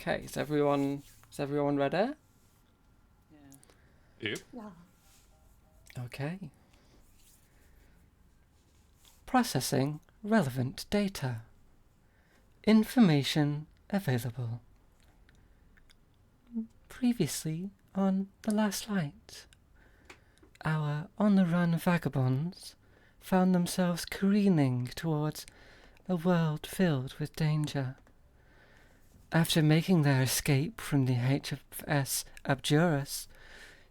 Okay, is everyone ready? Yeah. Yep. Yeah. Okay. Processing relevant data. Information available. Previously on The Last Light, our on-the-run vagabonds found themselves careening towards a world filled with danger. After making their escape from the HFS Abjurus,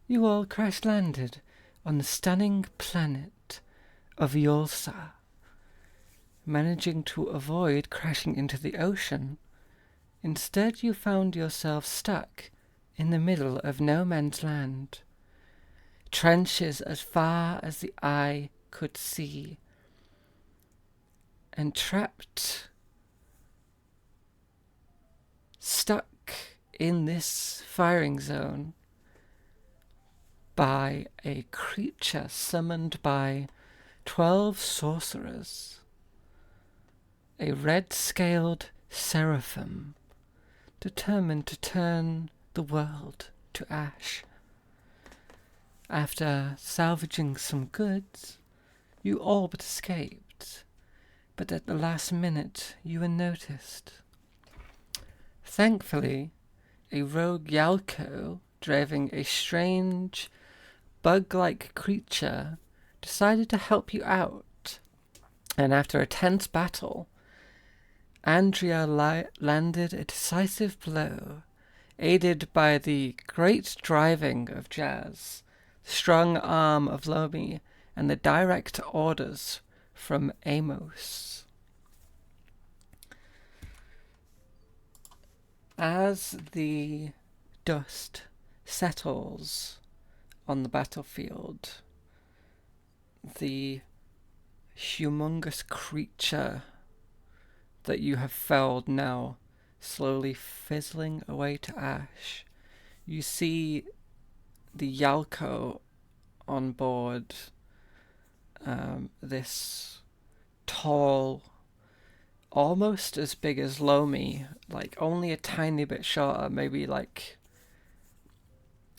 you all crash-landed on the stunning planet of Yolsa. Managing to avoid crashing into the ocean, instead you found yourself stuck in the middle of no man's land. Trenches as far as the eye could see, and trapped, stuck in this firing zone by a creature summoned by 12 sorcerers, a red-scaled seraphim determined to turn the world to ash. After salvaging some goods, you all but escaped, but at the last minute you were noticed. Thankfully, a rogue Yalko driving a strange, bug-like creature decided to help you out, and after a tense battle, Andrea landed a decisive blow, aided by the great driving of Jazz, the strong arm of Lomi, and the direct orders from Amos. As the dust settles on the battlefield, the humongous creature that you have felled now slowly fizzling away to ash, you see the Yalko on board this tall, almost as big as Lomi, like only a tiny bit shorter, maybe like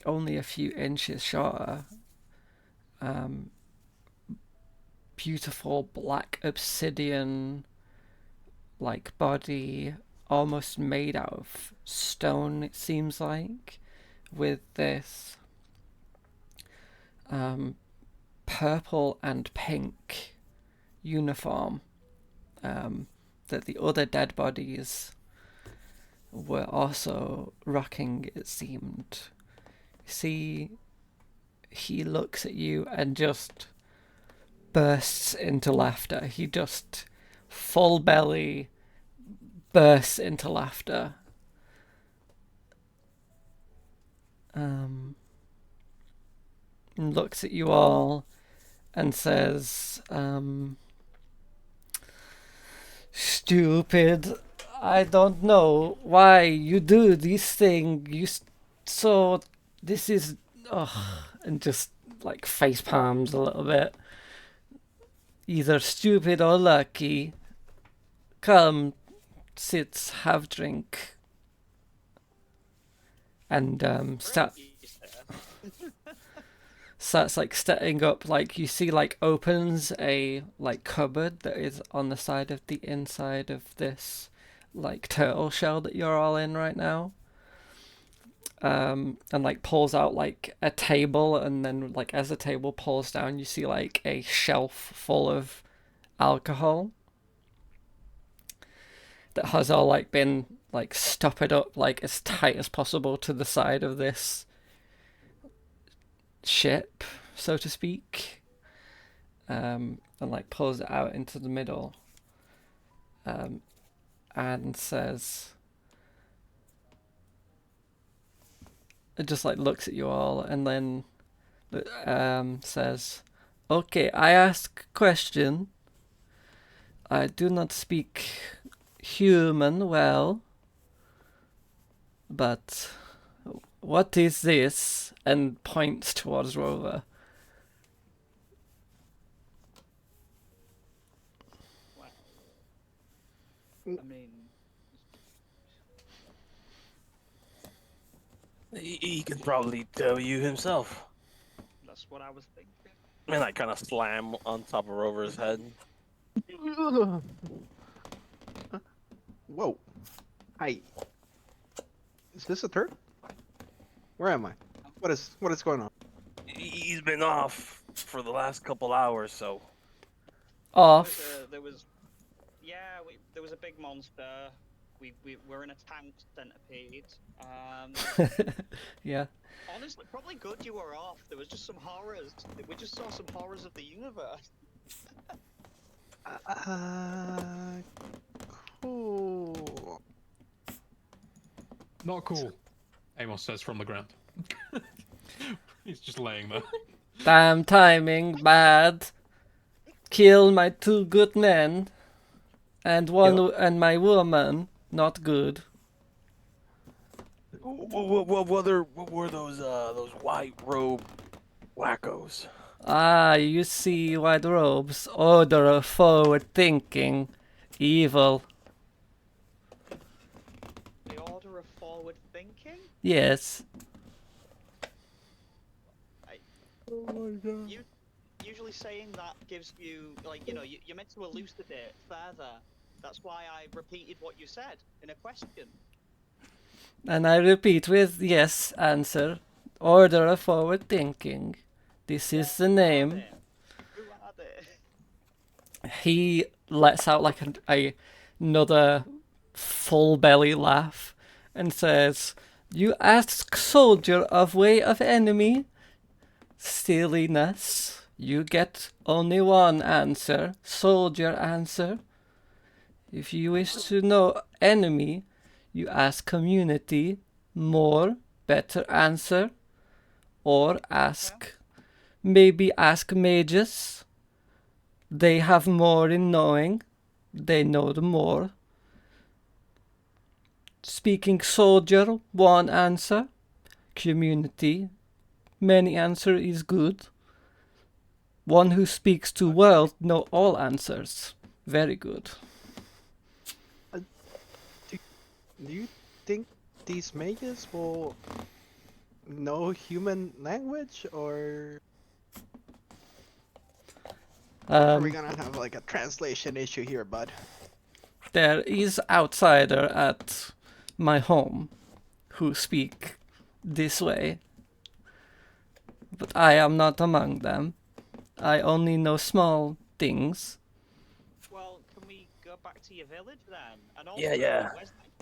only a few inches shorter. Beautiful black obsidian like body, almost made out of stone, it seems like, with this purple and pink uniform that the other dead bodies were also rocking, it seemed. See, he looks at you and just bursts into laughter. He just full belly bursts into laughter. And looks at you all and says, "Stupid. I don't know why you do this thing. So this is, and just like face palms a little bit. Either stupid or lucky. Come, sit, have drink." And starts like setting up, like you see, like opens a like cupboard that is on the side of the inside of this like turtle shell that you're all in right now. And like pulls out like a table, and then like as the table pulls down, you see like a shelf full of alcohol that has all like been like stoppered up like as tight as possible to the side of this ship, so to speak. And like pulls it out into the middle, and says, it just like looks at you all, and then says, "Okay, I ask question. I do not speak human well, but what is this?" And points towards Rover. Wow. I mean, He can probably tell you himself. That's what I was thinking. And I kind of slam on top of Rover's head. Whoa. Hi. Is this a turd? Where am I? What is going on? He's been off for the last couple hours, so Off. There was there was a big monster. We were in a tank centipede. Yeah. Honestly, probably good you were off. There was just some horrors. We just saw some horrors of the universe. Uh, cool. Not cool, Amos says from the ground. He's just laying there. Damn timing, bad. Kill my two good men, and and my woman, not good. what were those white robe wackos? Ah, you see white robes, order of forward thinking, evil. The order of forward thinking. Yes. I, Oh my god. you usually saying that gives you you're meant to elucidate further. That's why I repeated what you said in a question. And I repeat with yes answer, order of forward thinking. This is the Who are name. they? Who are they? He lets out like another full belly laugh and says, "You ask soldier of way of enemy? Silliness. You get only one answer, soldier answer. If you wish to know enemy, you ask community, more, better answer, or maybe ask mages. They have more in knowing, they know the more. Speaking soldier, one answer. Community, many answer is good. One who speaks to world know all answers. Very good. Do you think these mages will know human language, or are we Um, gonna have like a translation issue here, bud? there is outsider at my home who speak this way, but I am not among them. I only know small things. Well, can we go back to your village then? And Yeah, also, yeah.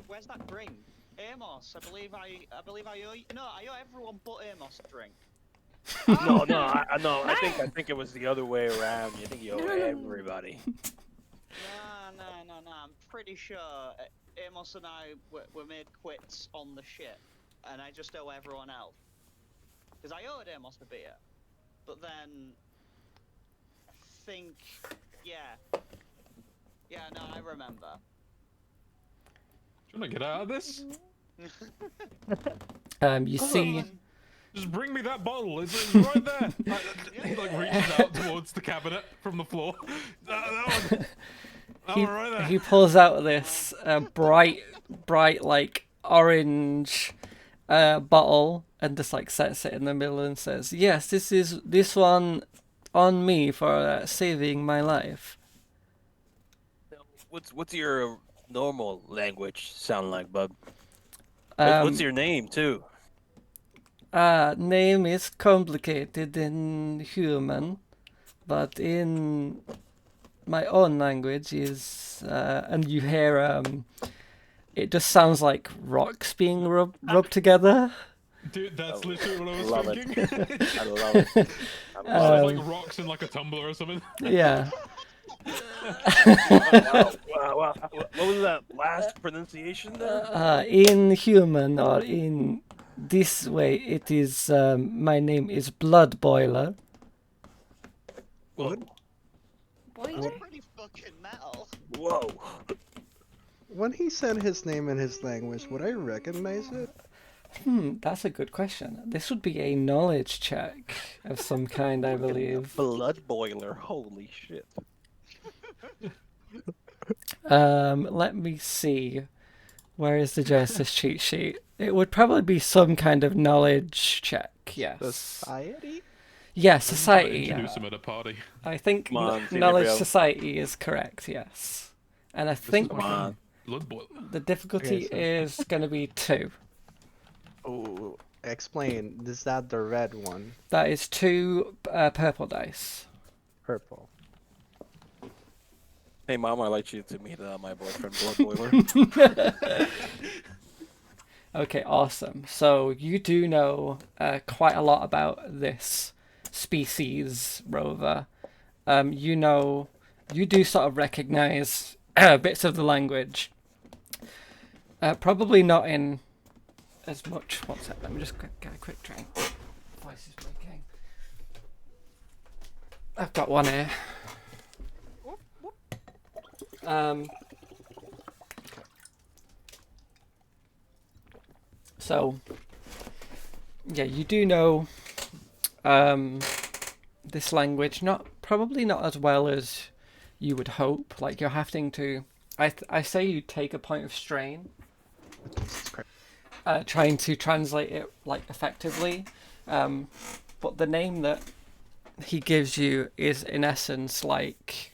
where's that drink? Amos, I owe you, no, I owe everyone but Amos a drink. No, no, Ah! no. I think it was the other way around. You think you owe everybody. No. I'm pretty sure Amos and I were made quits on the ship, and I just owe everyone else. Because I owed Amos a beer, but then I think, yeah, no, I remember. Do you want to get out of this? You Come see, on. Just bring me that bottle. It's right there. He like reaches out towards the cabinet from the floor. That one. That he one right there. he pulls out this bright like orange bottle and just like sets it in the middle and says, "Yes, this one on me for saving my life." What's your normal language sound like, bub? What's Um, your name too? Name is complicated in human, but in my own language is, and you hear it just sounds like rocks being rubbed together. Dude, that's Oh, literally what I was love it. thinking. I love it. I Just love like it. rocks in like a tumbler or something. Yeah. Wow. What was that last pronunciation there? In human or in this way, it is. My name is Blood Boiler. Would Whoa. That's pretty fucking metal. Whoa. when he said his name in his language, would I recognize it? That's a good question. This would be a knowledge check of some kind, I believe. Blood boiler. Holy shit. Let me see. Where is the Genesis cheat sheet? It would probably be some kind of knowledge check. Yes. Society? Yeah, Trying to society. introduce him at a party. I think Come on, senior knowledge bro. society is correct. Yes. And I This is think Come on. Blood boil. the difficulty Okay, is going to be 2. Oh, explain. Is that the red one? That is 2 purple dice. Purple. Hey, Mom, I'd like you to meet my boyfriend, Blood Boiler. Okay, awesome. So you do know quite a lot about this species, Rover. You do sort of recognize bits of the language. Probably not in as much. One sec, let me just get a quick drink. Voice is breaking. I've got one here. So, yeah, you do know this language, probably not as well as you would hope. Like you're having to, I say you take a point of strain, Jesus Christ. trying to translate it like effectively. But the name that he gives you is in essence like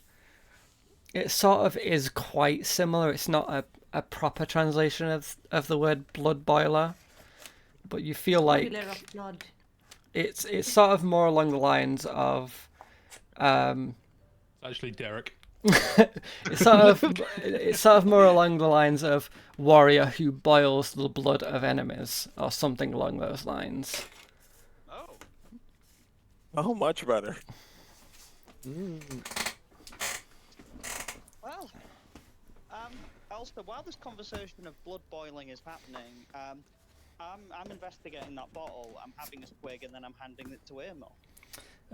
it sort of is quite similar. It's not a proper translation of the word blood boiler, but you feel like Boiler of blood. it's sort of more along the lines of It's actually Derek. it's sort of more along the lines of warrior who boils the blood of enemies or something along those lines. Oh. Oh, much better. Well, Elster, while this conversation of blood boiling is happening, I'm investigating that bottle. I'm having a swig and then I'm handing it to Amo.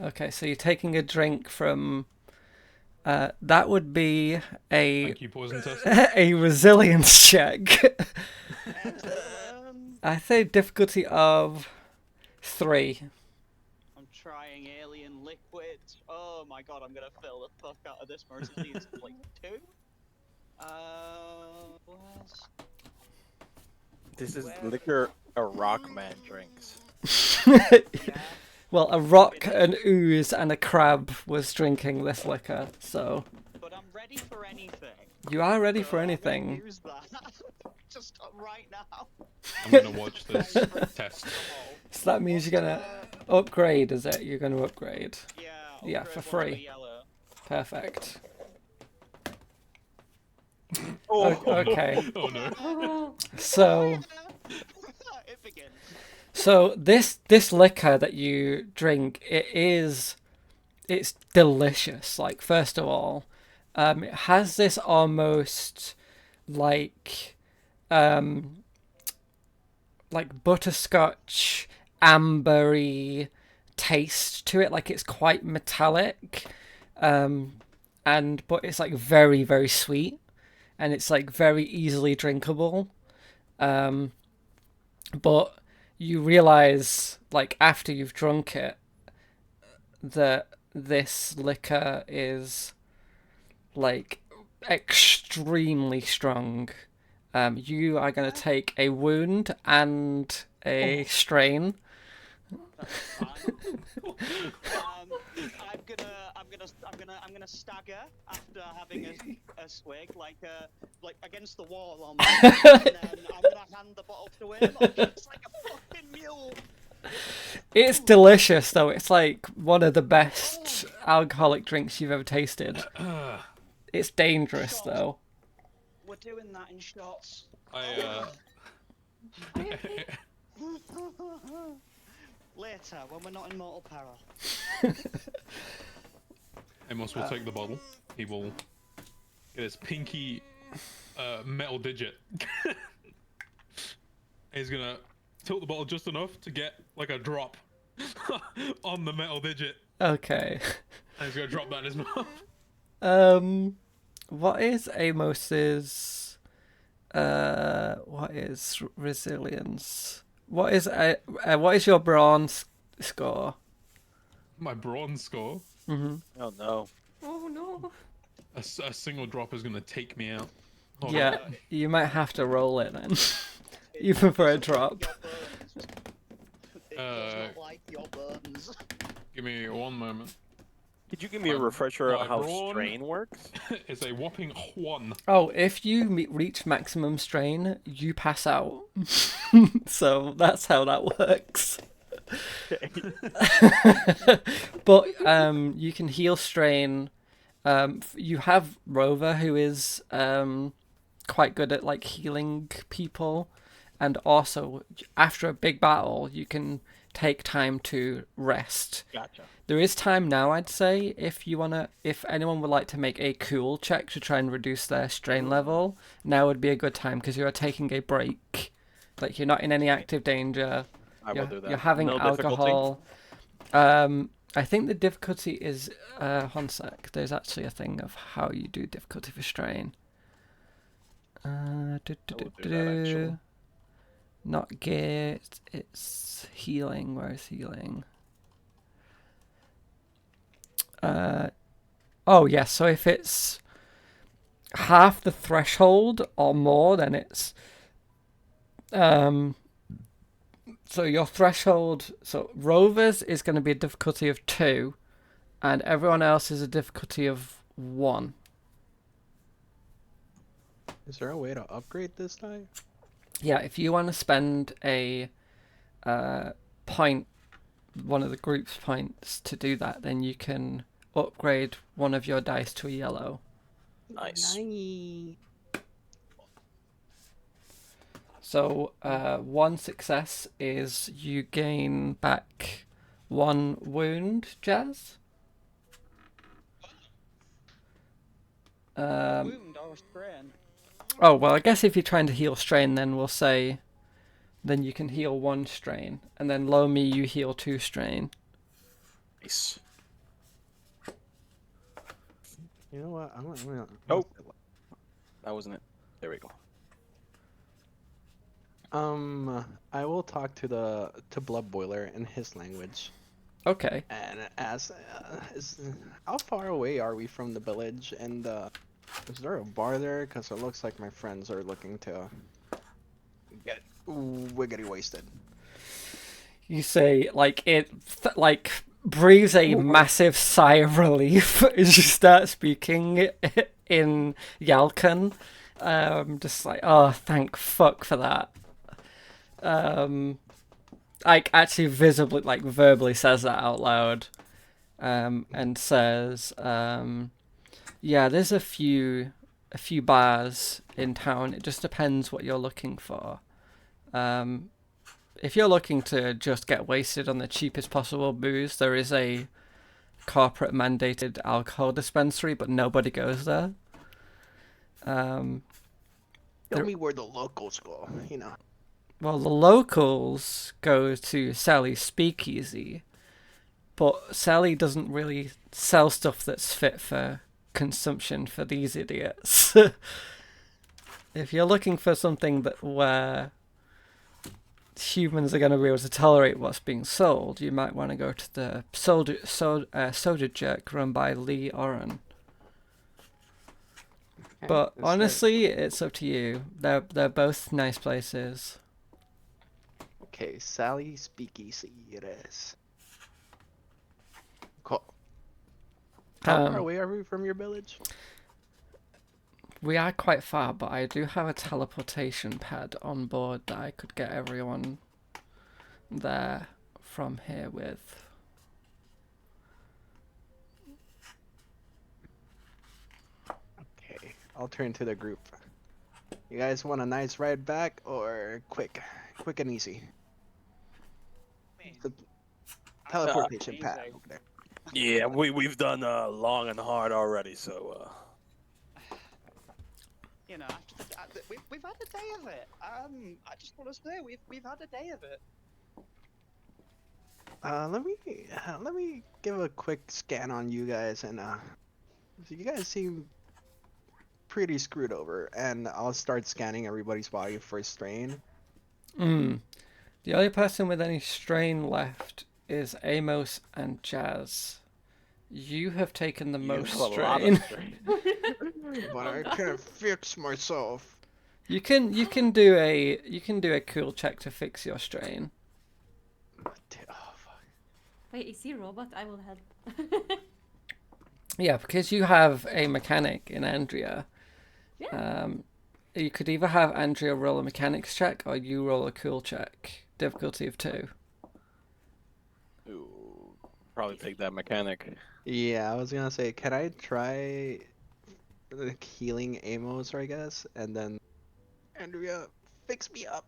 Okay, so you're taking a drink from that would be a Thank you, poison test. a resilience check. Excellent. I say difficulty of 3. I'm trying alien liquids. Oh my god, I'm gonna fill the fuck out of this Mercedes like 2. Where's... This is liquor a rock man drinks. Yeah. Well, a rock, an ooze, and a crab was drinking this liquor, so But I'm ready for anything. you are ready So for I'm gonna anything. use that. Just right now. I'm gonna watch this test. So that means you're gonna upgrade, is it? You're gonna upgrade. Yeah. Yeah, upgrade for one of the free. yellow. Perfect. Oh, Okay. Oh no. So It begins. So this liquor that you drink, it's delicious. Like first of all, it has this almost like butterscotch ambery taste to it. Like it's quite metallic, but it's like very very sweet, and it's like very easily drinkable. But you realize, like, after you've drunk it, that this liquor is, like, extremely strong. You are going to take a wound and a strain. That's fine. I'm gonna stagger after having a swig, like against the wall almost, and then I'm gonna hand the bottle to him. It's like a fucking mule. It's delicious, though. It's like one of the best alcoholic drinks you've ever tasted. It's dangerous, though. We're doing that in shots. Later, when we're not in mortal peril. Amos will take the bottle. He will get his pinky metal digit. He's gonna tilt the bottle just enough to get like a drop on the metal digit. Okay. And he's gonna drop that in his mouth. What is Amos's what is resilience? What is your bronze score? My bronze score. Mm-hmm. oh no. Oh no. A single drop is gonna take me out. Hold Yeah, on. you might have to roll it then. It Even for a doesn't like drop. your bones. It does not like your bones. Give me 1 moment. Could you give me a My- refresher on my how brawn- strain works? It's a whopping 1. Oh, if you reach maximum strain, you pass out. So that's how that works. But you can heal strain. You have Rover, who is quite good at like healing people, and also after a big battle, you can take time to rest. Gotcha. There is time now, I'd say, if anyone would like to make a cool check to try and reduce their strain level, now would be a good time because you are taking a break. Like you're not in any active danger. I will do that. You're having No difficulty? alcohol. I think the difficulty is one sec. There's actually a thing of how you do difficulty for strain. I will do that, actually. Not gate. It's healing. Where is healing? Oh yes. So if it's half the threshold or more, then it's so your threshold. So Rovers is going to be a difficulty of 2, and everyone else is a difficulty of 1. Is there a way to upgrade this die? Yeah, if you want to spend a point, one of the group's points to do that, then you can upgrade one of your dice to a yellow. Nice. So 1 success is you gain back 1 wound, Jazz. Wound or strain. Oh, well, I guess if you're trying to heal strain, then we'll say, then you can heal 1 strain, and then Lomi, you heal 2 strain. Nice. You know what? I'm gonna Oh. That wasn't it. There we go. I will talk to Blood Boiler in his language Okay. and ask, how far away are we from the village? And is there a bar there? Because it looks like my friends are looking to get wiggity wasted. You say, like, like, breathes a massive sigh of relief as you start speaking in Yalkan. Just like, oh, thank fuck for that. Like, actually visibly, like, verbally says that out loud. And says, yeah, there's a few bars in town. It just depends what you're looking for. If you're looking to just get wasted on the cheapest possible booze, there is a corporate mandated alcohol dispensary, but nobody goes there. Tell me where the locals go, you know. Well, the locals go to Sally's Speakeasy, but Sally doesn't really sell stuff that's fit for consumption for these idiots. If you're looking for something where humans are going to be able to tolerate what's being sold, you might want to go to the Soda Jerk run by Lee Oren. But honestly, it's up to you. They're both nice places. Okay, Sally Speakeasy it is. Cool. How far away are we from your village? We are quite far, but I do have a teleportation pad on board that I could get everyone there from here with. Okay, I'll turn to the group. You guys want a nice ride back or quick and easy? The teleportation Easy. pad over there. Yeah, we've done long and hard already, so You know, we've had a day of it. I just want to say we've had a day of it. Let me give a quick scan on you guys, and you guys seem pretty screwed over, and I'll start scanning everybody's body for strain. The only person with any strain left is Amos and Jazz. You have taken the You most have a lot strain. of strain. But I can't fix myself. You can do a cool check to fix your strain. Oh, fuck. Wait, is he a robot? I will help. Yeah, because you have a mechanic in Andrea. Yeah. You could either have Andrea roll a mechanics check or you roll a cool check. Difficulty of 2. Ooh, probably take that mechanic. Yeah, I was gonna say, can I try like healing Amos, I guess, and then Andrea, fix me up.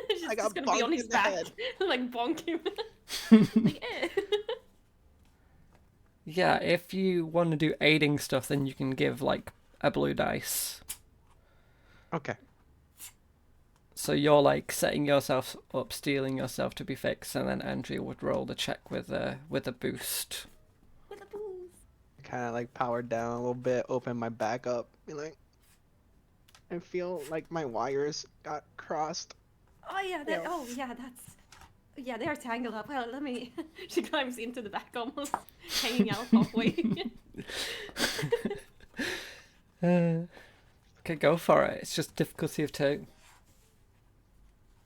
She's I got just gonna be on bonked his in the back, head. like bonk him. Like, eh. Yeah, if you want to do aiding stuff, then you can give like a blue dice. Okay. So you're like setting yourself up, stealing yourself to be fixed, and then Andrea would roll the check with a boost. With a boost. Kind of like power down a little bit, open my back up, be like, I feel like my wires got crossed. Oh yeah, Yeah. oh yeah, that's. Yeah, they are tangled up. Well, let me. She climbs into the back almost, hanging out halfway. Okay, go for it. It's just difficulty of 2.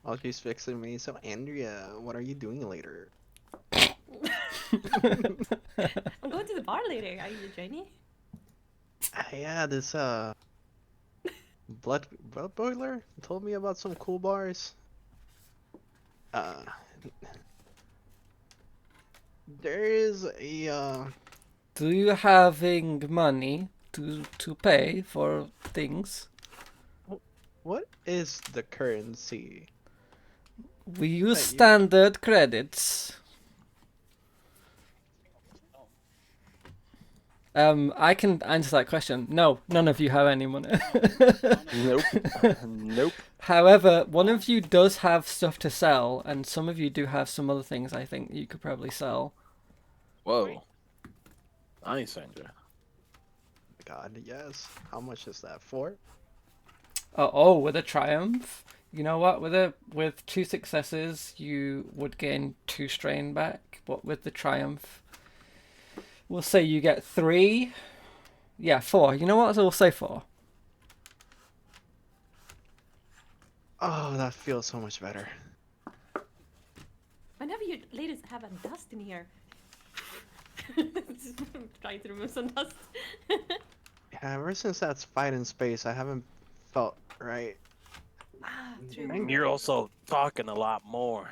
While she's fixing me, so Andrea, what are you doing later? I'm going to the bar later. Are you joining? Yeah, this blood boiler told me about some cool bars. There is a Do you having money to pay for things? what is the currency? We use That you- standard credits. I can answer that question. No, none of you have any money. Nope. Nope. However, one of you does have stuff to sell, and some of you do have some other things I think you could probably sell. Whoa. Nice, Andrea. God, yes. How much is that for? Oh, with a triumph. You know what? With 2 successes, you would gain 2 strain back. But with the triumph, we'll say you get 3. Yeah, 4. You know what? We'll say 4. Oh, that feels so much better. Whenever you ladies have a dust in here. Just trying to remove some dust. Yeah, ever since that's fight in space, I haven't felt right. Ah, true. Thank You're also talking a lot more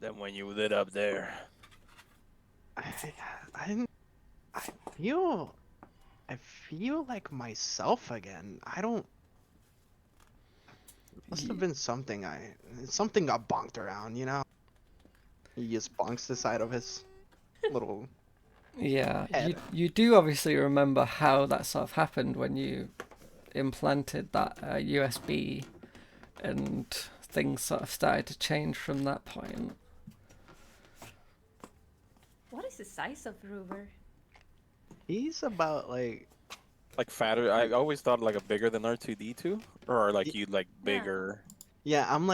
than when you lit up there. I, I, I feel, I feel like myself again. I don't. Must have been something something got bonked around, you know? He just bonks the side of his little. Yeah, you Head. you do obviously remember how that sort of happened when you implanted that USB, and things sort of started to change from that point. What is the size of Ruber? He's about like. Like fatter. I always thought like a bigger than R2D2, or like Y- you like Yeah. bigger. Yeah, I'm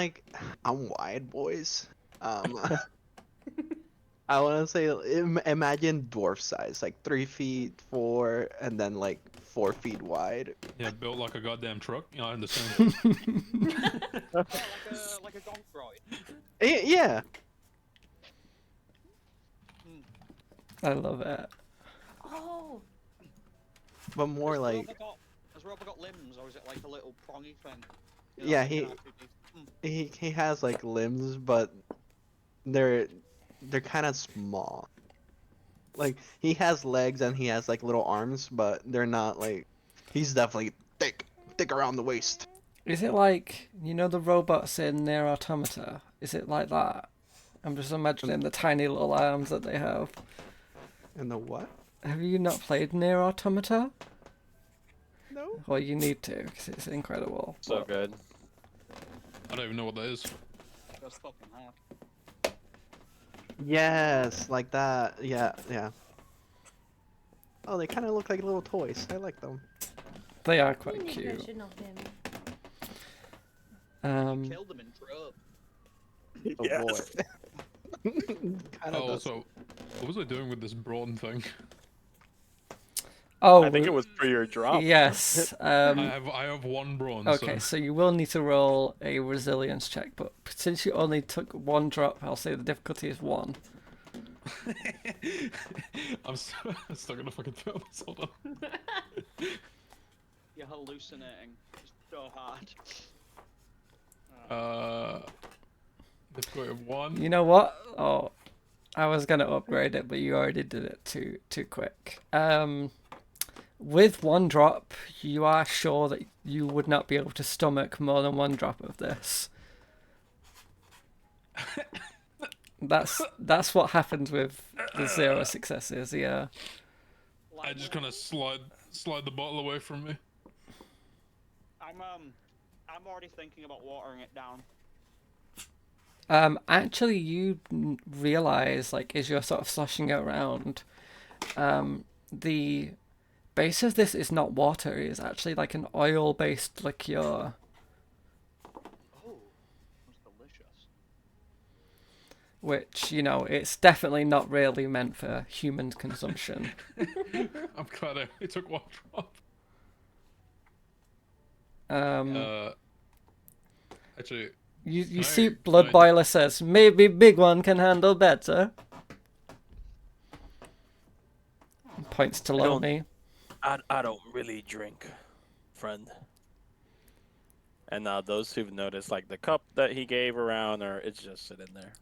wide, boys. I want to say, imagine dwarf size, like 3 feet 4, and then like 4 feet wide. Yeah, built like a goddamn truck. Yeah, I understand. Oh, like a golf droid. Yeah, I love it. Oh, but more Has like, Rover has Rover got limbs, or is it like a little prongy thing? Yeah, like he- an R2D2? he has like limbs, but they're kind of small. Like he has legs and he has like little arms, but they're not like. He's definitely thick around the waist. Is it like, you know, the robots in Near Automata? Is it like that? I'm just imagining the tiny little arms that they have. And the what? Have you not played Near Automata? No. Well, you need to, because it's incredible. So good. I don't even know what that is. That's fucking hard. Yes, like that. Yeah. Oh, they kind of look like little toys. I like them. They are quite mini cute. version of him. Killed them in drove. Oh Yes. boy. Kind of Oh, also, what was I doing with this brawn thing? Oh, I think it was for your drop. yes. I have 1 bronze. Okay, so you will need to roll a resilience check, but since you only took 1 drop, I'll say the difficulty is 1. I'm still gonna fucking fail this. Hold on. You're hallucinating. It's so hard. Difficulty of 1. You know what? Oh, I was gonna upgrade it, but you already did it too quick. With 1 drop, you are sure that you would not be able to stomach more than 1 drop of this. That's what happens with the 0 successes. Yeah. I just kind of slide the bottle away from me. I'm already thinking about watering it down. Actually, you realize, like, as you're sort of sloshing it around, the base of this is not water. It's actually like an oil-based liqueur. Oh, that's delicious. Which, you know, it's definitely not really meant for human consumption. I'm glad I only took 1 drop. Actually, You I- see Blood I- Boiler says, maybe big one can handle better. Points to don't- Lomi. I don't really drink, friend. And those who've noticed, like the cup that he gave around, or it's just sitting there.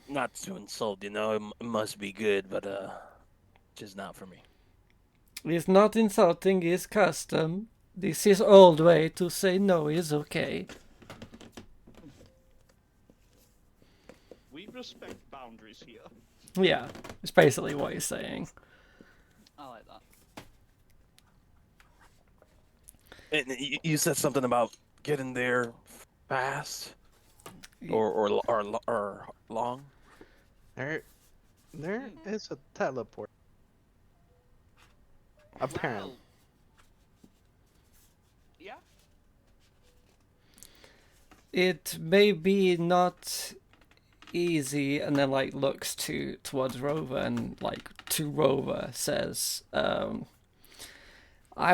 Not to insult, you know, it must be good, but just not for me. It's not insulting his custom. This is old way to say no is okay. We respect boundaries here. Yeah, it's basically what he's saying. I like that. And you said something about getting there fast, or long. There is a teleport. Apparently. Well, yeah. It may be not easy, and then like looks towards Rover and like to Rover says, I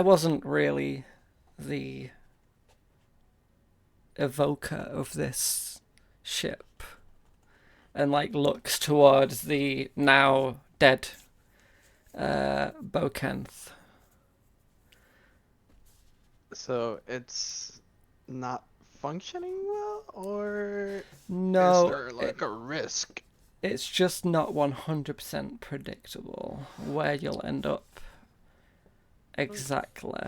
wasn't really the evoker of this ship, and like looks towards the now dead Bokenth. So it's not functioning well, or No, is there like a risk? it's just not 100% predictable where you'll end up exactly.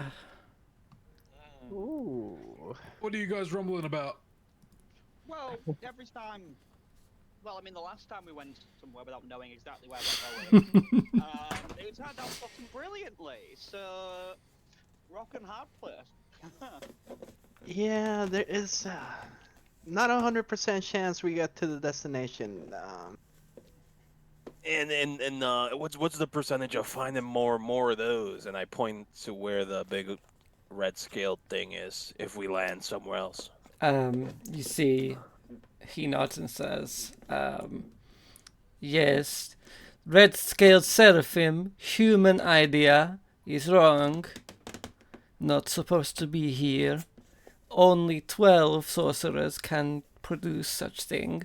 Ooh. what are you guys rumbling about? Well, every time. Well, I mean, the last time we went somewhere without knowing exactly where we're going, it turned out fucking brilliantly. So, rock and hard place. Yeah, there is not 100% chance we get to the destination. And what's the percentage of finding more of those? And I point to where the big red scaled thing is if we land somewhere else. You see, he nods and says, yes, red-scaled seraphim, human idea, is wrong. Not supposed to be here. Only 12 sorcerers can produce such thing.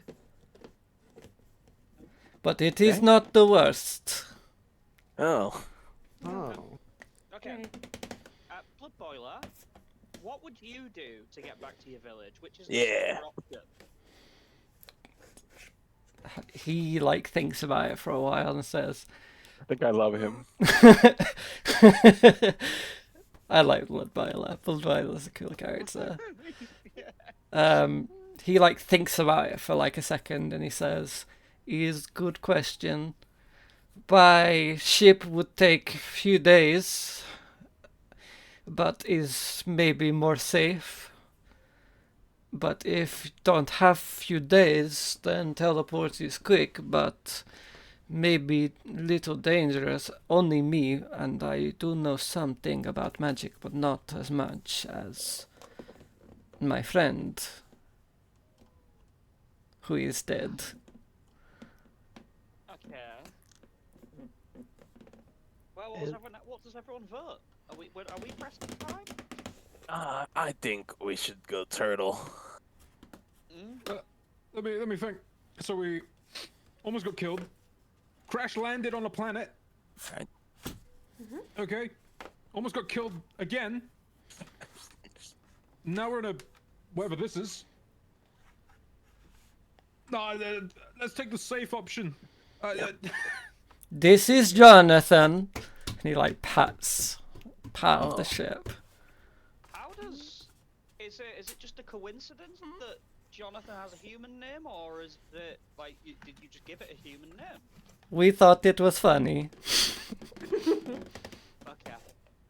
But it is Okay. not the worst. Oh, Oh. Okay. Okay. Blood Boiler, what would you do to get back to your village? Which is the Yeah. safer option? He like thinks about it for a while and says, I think I love him. I like Blood Boiler. Blood Boiler's a cool character. He like thinks about it for like a second and he says, is good question. By ship would take a few days, but is maybe more safe. But if don't have few days, then teleport is quick, but maybe little dangerous. Only me, and I do know something about magic, but not as much as my friend, who is dead. Okay. What does everyone vote? Are we pressed for time? I think we should go turtle. Let me think. So we almost got killed. Crash landed on a planet. Right. Okay. Almost got killed again. Now we're in a whatever this is. No, let's take the safe option. This is Jonathan. And he like pats part of the ship. How does is it just a coincidence that Jonathan has a human name, or is it like did you just give it a human name? We thought it was funny. Okay,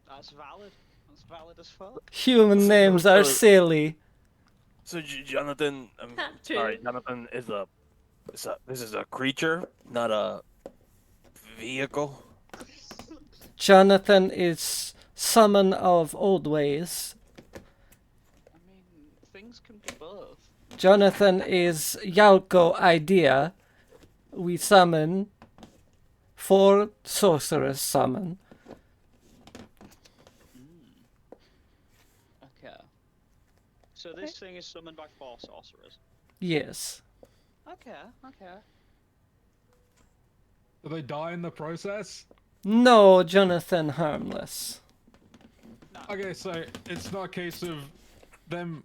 that's valid. That's valid as fuck. Human names are silly. So Jonathan, sorry, Jonathan is this is a creature, not a vehicle. Jonathan is summon of old ways. I mean, things can be both. Jonathan is Yauko idea. We summon for sorceress summon. Okay. So this thing is summoned by 4 sorcerers. Yes. Okay. Do they die in the process? No, Jonathan harmless. Okay, so it's not a case of them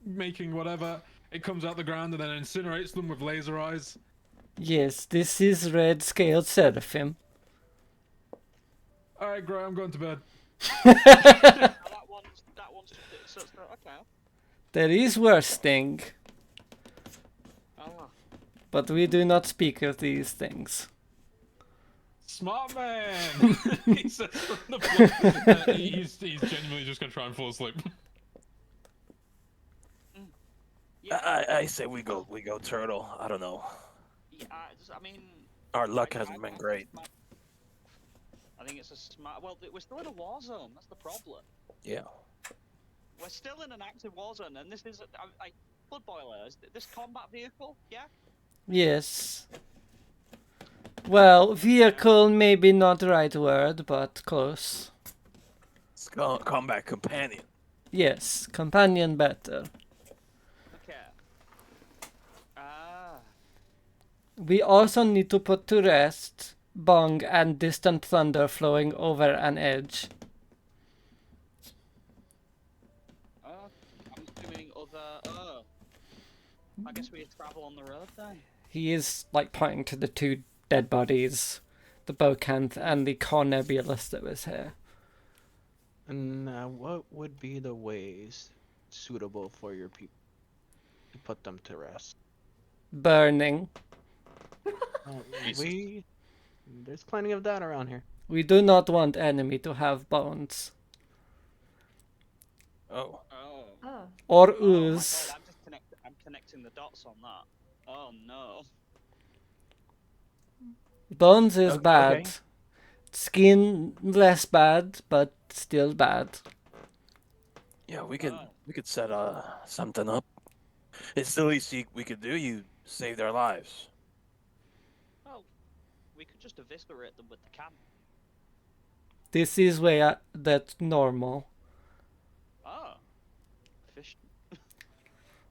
making whatever. It comes out the ground and then incinerates them with laser eyes. Yes, this is red scaled seraphim. Alright, great, I'm going to bed. That one's okay. There is worse thing, Oh. but we do not speak of these things. Smart man! He says from the floor. He's genuinely just gonna try and fall asleep. Yeah. I say we go turtle. I don't know. Yeah, I mean, Our luck hasn't been great. I think it's a smart. Well, we're still in a war zone. That's the problem. Yeah. We're still in an active war zone, and this is Blood Boiler. Is this combat vehicle? Yeah. Yes. Well, vehicle maybe not the right word, but close. It's called combat companion. Yes, companion better. Okay. Ah. We also need to put to rest Bong and distant thunder flowing over an edge. I'm assuming other. I guess we travel on the road then. He is like pointing to the 2 dead bodies, the Bocanth and the Cornebulus that was here. And what would be the ways suitable for your people to put them to rest? Burning. There's plenty of that around here. We do not want enemy to have bones. Oh. Oh. Oh. Or Oh my ooze. God, I'm connecting the dots on that. Oh no. Bones is Okay. bad. Skin less bad, but still bad. Yeah, we could set something up. It's the least we could do. You saved our lives. Well, we could just eviscerate them with the cannon. This is where that's normal. Oh. Fish.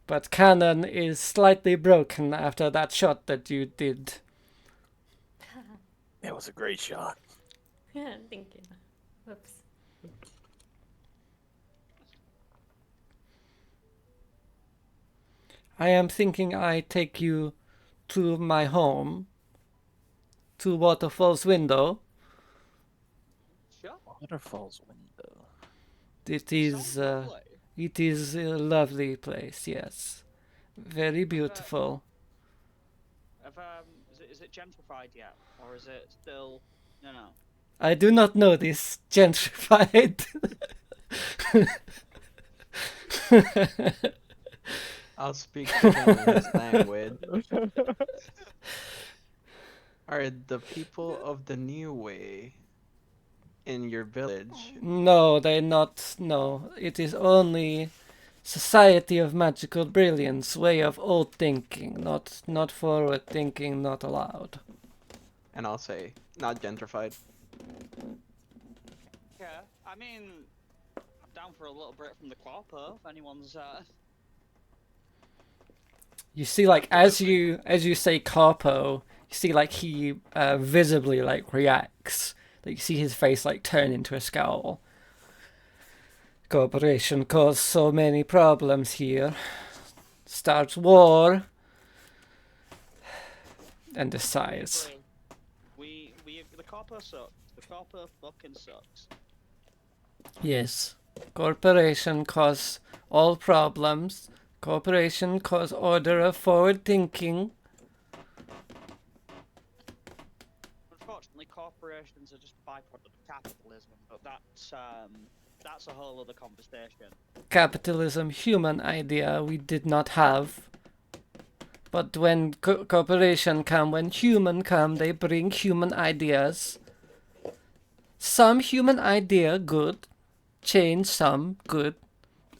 But cannon is slightly broken after that shot that you did. It was a great shot. Yeah, thank you. Whoops. I am thinking I take you to my home, to Waterfall's window. Sure. Waterfall's window. It is, Sounds lovely. it is a lovely place, yes. Very beautiful. Is it gentrified yet, or is it still? No. I do not know this gentrified. I'll speak to them in his language. Are the people of the New Way in your village? No, they not. No, it is only Society of Magical Brilliance, way of old thinking, not forward thinking, not allowed. And I'll say, not gentrified. Yeah, I mean, I'm down for a little break from the corpo if anyone's. You see, like, as you say corpo, you see, like, he visibly, like, reacts. Like, you see his face, like, turn into a scowl. Corporation caused so many problems here. Starts war. And decides. We the corpo sucks. The corpo fucking sucks. Yes. Corporation cause all problems. Corporation cause order of forward thinking. Unfortunately, corporations are just byproduct of capitalism, but that's a whole other conversation. Capitalism, human idea we did not have. But when corporation come, when human come, they bring human ideas. Some human idea good, change some good.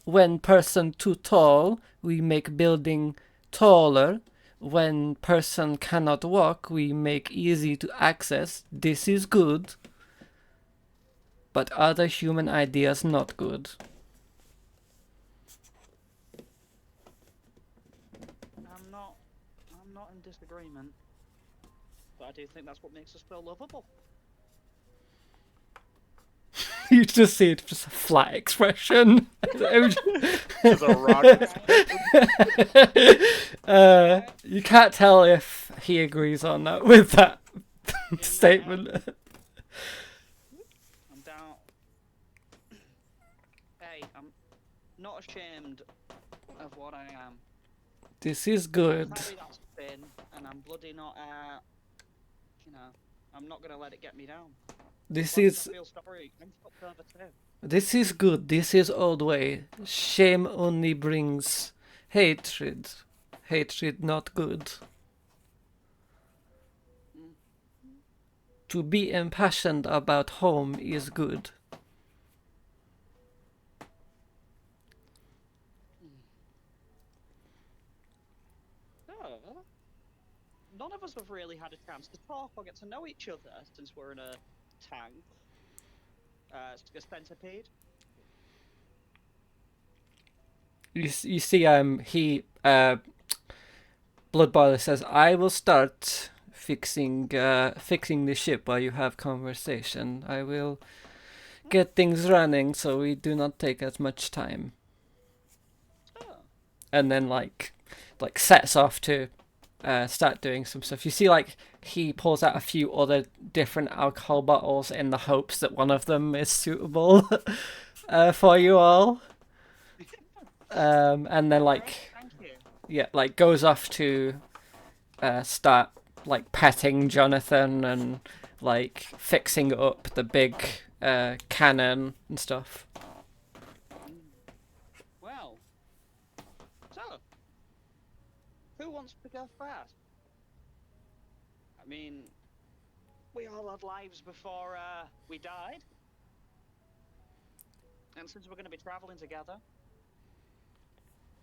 When person too tall, we make building taller. When person cannot walk, we make easy to access. This is good. But other human ideas not good. I'm not in disagreement. But I do think that's what makes us feel lovable. You just see it, just a flat expression. It's a rock. You can't tell if he agrees or not with that statement. I'm down. Hey, I'm not ashamed of what I am. This is good. Maybe that's been, and I'm bloody not. I'm not gonna let it get me down. This I is feel sorry. I'm fucked over too. this is good. This is old way. Shame only brings hatred. Hatred not good. To be impassioned about home is good. None of us have really had a chance to talk or get to know each other since we're in a tank. A centipede. You see, Bloodboiler says, I will start fixing the ship while you have conversation. I will get things running so we do not take as much time. Oh. And then like sets off to start doing some stuff. You see, like, he pulls out a few other different alcohol bottles in the hopes that one of them is suitable for you all. And then like, Thank you. yeah, like goes off to start like petting Jonathan and like fixing up the big cannon and stuff. Well, so who wants to go first? I mean, we all had lives before we died, and since we're going to be traveling together,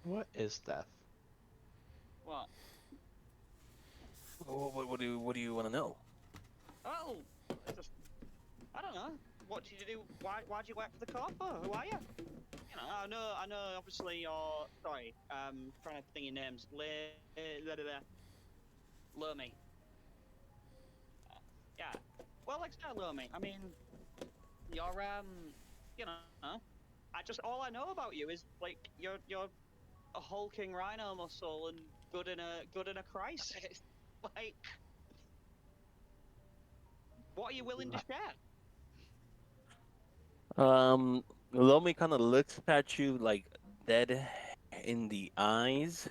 What is death? what? What do you want to know? Oh, I don't know. What did you do? Why did you work for the corpo? Who are you? You know, I know. Obviously, you're sorry. Trying to think your names. Lomi. Yeah. Well, like I said, Lomi. I mean, you're you know, all I know about you is like you're a hulking rhino muscle and good in a crisis. Like, what are you willing to share? Lomi kind of looks at you like dead in the eyes.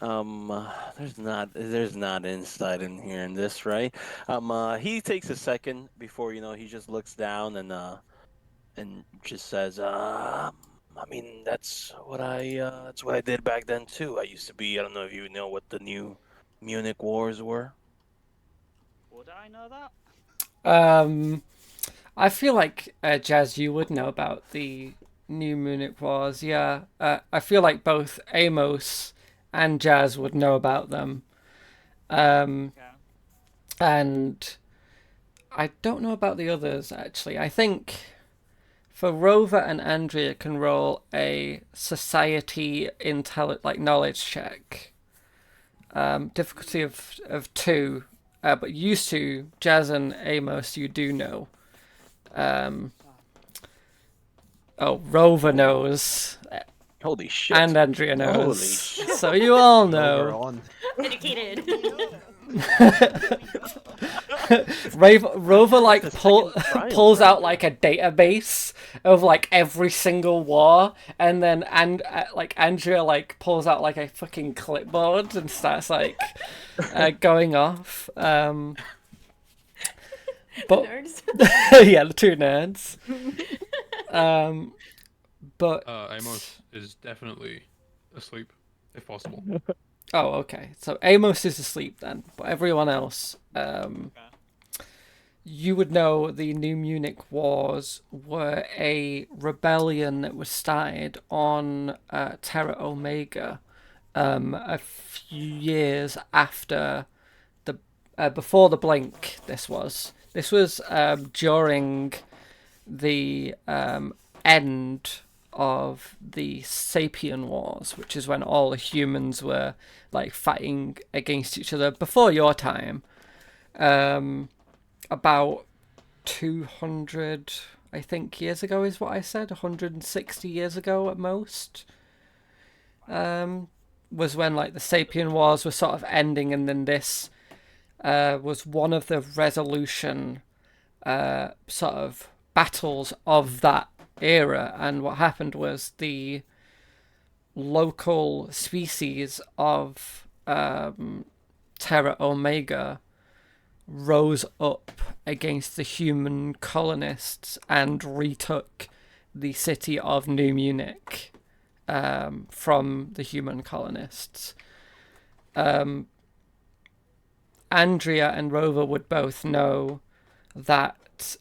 There's not insight in here in this, right? He takes a second before, he just looks down and just says, I mean, that's what I did back then too. I used to be, I don't know if you know what the new Munich Wars were. Would I know that? I feel like Jazz, you would know about the New Munich Wars. Yeah, I feel like both Amos and Jazz would know about them. Yeah. And I don't know about the others, actually. I think for Rover and Andrea can roll a society knowledge check. Difficulty of 2. But used to, Jazz and Amos, you do know. Rover knows. Holy shit. And Andrea Holy knows. shit. So you all Rover know. on. Educated. Rover like The second triumph, pulls right out there. like a database of like every single war, and then Andrea like pulls out like a fucking clipboard and starts like going off. But Nerds. yeah, the two nerds. But Amos is definitely asleep, if possible. oh, okay. So Amos is asleep then, but everyone else, you would know the New Munich Wars were a rebellion that was started on Terra Omega, a few years after the before the Blink. This was during the end of the Sapien Wars, which is when all the humans were like fighting against each other before your time. About 200, I think, years ago is what I said. 160 years ago at most. Was when like the Sapien Wars were sort of ending, and then this was one of the resolution sort of battles of that era. And what happened was the local species of Terra Omega rose up against the human colonists and retook the city of New Munich from the human colonists. Andrea and Rover would both know that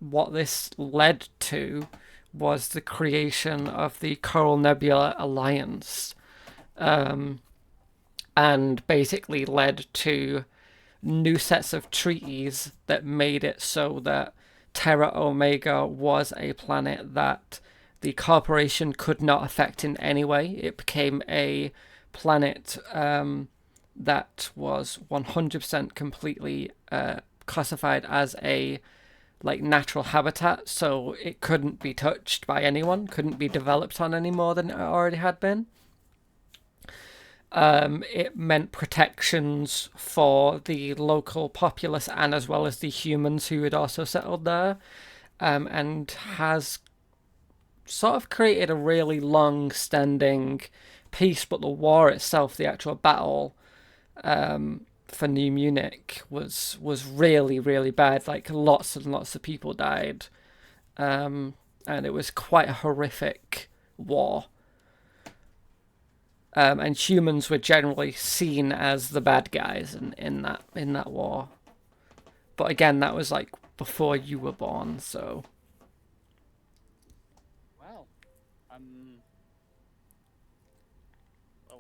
what this led to was the creation of the Coral Nebula Alliance, and basically led to new sets of treaties that made it so that Terra Omega was a planet that the corporation could not affect in any way. It became a planet that was 100% completely classified as a like natural habitat, so it couldn't be touched by anyone, couldn't be developed on any more than it already had been. It meant protections for the local populace and as well as the humans who had also settled there, and has sort of created a really long-standing peace. But the war itself, the actual battle for New Munich, was really, really bad. Like lots and lots of people died, and it was quite a horrific war. And humans were generally seen as the bad guys in that war. But again, that was like before you were born, so. Well,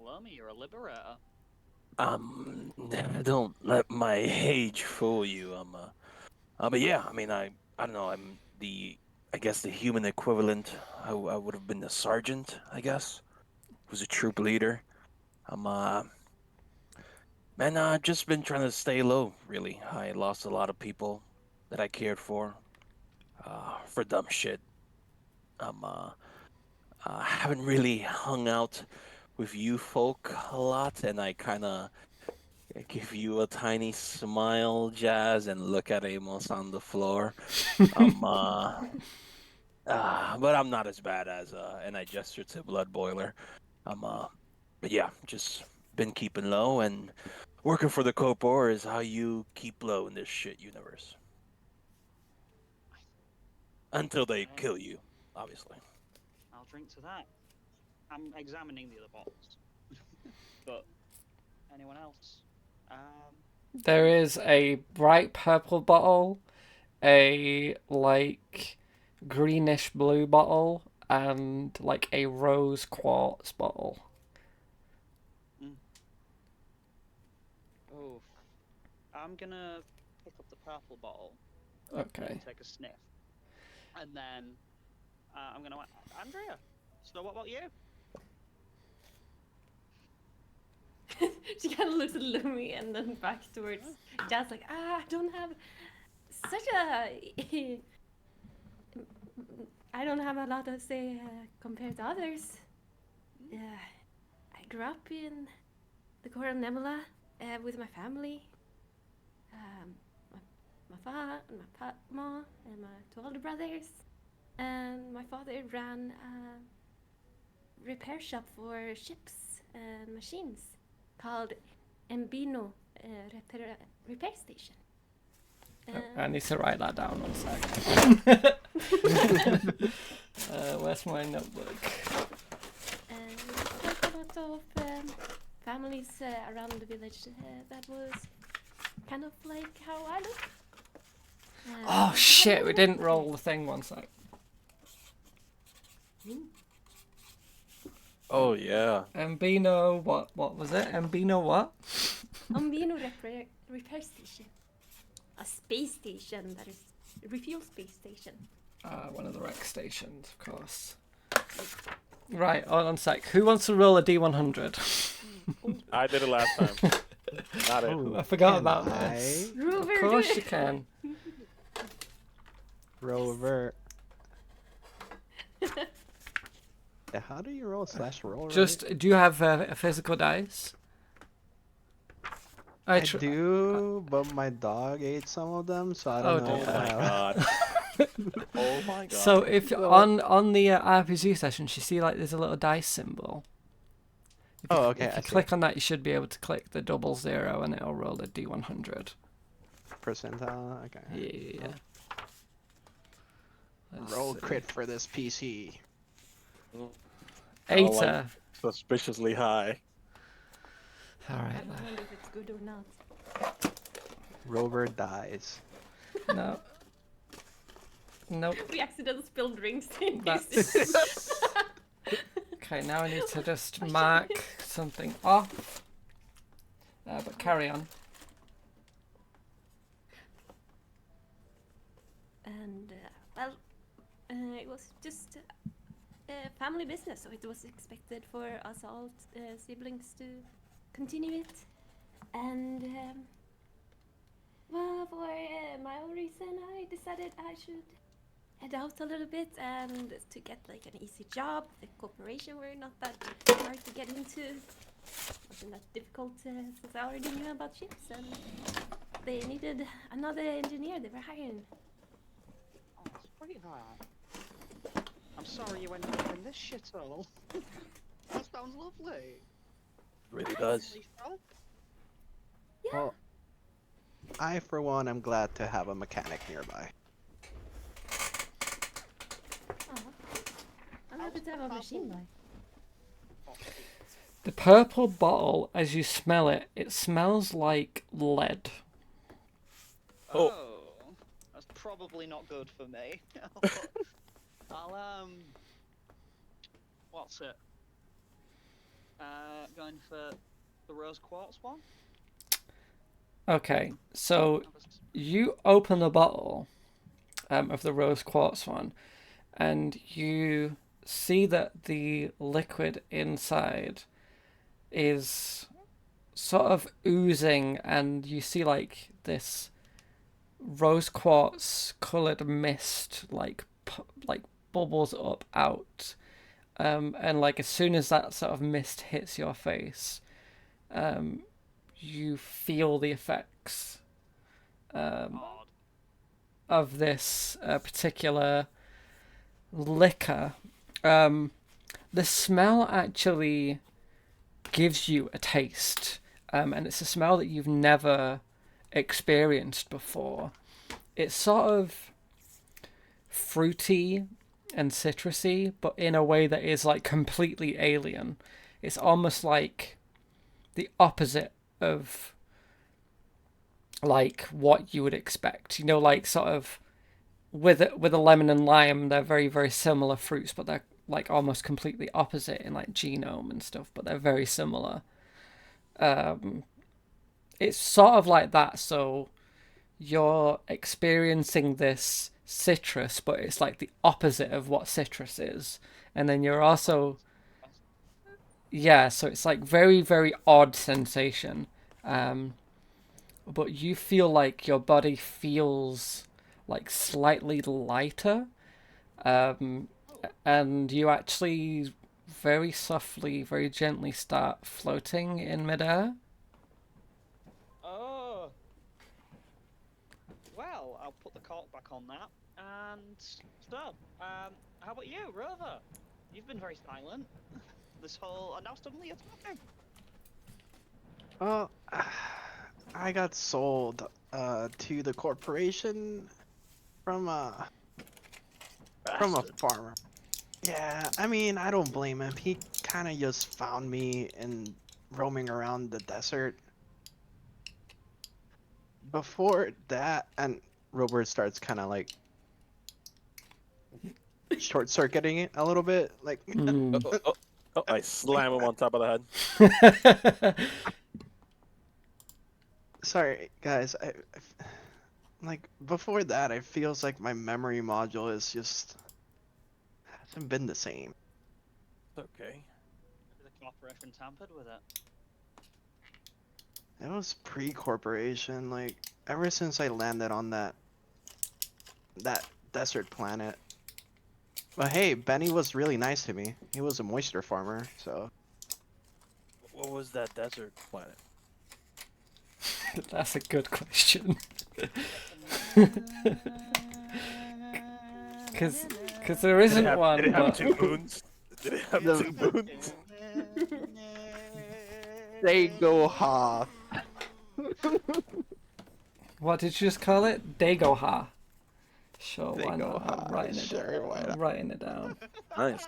Lomi, you're a liberator. Don't let my age fool you. But yeah, I mean, I don't know. I guess the human equivalent. I would have been the sergeant, I guess. Who's a troop leader. Man, I've just been trying to stay low, really. I lost a lot of people that I cared for dumb shit. I haven't really hung out with you folk a lot, and I kind of give you a tiny smile, Jazz, and look at Amos on the floor. But I'm not as bad as and I gesture to Blood Boiler. But yeah, just been keeping low, and working for the Corpor is how you keep low in this shit universe. Until they kill you, obviously. I'll drink to that. I'm examining the other bottles. But anyone else? There is a bright purple bottle, a like greenish blue bottle, and like a rose quartz bottle. Oh, I'm gonna pick up the purple bottle. Okay. Take a sniff, and then I'm gonna Andrea. So what about you? She kind of looks at Lumi and then back towards Jazz, like, I don't have such a. I don't have a lot to say compared to others. I grew up in the core of Nemala with my family. My father, my ma, and my two older brothers. And my father ran a repair shop for ships and machines called Embino Repair Station. I need to write that down one sec. Where's my notebook? And quite a lot of families around the village that was kind of like how I look. Oh shit, we didn't roll the thing one sec. Oh yeah. Embino, what was it? Embino what? Embino Repair Station. A space station that is a refuel space station. One of the rec stations, of course. Right, hold on a sec. Who wants to roll a D100? I did it last time. Not it. Oh, I forgot can about I? this. Rover, Of course you can. Rover. Yeah, how do you roll / roll? Just, do you have a physical dice? I do, but my dog ate some of them, so I don't know. Oh if my I have- god. Oh my god. So if on the RPG session, you see like there's a little dice symbol. If you, Oh, okay, If I you see. click on that, you should be able to click the 00 and it'll roll a D100. Percentile. Okay. Yeah. Let's Roll see. crit for this PC. Eight. like- Suspiciously high. All I right. wonder if it's good or not. Rover dies. No. Nope. We accidentally spilled drinks in That's- this. Okay, now I need to just mark something off. But carry on. And it was just a family business, so it was expected for us all siblings to continue it. And well, for my own reason, I decided I should head out a little bit and to get like an easy job. The corporation were not that hard to get into. Wasn't that difficult since I already knew about ships, and they needed another engineer. They were hiring. Oh, sweetheart. I'm sorry you ended up in this shithole. That sounds lovely. Really does. Yeah. Well, I, for one, am glad to have a mechanic nearby. I'm happy to have a machine bike. The purple bottle, as you smell it, it smells like lead. Oh. That's probably not good for me. I'll what's it? Going for the rose quartz one. Okay, so you open the bottle of the rose quartz one, and you see that the liquid inside is sort of oozing, and you see like this rose quartz colored mist like bubbles up out, and like as soon as that sort of mist hits your face, you feel the effects Odd. of this particular liquor. The smell actually gives you a taste, and it's a smell that you've never experienced before. It's sort of fruity and citrusy, but in a way that is like completely alien. It's almost like the opposite of like what you would expect. You know, like sort of with a lemon and lime, they're very, very similar fruits, but they're like almost completely opposite in like genome and stuff, but they're very similar. It's sort of like that, so you're experiencing this citrus, but it's like the opposite of what citrus is. And then you're also, yeah, so it's like very, very odd sensation. But you feel like your body feels like slightly lighter. And you actually very softly, very gently start floating in midair. Oh. Well, I'll put the cork back on that. And so, how about you, Rover? You've been very silent this whole, and now suddenly you're talking. Well, I got sold to the corporation from a Bastard. farmer. Yeah, I mean, I don't blame him. He kind of just found me and roaming around the desert. Before that, and Robert starts kind of like short circuiting it a little bit, like Oh, I slam him on top of the head. sorry guys, like before that, it feels like my memory module is just hasn't been the same. Okay. The corporation tampered with it. It was pre-corporation, like ever since I landed on that desert planet. But hey, Benny was really nice to me. He was a moisture farmer, so What was that desert planet? That's a good question. Because there Did isn't one. Did it have But... two moons? Did it have The- two moons? they go ha. What did you just call it? Dagoha. Sure, why not? Dagoha, I'm writing it sure, down. why I'm not? writing it down. Nice.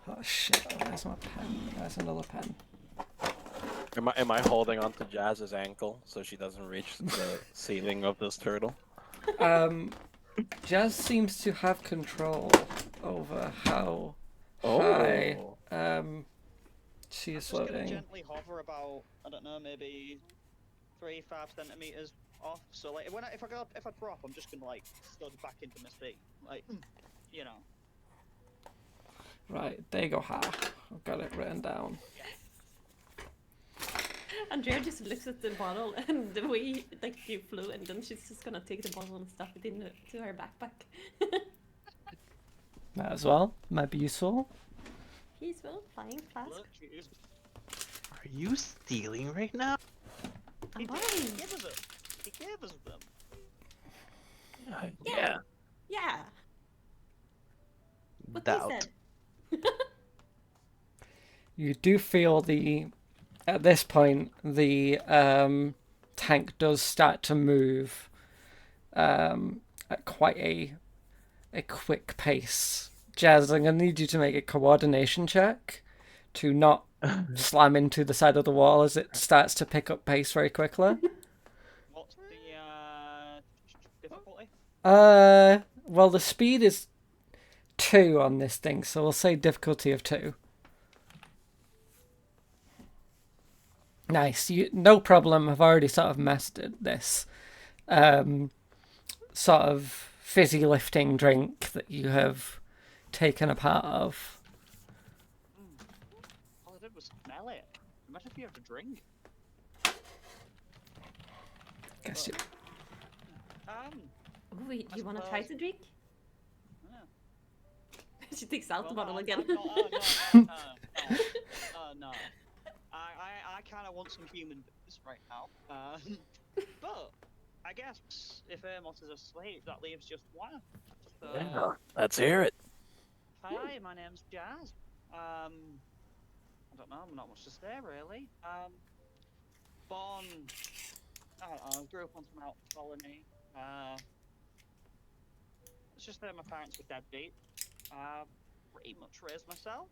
Oh shit, where's my pen? There's another pen. Am I holding onto Jazz's ankle so she doesn't reach the ceiling of this turtle? Jazz seems to have control over how Oh. high she is Just gonna floating. gently hover about, I don't know, maybe 3-5 centimeters off. So like, if I drop, I'm just gonna like slide back into my seat, like, you know. Right, Dagoha. I've got it written down. Andrea just looks at the bottle and the way like you flew, and then she's just gonna take the bottle and stuff it into her backpack. That as well might be useful. He's well flying fast. Look, jeez. Are you stealing right now? I'm He buying. gave us it. He gave us them. Yeah. Yeah. What Doubt. they said. You do feel at this point, the tank does start to move at quite a quick pace. Jazz, I'm going to need you to make a coordination check to not slam into the side of the wall as it starts to pick up pace very quickly. What's the difficulty? Well, the speed is 2 on this thing, so we'll say difficulty of 2. Nice. No problem. I've already sort of mastered this sort of fizzy lifting drink that you have taken a part of. All I did was smell it. Imagine if you have to drink. Guess you... Wait, I you wanna try suppose- to drink? Yeah. She takes out the Well, bottle no, again. No. I kind of want some human booze right now. But I guess if Amos is asleep, that leaves just one. So, Yeah. Let's hear it. hi, my name's Jazz. I don't know, not much to say really. Born, I don't know, grew up on some out colony. It's just that my parents were deadbeat. Pretty much raised myself,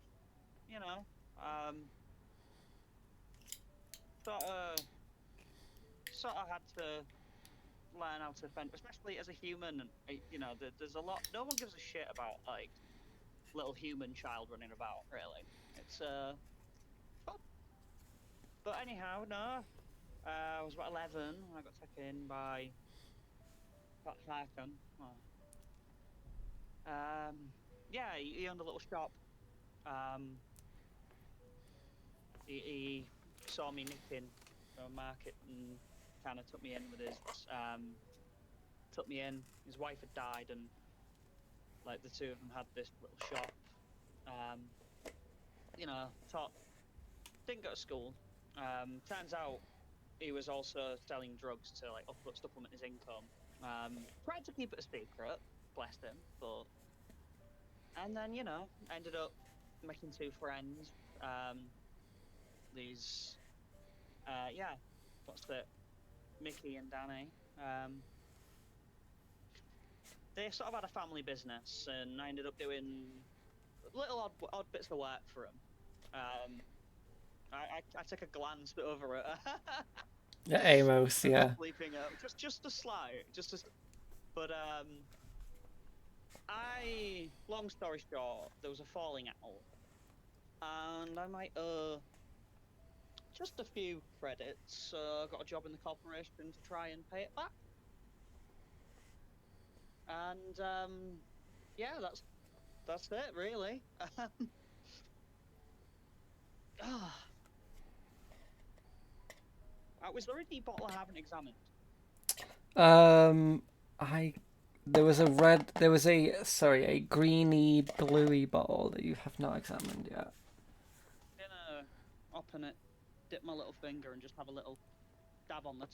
you know. Sort of had to learn how to fend, especially as a human. You know, there's a lot. No one gives a shit about like little human child running about. Really, it's fun. But anyhow, no. I was about 11 when I got taken by Hakan. Yeah, he owned a little shop. He saw me nicking from a market and kind of took me in with his took me in. His wife had died, and like the two of them had this little shop. You know, taught, didn't go to school. Turns out he was also selling drugs to like supplement his income. Tried to keep it a secret, bless him, but and then ended up making two friends. These yeah, what's it? Mickey and Danny. They sort of had a family business, and I ended up doing little odd bits of work for them. I took a glance over it. Yeah, Amos, yeah. Sleeping up, just a slight, but long story short, there was a falling out, and I might just a few credits. So I got a job in the corporation to try and pay it back, and yeah, that's it really. Was there any bottle I haven't examined? There was a greeny bluey bottle that you have not examined yet. I'm gonna open it, dip my little finger, and just have a little dab on the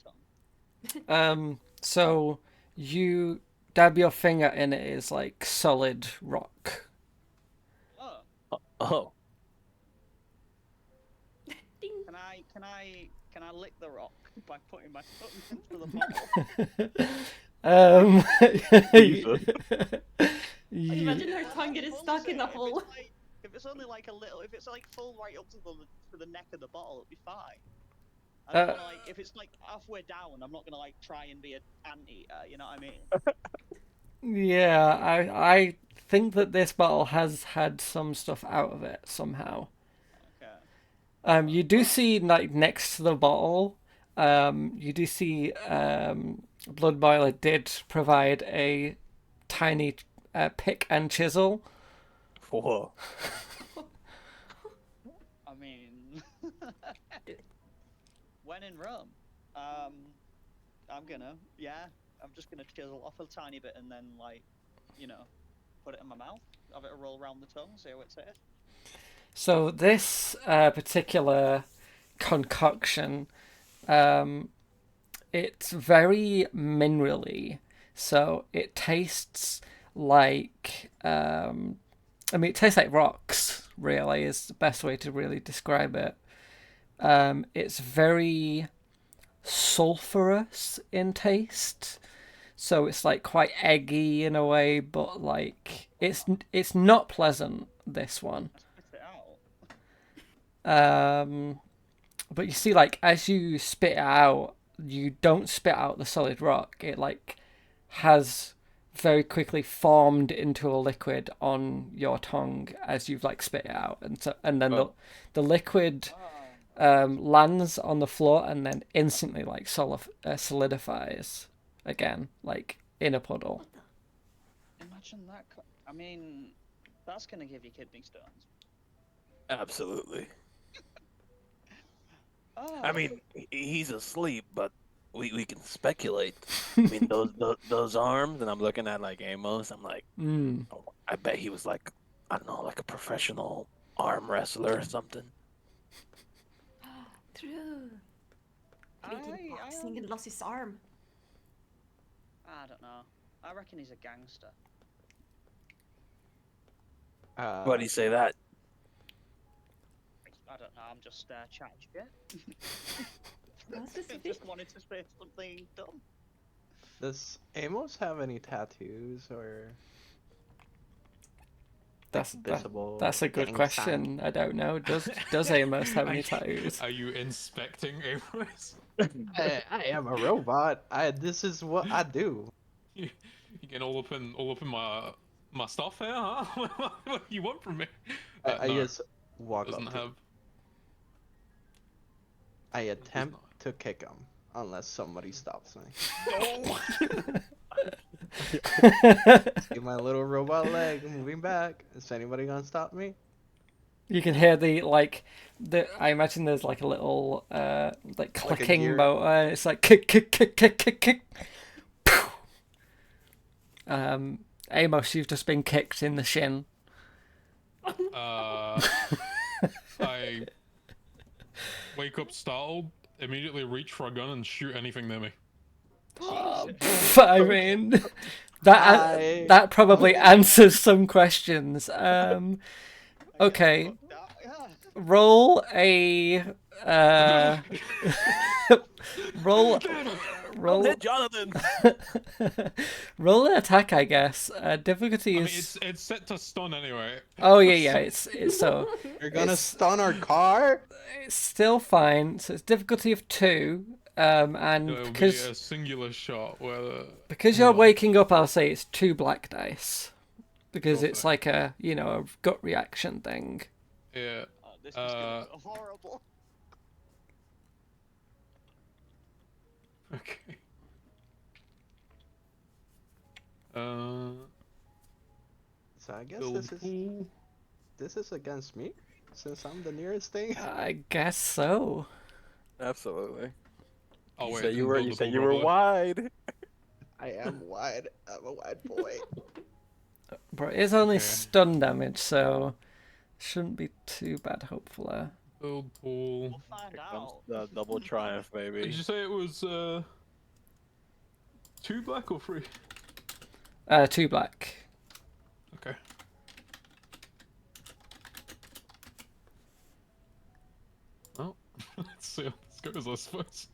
tongue. So you dab your finger in it is like solid rock. Oh, Oh, Ding. Can I lick the rock by putting my tongue into the bottle? Jesus. Imagine her tongue getting stuck in the If it's hole. if it's only like a little, if it's like full right up to the neck of the bottle, it'll be fine. I don't wanna, like, if it's like halfway down, I'm not gonna like try and be an anteater. You know what I mean? Yeah, I think that this bottle has had some stuff out of it somehow. Okay. You do see like next to the bottle, you do see Blood Boiler did provide a tiny pick and chisel. Whoa. I mean, when in Rome, I'm just gonna chisel off a tiny bit and then put it in my mouth, have it roll around the tongue, see how it tastes. So this particular concoction, it's very minerally. So it tastes like, it tastes like rocks. Really, is the best way to really describe it. It's very sulfurous in taste. So it's like quite eggy in a way, but like it's not pleasant. This one. I spit it out. But you see, like as you spit it out, you don't spit out the solid rock. It like has very quickly formed into a liquid on your tongue as you've like spit it out, and then the liquid lands on the floor and then instantly like solidifies again, like in a puddle. Imagine that. I mean, that's gonna give you kidney stones. Absolutely. Oh. I mean, he's asleep, but we can speculate. I mean, those arms, and I'm looking at like Amos. I'm like, oh, I bet he was like, I don't know, like a professional arm wrestler or something. True. He did boxing and lost his arm. I don't know. I reckon he's a gangster. Why do you say that? I don't know. I'm just chatting shit. That's just Just wanted to say something dumb. Does Amos have any tattoos or That's visible? that's a good gang question. I don't know. Does Amos have any tattoos? Are you inspecting Amos? I am a robot. This is what I do. You getting all up in my stuff here, huh? What do you want from me? I No, just walk doesn't up to have. I attempt to kick him unless somebody stops me. See my little robot leg moving back. Is anybody gonna stop me? You can hear I imagine there's like a little like clicking gear. motor. It's like kick, kick, kick, kick, kick, kick. Pew! Amos, you've just been kicked in the shin. I wake up startled, immediately reach for a gun and shoot anything near me. I mean, that probably answers some questions. Okay, roll a roll Hit Jonathan. roll an attack, I guess. Difficulty I mean, is it's set to stun anyway. oh yeah, it's so You're gonna It's- stun our car? it's still fine. So it's difficulty of 2. And It'll be because a singular shot where you're waking up, I'll say it's 2 black dice because Go it's for it. like a a gut reaction thing. yeah. This is gonna be horrible. Okay. So I guess Build pool. this is against me, since I'm the nearest thing. I guess so. Absolutely. Oh You wait, said you and were build you the said pool you were properly. wide. I am wide. I'm a wide boy. But it's only Okay. stun damage, so shouldn't be too bad, hopefully. Build pool. We'll find Here comes out. the double triumph, Did baby. you say it was 2 black or 3? 2 black. Okay. Well, let's see how this goes, I suppose.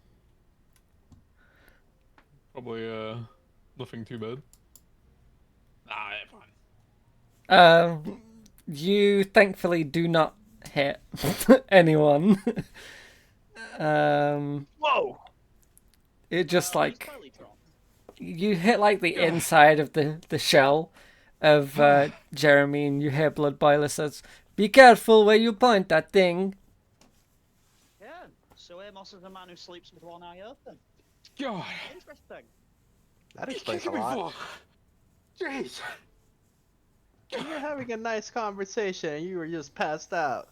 Probably nothing too bad. Ah, yeah, fine. You thankfully do not hit anyone. Whoa! It just He's like belly drop. you hit like the inside of the shell of Jeremy, and you hear Blood Boiler says, "Be careful where you point that thing." Yeah. So Amos is a man who sleeps with one eye open. God, Interesting. That you explains a kicked me lot. for. Jeez. We were having a nice conversation and you were just passed out.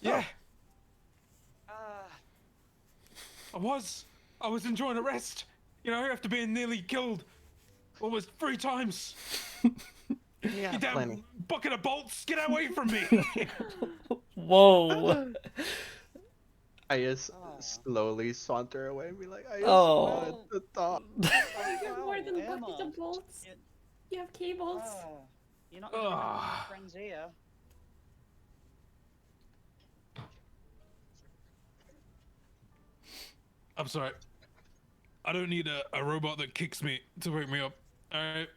Yeah, Uh, I was enjoying a rest. You know, after being nearly killed almost 3 times. Yeah, You damn plenty. bucket of bolts, get away from me! Whoa! I just Oh. slowly saunter away and be like, I just Oh. wanted to talk. You have more than Emma. buckets of bolts. Yeah. You have cables. You're not gonna have my Ugh. friends here. I'm sorry. I don't need a robot that kicks me to wake me up. Alright.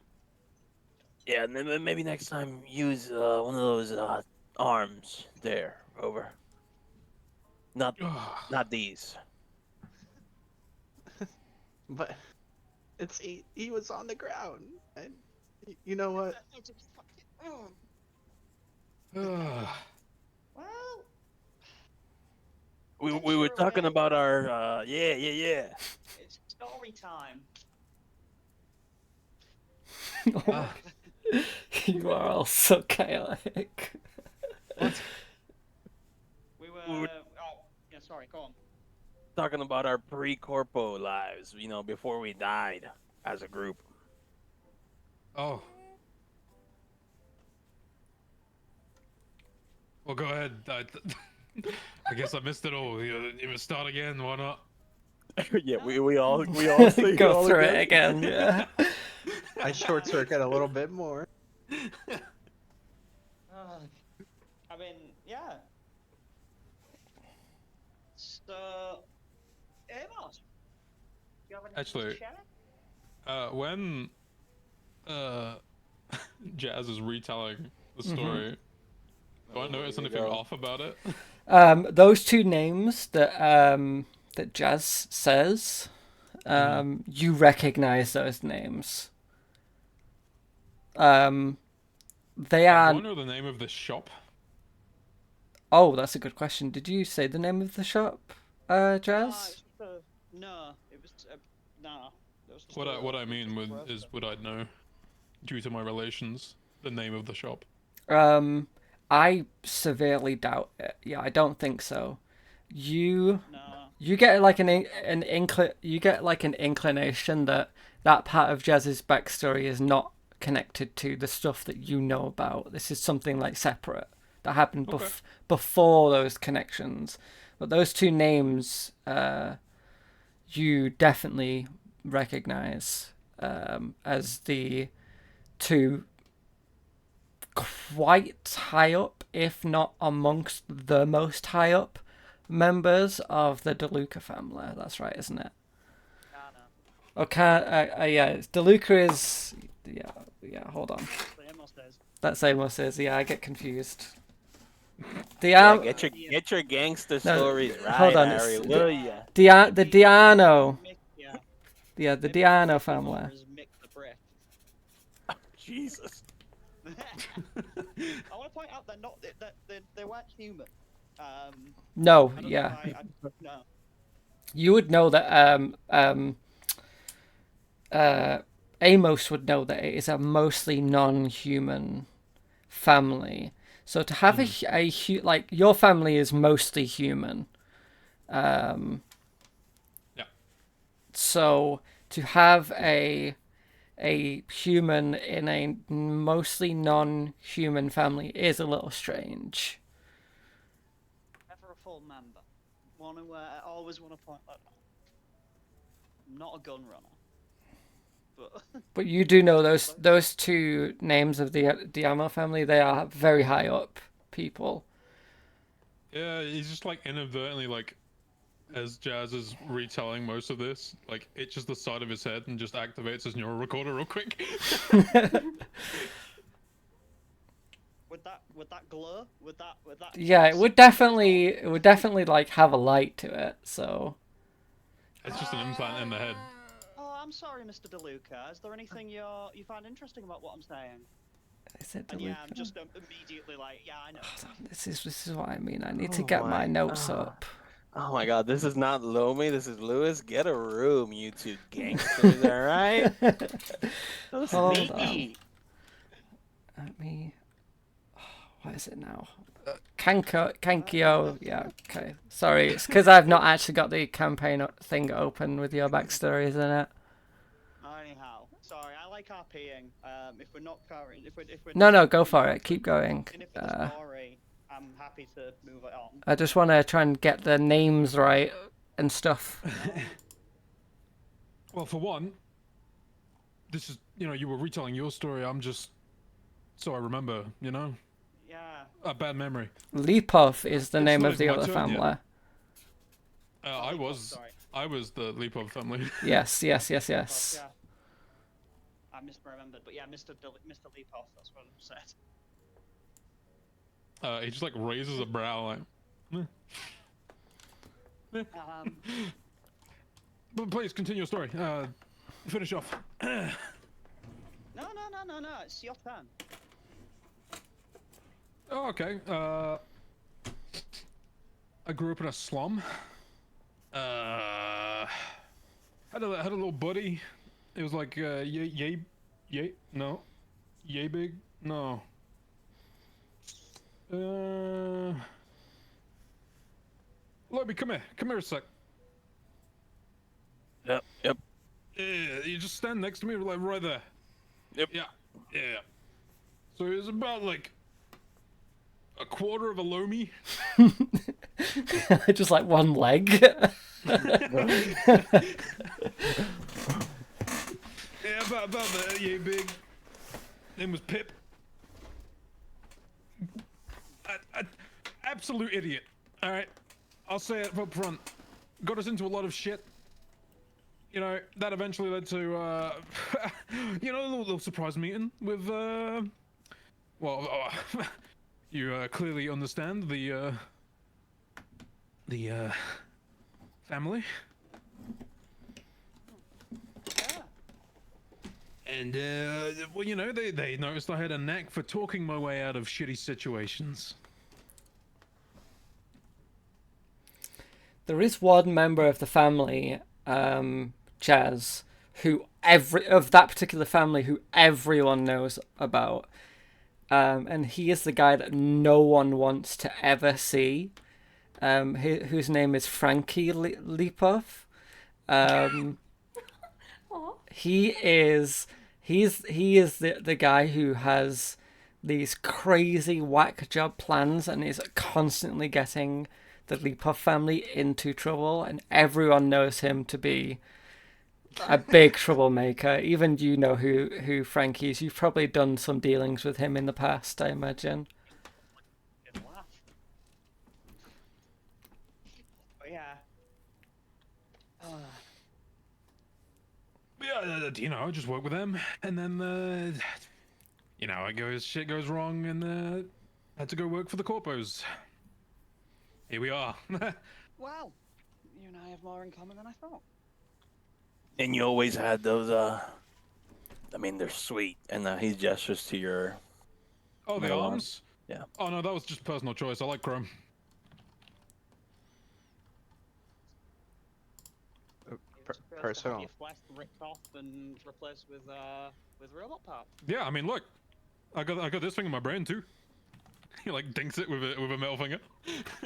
Yeah, and then maybe next time use one of those arms there, over. Not these. But he was on the ground. And you know what? Well, We were talking about our yeah. it's story time. You are all so chaotic. We were. We were- Oh, yeah. Sorry. Go on. Talking about our pre-corpo lives, you know, before we died as a group. Oh. Well, go ahead. I guess I missed it all. You must start again. Why not? Yeah, we all say it Go all through it again. Yeah. I short circuit a little bit more. I mean, yeah. So, Amos, do you have anything Actually, to share? When Jazz is retelling the story, do I notice here we anything go. off about it? Those 2 names that Jazz says, you recognize those names. They I are wonder the name of the shop. Oh, that's a good question. Did you say the name of the shop, No, Jazz? it's just no, it was no. It was just What I mean just a with is roaster. would I know, due to my relations, the name of the shop? I severely doubt it. Yeah, I don't think so. You No. you get like you get like an inclination that that part of Jazz's backstory is not connected to the stuff that you know about. This is something like separate that happened Okay. before those connections. But those two names, you definitely recognize as the two quite high up, if not amongst the most high up members of the DeLuca family. That's right, isn't it? No. Okay, yeah, DeLuca is. Yeah, hold on. The Amos says. That's Amos is. Yeah, I get confused. The Yeah, get your gangster No, stories right, hold on, Harry, it's will ya? the Diano. Mick, yeah. Yeah, the Maybe Diano Mickey family. Moore is Mick the Brick. Jesus. I want to point out they're not. They weren't human. No, I don't yeah. know why, no. You would know that Amos would know that it is a mostly non-human family. So to have like your family is mostly human. Yeah. So to have a human in a mostly non-human family is a little strange. Never a full member. I always want to point that out. I'm not a gun runner. But you do know those two names of the Diamo family. They are very high up people. Yeah, he's just like inadvertently like, as Jazz is retelling most of this, like itches the side of his head and just activates his neural recorder real quick. Would that glow? Would that? Yeah, it would definitely like have a light to it. So It's just an implant in the head. Oh, I'm sorry, Mr. DeLuca. Is there anything you find interesting about what I'm saying? is it And yeah, I'm DeLuca? just immediately like, yeah, I know. This is what I mean. I need to Oh get my my- notes oh. up. Oh my god, this is not Lomi, this is Lewis. Get a room, you two gangsters, alright? Hold on. Let me. What is it now? Kankyo. Yeah. Okay. Sorry, it's because I've not actually got the campaign thing open with your backstories in it. Anyhow, sorry, I like RPing. If we're not covering, if we're No, go for it. Keep going. And if for the story, I'm happy to move it on. I just want to try and get the names right and stuff. Well, for one, this is, you were retelling your story. I'm just, so I remember, Yeah. a bad memory. Lipov is the It's name not of the even my other turn yet. family. Sorry. I was the Leapov family. Yes. Yeah. I misremembered, but yeah, Mr. Leapoff, that's what I said. He just like raises a brow like. But please continue your story. Finish off. No, it's your turn. Oh, okay. I grew up in a slum. Had a little buddy. It was like yay big, no. Lobby, come here a sec. Yep. You just stand next to me, like right there. Yep. Yeah. So it was about like a quarter of a Lomi. Just like one leg. Yeah, about that, yay big. Name was Pip. Absolute idiot. All right, I'll say it up front. Got us into a lot of shit. That eventually led to a little surprise meeting with you clearly understand the family. Yeah. And they noticed I had a knack for talking my way out of shitty situations. there is one member of the family, Jazz, who of that particular family who everyone knows about. And he is the guy that no one wants to ever see. Whose name is Frankie Lipov. Aw. He is the guy who has these crazy whack job plans and is constantly getting the Lipov family into trouble, and everyone knows him to be a big troublemaker. Even you know who Frankie is. You've probably done some dealings with him in the past, I imagine. Good laugh. But yeah. You know, I just work with them, and then you know, shit goes wrong, and had to go work for the corpos. Here we are. Well, you and I have more in common than I thought. And you always had those. I mean, they're sweet, and he gestures to your. Oh, the middle arm. arms? Yeah. Oh no, that was just personal choice. I like chrome. Personal. Your flesh ripped off and replaced with robot parts. Yeah, I mean, look, I got this thing in my brain too. He like dinks it with a middle finger.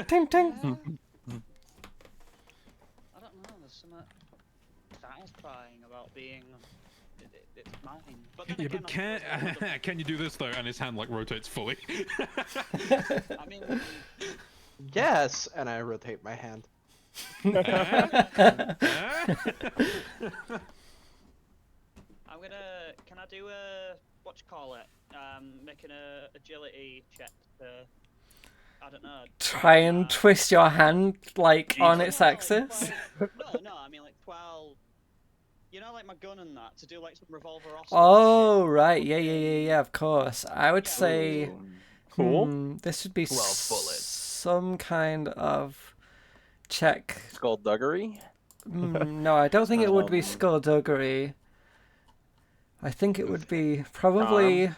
Ting ting. I don't know. There's something satisfying about being. It's mine. But then Yeah, again, but I'm can you do this though? And his hand like rotates fully. I mean, Yes, and I rotate my hand. I'm gonna. Can I do a what you call it? Making a agility check to. I don't know. Try and twist your hand like on its axis. No, I mean like 12. You know, like my gun and that to do like some revolver off. Oh right, yeah. Of course. I would say. Cool. This would be 12 bullets. some kind of check. Skullduggery. No, I don't think it would be skullduggery. I think it would be probably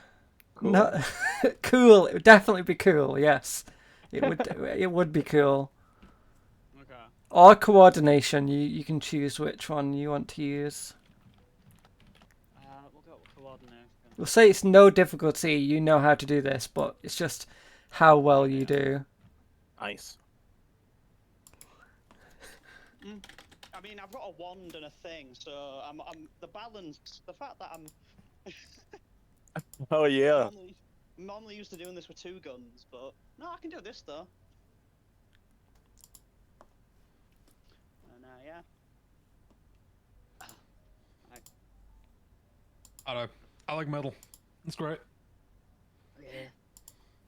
Cool. not cool. It would definitely be cool. Yes, it would. It would be cool. Okay. Or coordination. You can choose which one you want to use. We'll go with coordination. We'll say it's no difficulty. You know how to do this, but it's just how well you do. Nice. I mean, I've got a wand and a thing, so I'm the balance. The fact that I'm Oh yeah. normally used to doing this with 2 guns, but no, I can do this though. And yeah. I don't know. I like metal. It's great.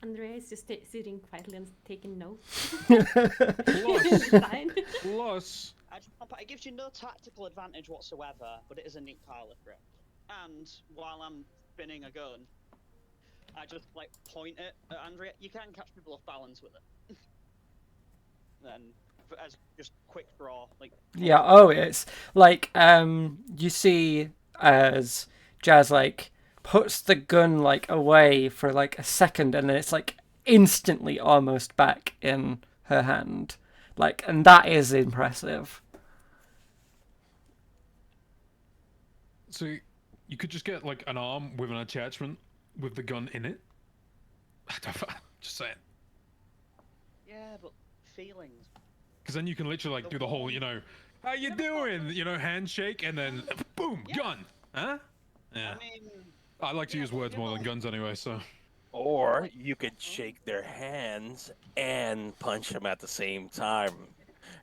Andrea is just sitting quietly and taking notes. Plus, Fine. plus, It gives you no tactical advantage whatsoever, but it is a neat pilot grip. And while I'm spinning a gun, I just like point it at Andrea. You can catch people off balance with it. Then, as just quick draw, like. Yeah. Oh, it's like you see as Jazz like puts the gun like away for like a second, and then it's like instantly almost back in her hand, like, and that is impressive. so you could just get like an arm with an attachment with the gun in it. Just saying. Yeah, but feelings. Because then you can literally like do the whole, you know, how you doing? You know, handshake and then boom, gun. Huh? Yeah. I mean, I like to use words more than guns anyway, so. Or you could shake their hands and punch them at the same time.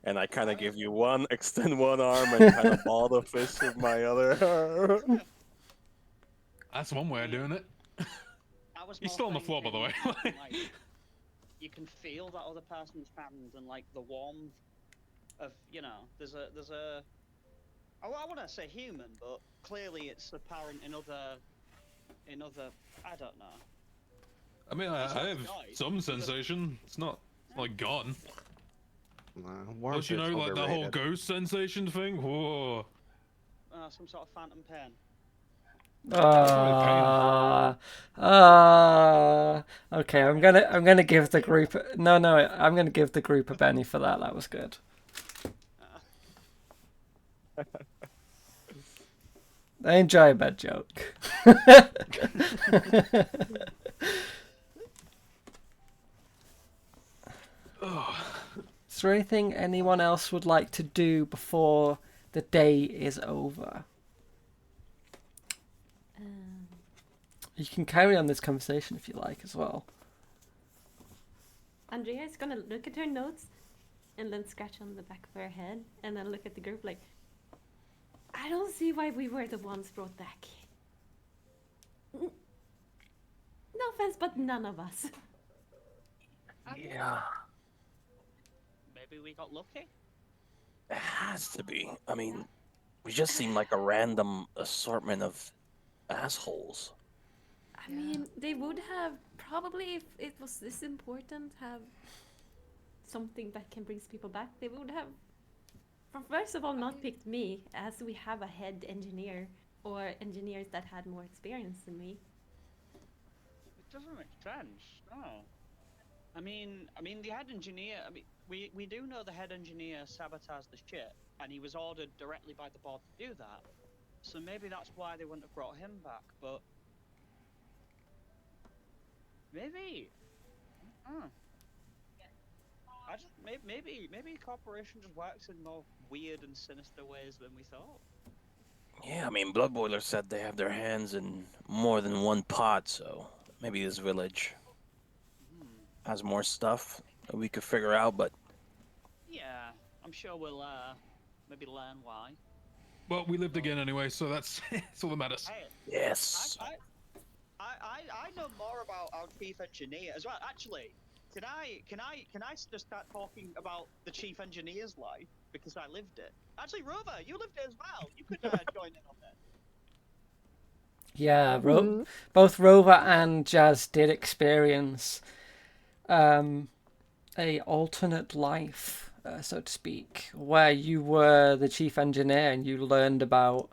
And I kind of give you one, extend one arm and kind of ball the fist with my other. That's one way of doing it. I was He's more still on the floor, by the way. thinking, like, you can feel that other person's hand and like the warmth of, you know, there's a. I wouldn't say human, but clearly it's apparent in other. I don't know. I mean, I have some sensation. It's not like gone. Warmth Plus, you know, is like the whole overrated. ghost sensation thing. Whoa. Some sort of phantom pain. Okay, I'm gonna give the group I'm gonna give the group a Benny for that. That was good. I enjoy a bad joke. Is there anything anyone else would like to do before the day is over? You can carry on this conversation if you like as well. Andrea is gonna look at her notes and then scratch on the back of her head and then look at the group like, I don't see why we were the ones brought back. No offense, but none of us. Yeah, Maybe we got lucky. it has to be. I mean, we just seem like a random assortment of assholes. I mean, they would have probably, if it was this important, have something that can bring people back. They would have, first of all, not picked me, as we have a head engineer or engineers that had more experience than me. It doesn't make sense. No. I mean, the head engineer. I mean, we do know the head engineer sabotaged the ship, and he was ordered directly by the board to do that. So maybe that's why they wouldn't have brought him back. But maybe. I just maybe corporation just works in more weird and sinister ways than we thought. Yeah, I mean, Blood Boiler said they have their hands in more than one pot, so maybe this village has more stuff that we could figure out, but Yeah, I'm sure we'll maybe learn why. Well, we lived again anyway, so that's all that matters. Hey, yes. I know more about our chief engineer as well. Actually, can I just start talking about the chief engineer's life because I lived it? Actually, Rover, you lived it as well. You could join in on this. Yeah, both Rover and Jazz did experience a alternate life, so to speak, where you were the chief engineer and you learned about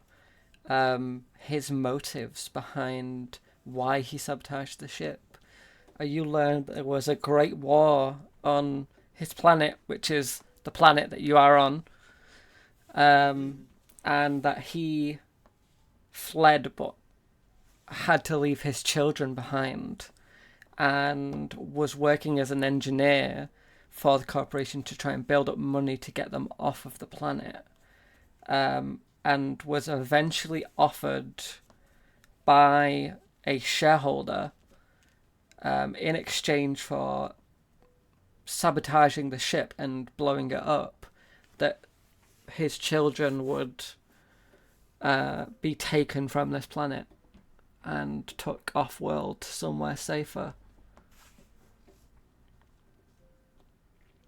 his motives behind why he sabotaged the ship. You learned there was a great war on his planet, which is the planet that you are on, and that he fled but had to leave his children behind and was working as an engineer for the corporation to try and build up money to get them off of the planet, and was eventually offered by a shareholder in exchange for sabotaging the ship and blowing it up, that his children would be taken from this planet and took off-world to somewhere safer.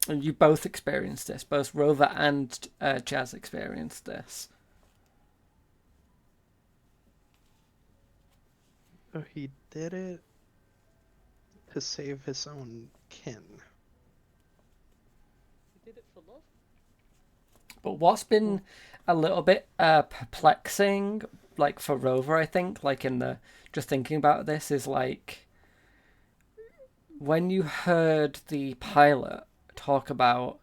And you both experienced this. Both Rover and Jazz experienced this. So he did it to save his own kin. He did it for love. But what's been a little bit perplexing, like for Rover, I think, like in the just thinking about this, is like when you heard the pilot talk about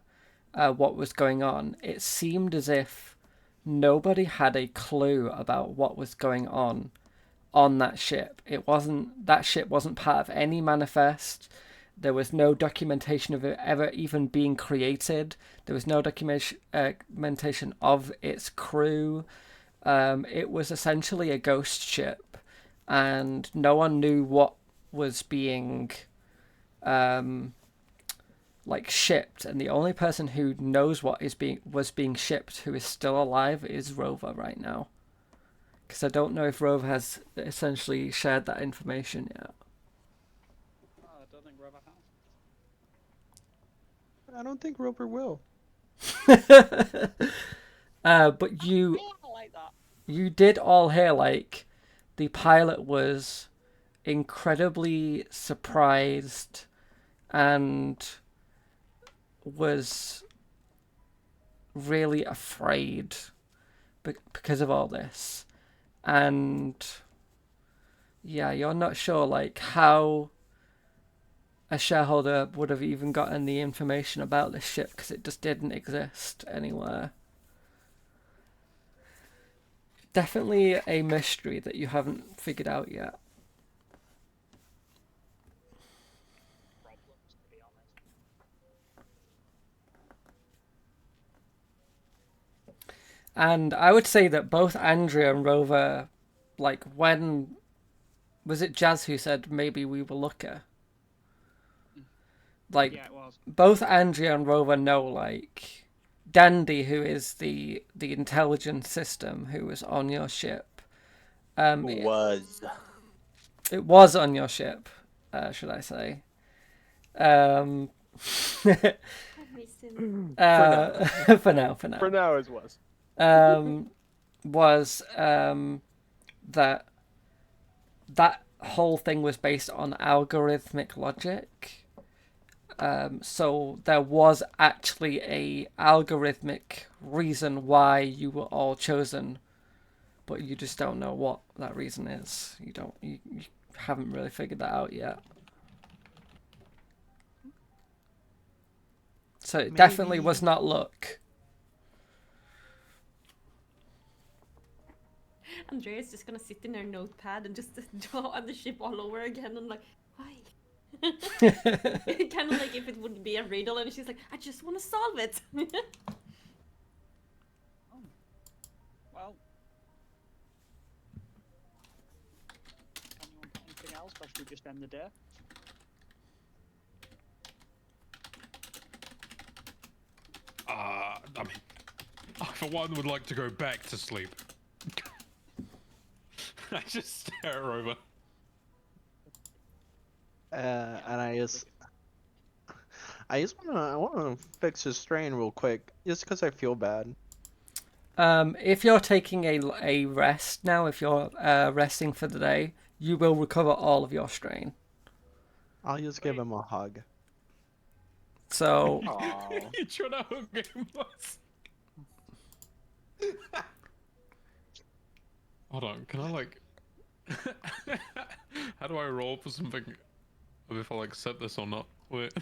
what was going on, it seemed as if nobody had a clue about what was going on that ship. That ship wasn't part of any manifest. There was no documentation of it ever even being created. There was no documentation of its crew. It was essentially a ghost ship, and no one knew what was being shipped. And the only person who knows what was being shipped, who is still alive, is Rover right now. Because I don't know if Rover has essentially shared that information yet. Oh, I don't think Rover has. I don't think Roper will. But you like that. you did all hear, like, the pilot was incredibly surprised and was really afraid because of all this. And yeah, you're not sure like how a shareholder would have even gotten the information about this ship, because it just didn't exist anywhere. definitely a mystery that you haven't figured out yet. Problems, to be honest. And I would say that both Andrea and Rover, like, when was it Jazz who said maybe we were lucky? Like, Yeah, it was. both Andrea and Rover know, like, Dandy, who is the intelligence system who was on your ship. Was. It was on your ship, should I say? Reason. For now. For now, it was. Was that whole thing was based on algorithmic logic. So there was actually a algorithmic reason why you were all chosen, but you just don't know what that reason is. You haven't really figured that out yet. So it definitely was not luck. Andrea's just gonna sit in her notepad and just draw on the ship all over again and like, why? Kind of like if it would be a riddle and she's like, I just want to solve it. Well. Anyone got anything else? Or should we just end the day? I mean, I for one would like to go back to sleep. I just stare over. And I just wanna fix this strain real quick, just because I feel bad. If you're taking a rest now, if you're resting for the day, you will recover all of your strain. I'll just give him a hug. So You trying to hook him? Hold on, can I like? How do I roll for something? If I like set this or not? Wait.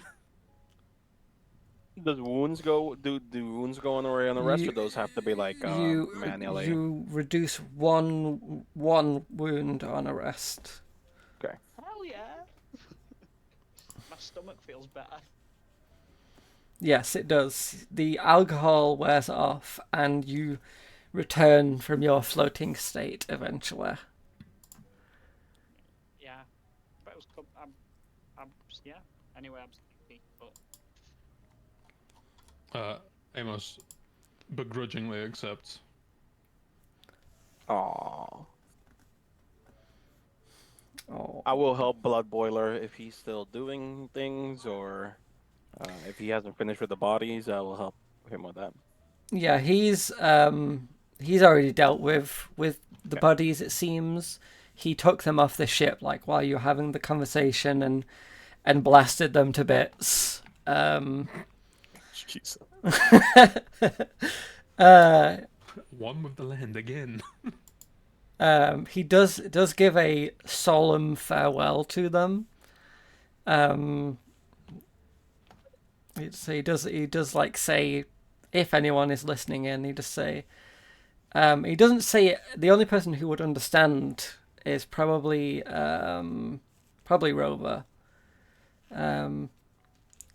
Does wounds go? Do wounds go on the way on the rest, or those have to be like manually? You reduce one wound on a rest. Okay. Hell yeah! My stomach feels better. Yes, it does. The alcohol wears off, and you return from your floating state eventually. Yeah, but it was. I'm yeah. Anyway, I'm sleepy, but Amos begrudgingly accepts. Aww. Oh. I will help Blood Boiler if he's still doing things, or if he hasn't finished with the bodies, I will help him with that. Yeah, he's already dealt with the buddies. It seems he took them off the ship like while you were having the conversation and blasted them to bits. Jesus. One with the land again. He does give a solemn farewell to them. He does like say, if anyone is listening in, he does say, he doesn't say it, the only person who would understand is probably Rover. And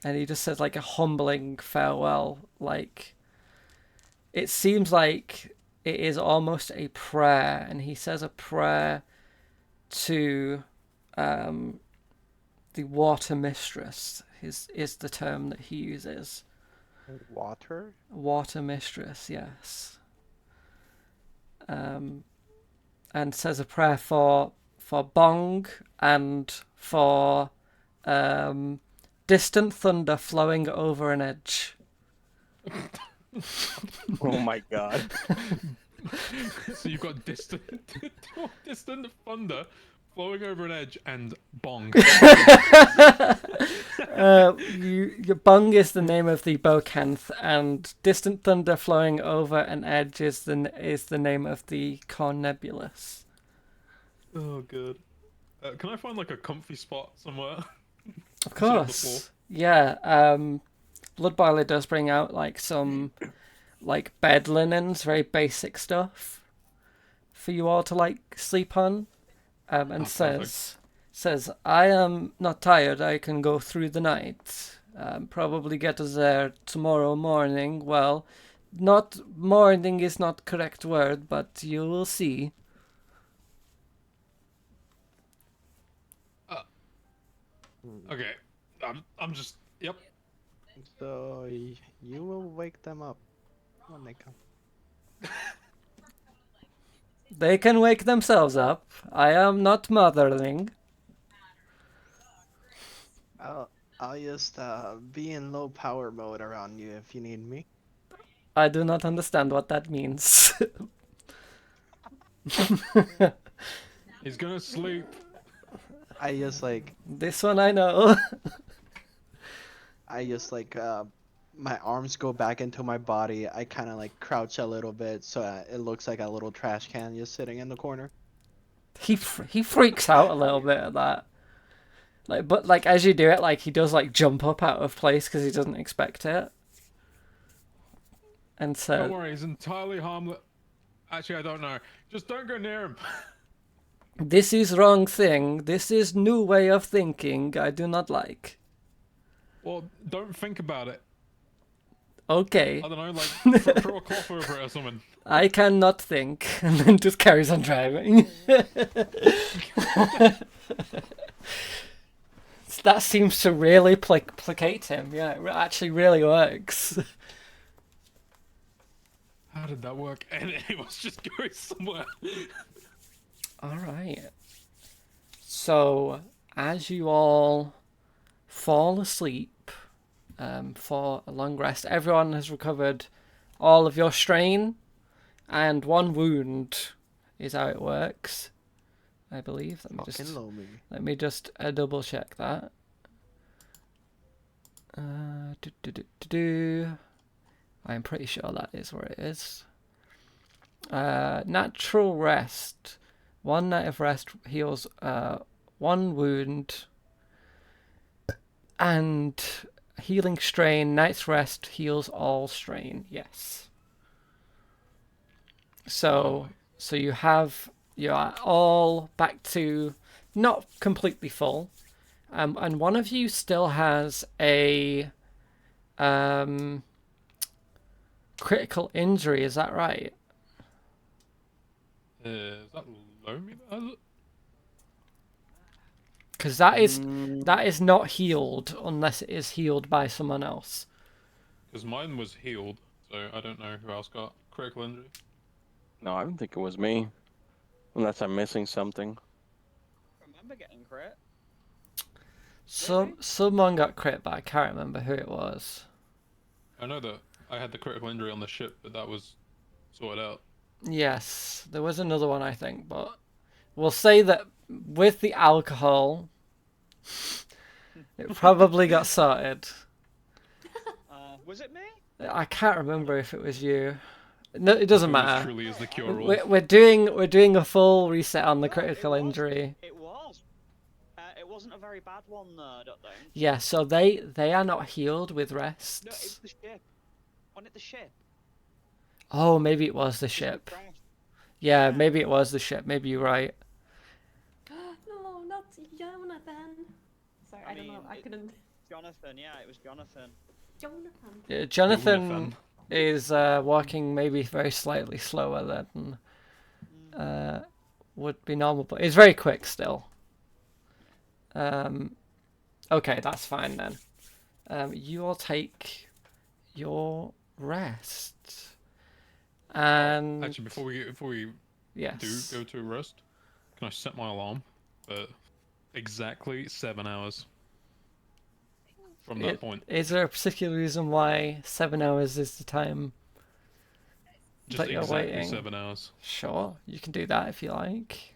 he just says like a humbling farewell, like it seems like it is almost a prayer, and he says a prayer to the water mistress is the term that he uses. Water? Water mistress, yes. And says a prayer for Bong and for distant thunder flowing over an edge. Oh my god. So you've got distant thunder flowing over an edge and bong. Your Bung is the name of the Bocanth, and distant thunder flowing over an edge is the name of the Cornebulus. Oh god. Can I find like a comfy spot somewhere? Of course. Yeah. Bloodboiler does bring out like some like bed linens, very basic stuff for you all to like sleep on, and Oh, says, I am not tired. I can go through the night. Probably get us there tomorrow morning. Well, not morning is not correct word, but you will see. Okay. I'm just. Yep. So you will wake them up when they come. They can wake themselves up. I am not mothering. I'll just be in low power mode around you if you need me. I do not understand what that means. He's gonna sleep. I just like This one I know. my arms go back into my body. I kind of like crouch a little bit so it looks like a little trash can just sitting in the corner. He freaks out a little bit at that. Like, but like as you do it, like he does like jump up out of place because he doesn't expect it. And so Don't worry, he's entirely harmless. Actually, I don't know. Just don't go near him. this is wrong thing. This is new way of thinking. I do not like. Well, don't think about it. Okay, I don't know, like throw a cloth over it or something. I cannot think, and then just carries on driving. That seems to really placate him. Yeah, it actually really works. How did that work? And he was just going somewhere. All right. So, as you all fall asleep for a long rest, everyone has recovered all of your strain, and one wound is how it works, I believe. Let me just double check that. I'm pretty sure that is where it is. Natural rest. 1 night of rest heals 1 wound. And healing strain. Night's rest heals all strain. Yes. So you are all back to not completely full. And one of you still has a critical injury, is that right? Is that Lomi that has it? Because that is not healed unless it is healed by someone else. Because mine was healed, so I don't know who else got critical injury. No, I don't think it was me. Unless I'm missing something. Remember getting crit? Someone got crit, but I can't remember who it was. I know that I had the critical injury on the ship, but that was sorted out. Yes, there was another one, I think, but we'll say that with the alcohol, it probably got sorted. Was it me? I can't remember if it was you. No, it doesn't matter. Truly is the cure-all. We're doing a full reset on the critical injury. It was. It wasn't a very bad one, though, I don't think. Yeah, so they are not healed with No, it rests. was the ship. Wasn't it the ship? Oh, maybe it was the ship. Yeah, maybe it was the ship. Maybe you're right. No, not Jonathan. Sorry, I don't know. I couldn't. Jonathan, yeah, it was Jonathan. Jonathan. Jonathan is walking maybe very slightly slower than would be normal, but it's very quick still. Okay, that's fine then. You all take your rest. And Actually, before we yes. do go to rest, can I set my alarm for exactly 7 hours from that point? Is there a particular reason why 7 hours is the time Just that you're exactly waiting? 7 hours. Sure, you can do that if you like.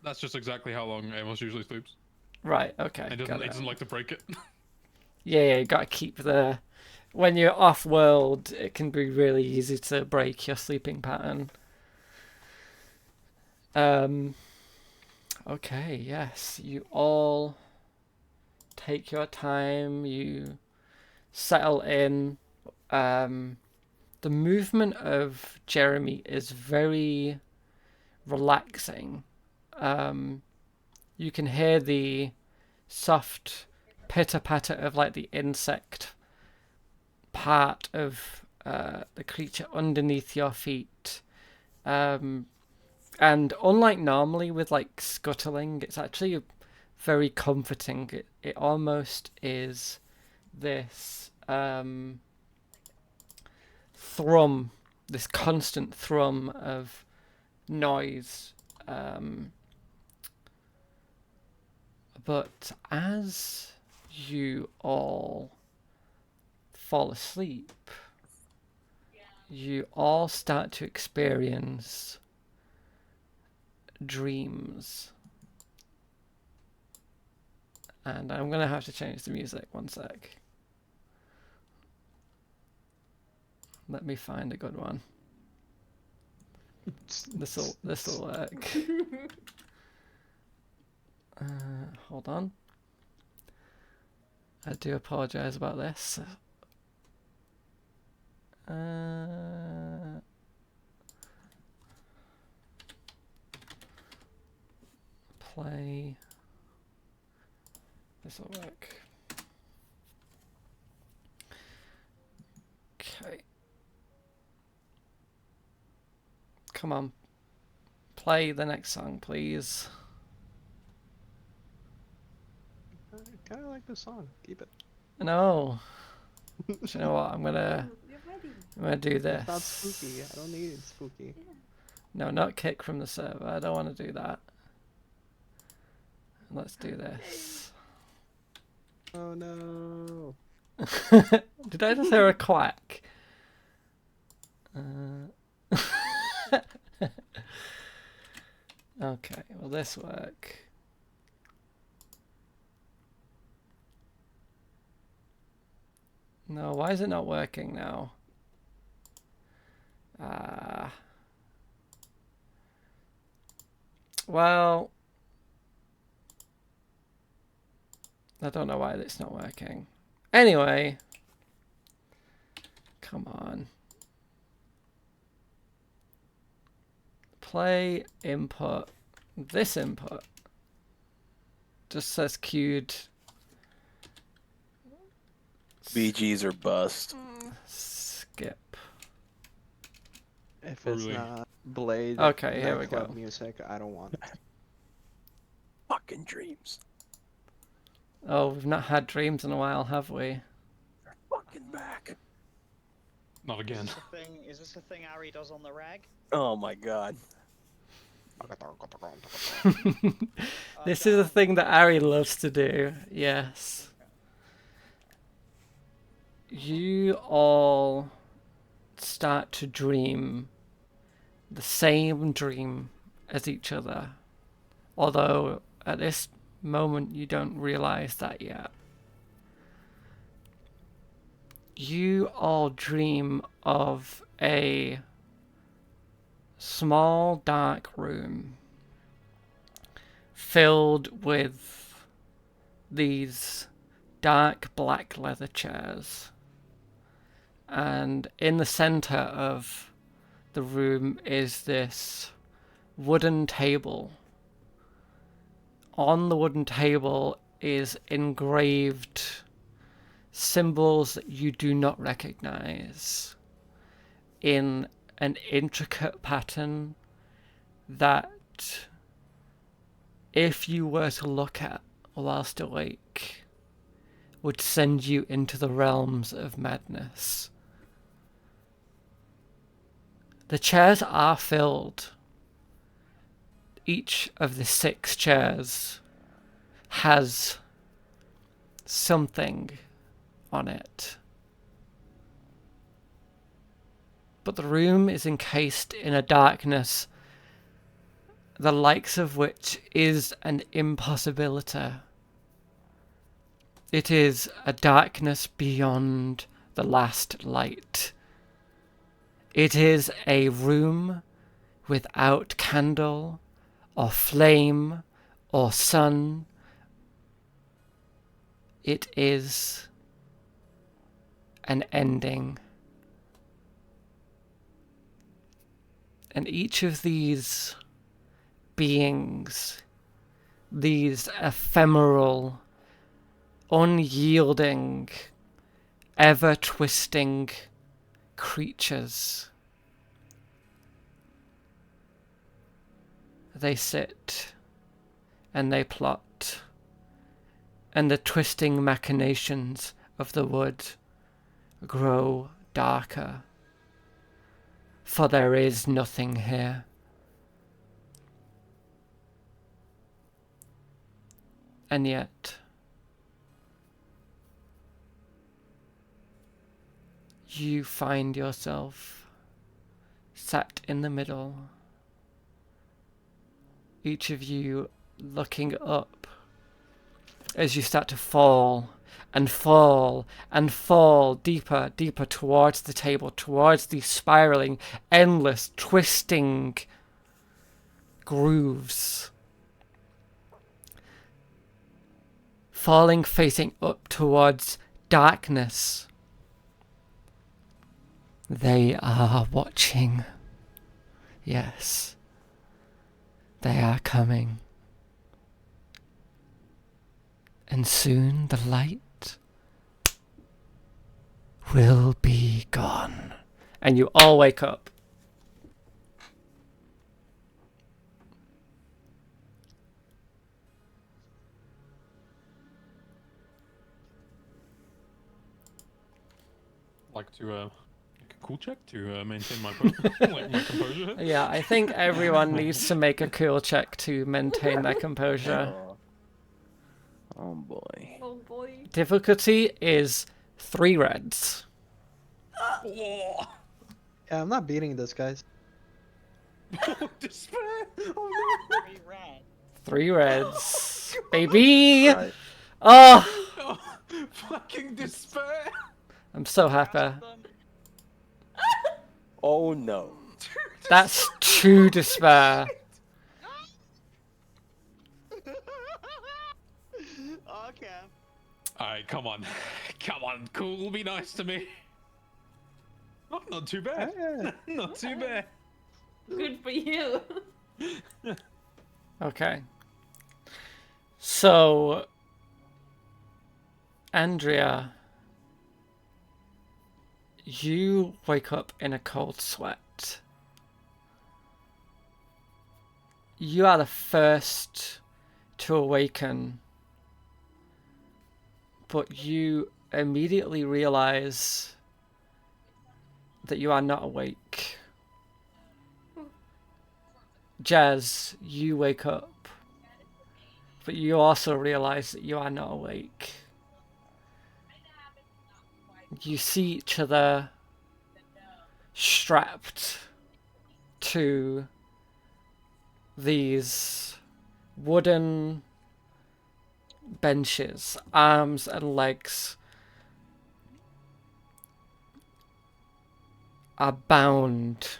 That's just exactly how long Amos usually sleeps. Right, okay. He doesn't like to break it. Yeah, you gotta keep the... When you're off-world, it can be really easy to break your sleeping pattern. Okay, yes, you all take your time, you settle in. The movement of Jeremy is very relaxing. You can hear the soft pitter-patter of like the insect part of the creature underneath your feet. And unlike normally with like scuttling, it's actually very comforting. It almost is this thrum, this constant thrum of noise. But as you all fall asleep, you all start to experience dreams. And I'm gonna have to change the music, one sec. Let me find a good one. This'll work. Hold on. I do apologize about this. Play. This'll work. Okay. Come on. Play the next song, please. I kind of like this song. Keep it. No. Do you know what? I'm gonna You're ready. do this. It's not spooky. I don't need it spooky. Yeah. No, not kick from the server. I don't want to do that. Let's do this. Oh no. Did I just hear a quack? Okay, will this work? No, why is it not working now? Well, I don't know why it's not working. Anyway, come on. Play input. This input just says queued. BGs are bust. Skip. If it's Really? not Blade, Okay, here we nightclub go. music, I don't want it. Fucking dreams. Oh, we've not had dreams in a while, have we? They're fucking back. Not again. Is this a thing Ari does on the rag? Oh my god. This is a thing that Ari loves to do. Yes. You all start to dream the same dream as each other. Although at this moment you don't realize that yet. You all dream of a small dark room filled with these dark black leather chairs, and in the center of the room is this wooden table. On the wooden table is engraved symbols that you do not recognize in an intricate pattern that, if you were to look at whilst awake, would send you into the realms of madness. The chairs are filled. Each of the 6 chairs has something on it. But the room is encased in a darkness the likes of which is an impossibility. It is a darkness beyond the last light. It is a room without candle, or flame, or sun. It is an ending. And each of these beings, these ephemeral, unyielding, ever-twisting creatures. They sit and they plot, and the twisting machinations of the wood grow darker, for there is nothing here. And yet, you find yourself sat in the middle, each of you looking up as you start to fall and fall and fall deeper, deeper towards the table, towards these spiraling, endless, twisting grooves. Falling, facing up towards darkness. They are watching. Yes. They are coming. And soon the light will be gone. And you all wake up. Like to make a cool check to maintain my like my composure. Yeah, I think everyone needs to make a cool check to maintain their composure. Oh boy. Oh boy. Difficulty is 3 reds. Yeah, I'm not beating this, guys. Despair! Oh no! 3 red. 3 reds. Baby! Right. Oh, Oh, fucking despair! I'm so happy. Cast them. Oh no. That's 2 despair. Okay. Alright, come on. Come on, cool, be nice to me. Oh, not too bad. Not too bad. Good for you. Okay. So, Andrea, you wake up in a cold sweat. You are the first to awaken, but you immediately realize that you are not awake. Jazz, you wake up, but you also realize that you are not awake. You see each other strapped to these wooden benches, arms and legs are bound.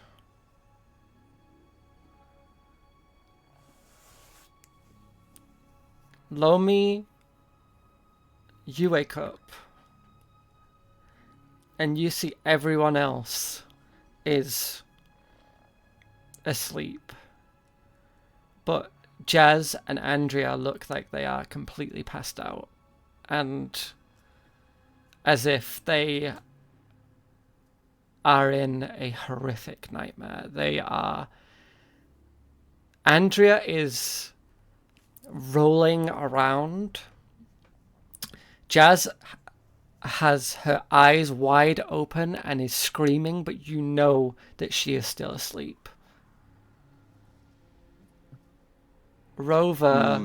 Lomi, you wake up and you see everyone else is asleep. But Jazz and Andrea look like they are completely passed out, and as if they are in a horrific nightmare. They are... Andrea is rolling around. Jazz has her eyes wide open and is screaming, but you know that she is still asleep. Rover,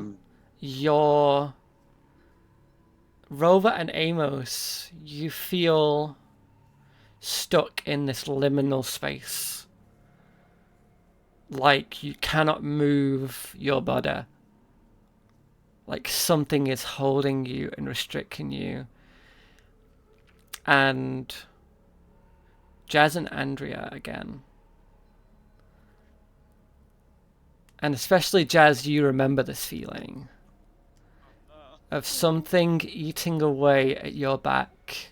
Rover and Amos, you feel stuck in this liminal space. Like you cannot move your body. Like something is holding you and restricting you. And Jazz and Andrea again. And especially Jazz, you remember this feeling of something eating away at your back.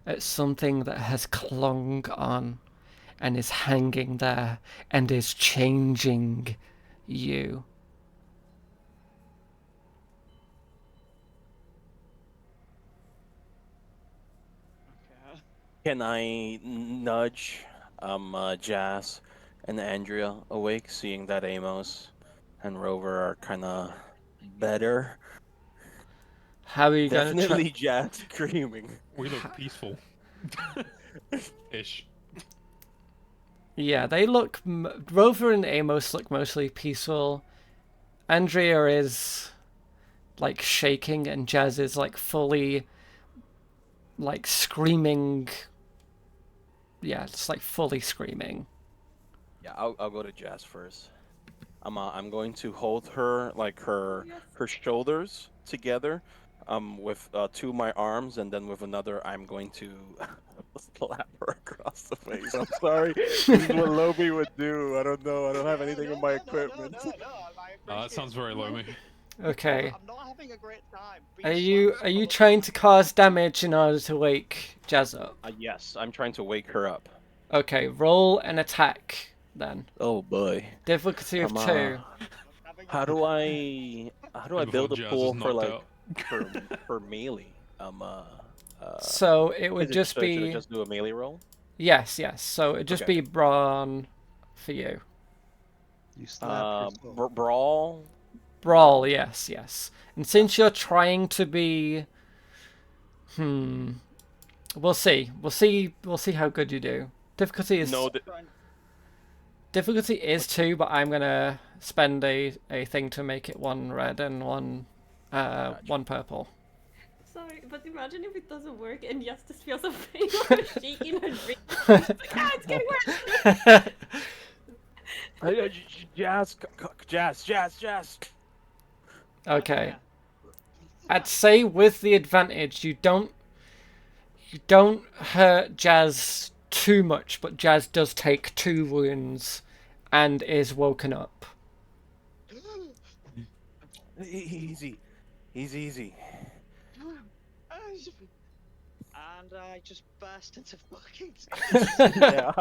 At something that has clung on and is hanging there and is changing you. Okay. Can I nudge Jazz and Andrea awake, seeing that Amos and Rover are kind of better? How are you going to try? Definitely Jazz screaming. We look peaceful. Ish. Yeah, they look. Rover and Amos look mostly peaceful. Andrea is like shaking, and Jazz is like fully like screaming. Yeah, it's like fully screaming. Yeah, I'll go to Jazz first. I'm going to hold her like her shoulders together, with two of my arms, and then with another, I'm going to slap her across the face. I'm sorry, this is what Lobi would do. I don't know. I don't have anything in my equipment. That sounds very Lomi. Okay. I'm not having a great time. Are Being you slapped trying to cause damage in order to wake Jazz up? Yes, I'm trying to wake her up. Okay, roll an attack then. Oh boy. Difficulty of 2. How do I build a Jazz pool is for knocked like out. for melee? So it would Is it- just should I be just do a melee roll? yes. So it'd just Okay. be brawn for you. You slap yourself. Brawl. Brawl, yes. And since you're trying to be, we'll see how good you do. Difficulty is No, difficulty is 2, but I'm gonna spend a thing to make it 1 red and 1 1 purple. Sorry, but imagine if it doesn't work and Justice feels a pain or shaking her drink. Like, it's getting worse. Jazz. Okay. I'd say with the advantage, you don't hurt Jazz too much, but Jazz does take 2 wounds and is woken up. Easy. And I just burst into fucking yeah.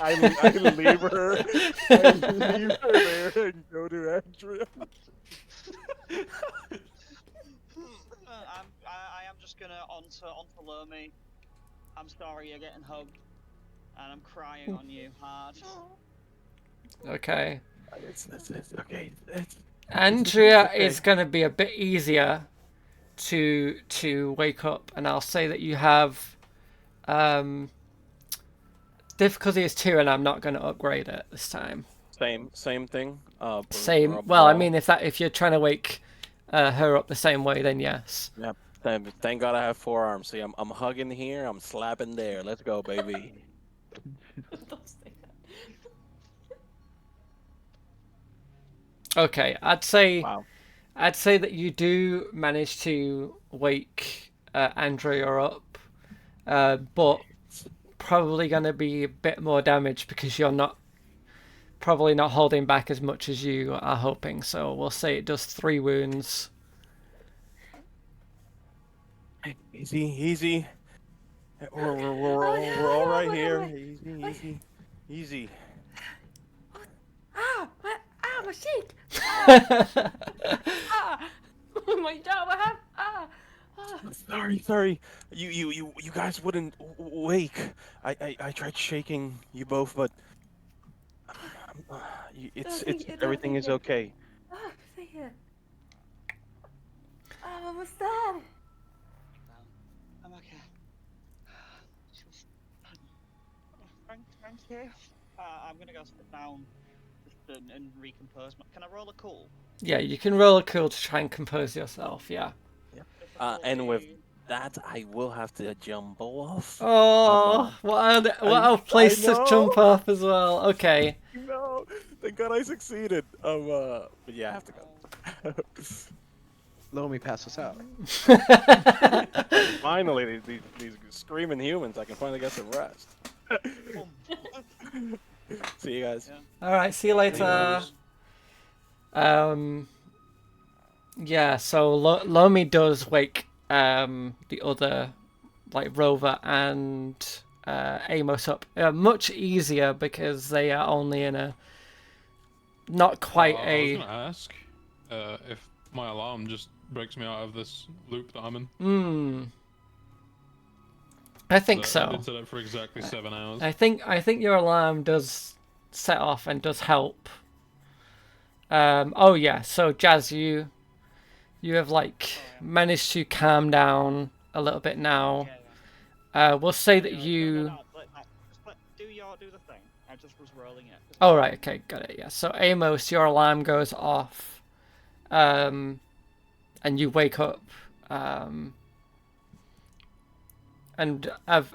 I leave her. I leave her there and go to Andrea. I am just gonna onto Lomi. I'm sorry you're getting hugged, and I'm crying on you hard. Okay. It's okay. Andrea is going to be a bit easier to wake up, and I'll say that you have difficulty is 2, and I'm not going to upgrade it this time. Same thing. Same. Well, I mean, if you're trying to wake her up the same way, then yes. Yeah. Thank God I have 4 arms. See, I'm hugging here. I'm slapping there. Let's go, baby. Don't say that. Okay, I'd say Wow. that you do manage to wake Andrea up, but probably going to be a bit more damage because you're probably not holding back as much as you are hoping. So we'll say it does 3 wounds. Easy. We're all right here. Easy. My shit! My job, I have. Sorry. You guys wouldn't wake. I tried shaking you both, but everything is okay. Oh, stay here. Oh, what's that? I'm okay. Thank you. I'm gonna go sit down and recompose. Can I roll a cool? Yeah, you can roll a cool to try and compose yourself. Yeah. And with that, I will have to jump off. Oh, what a place to jump off as well. Okay. No, thank God I succeeded. But yeah, I have to go. Lomi, pass us out. Finally, these screaming humans, I can finally get some rest. See you guys. All right. See you later. Yeah. So Lomi does wake the other like Rover and Amos up much easier because they are only in not quite I was a. gonna ask if my alarm just breaks me out of this loop that I'm in. I think It so. did set up for exactly 7 hours. I think your alarm does set off and does help. Oh yeah, so Jazz, you have like managed to calm down a little bit now. We'll say that you. No, do the thing. I just was rolling it. Oh right, okay, got it. Yeah. So Amos, your alarm goes off, and you wake up. And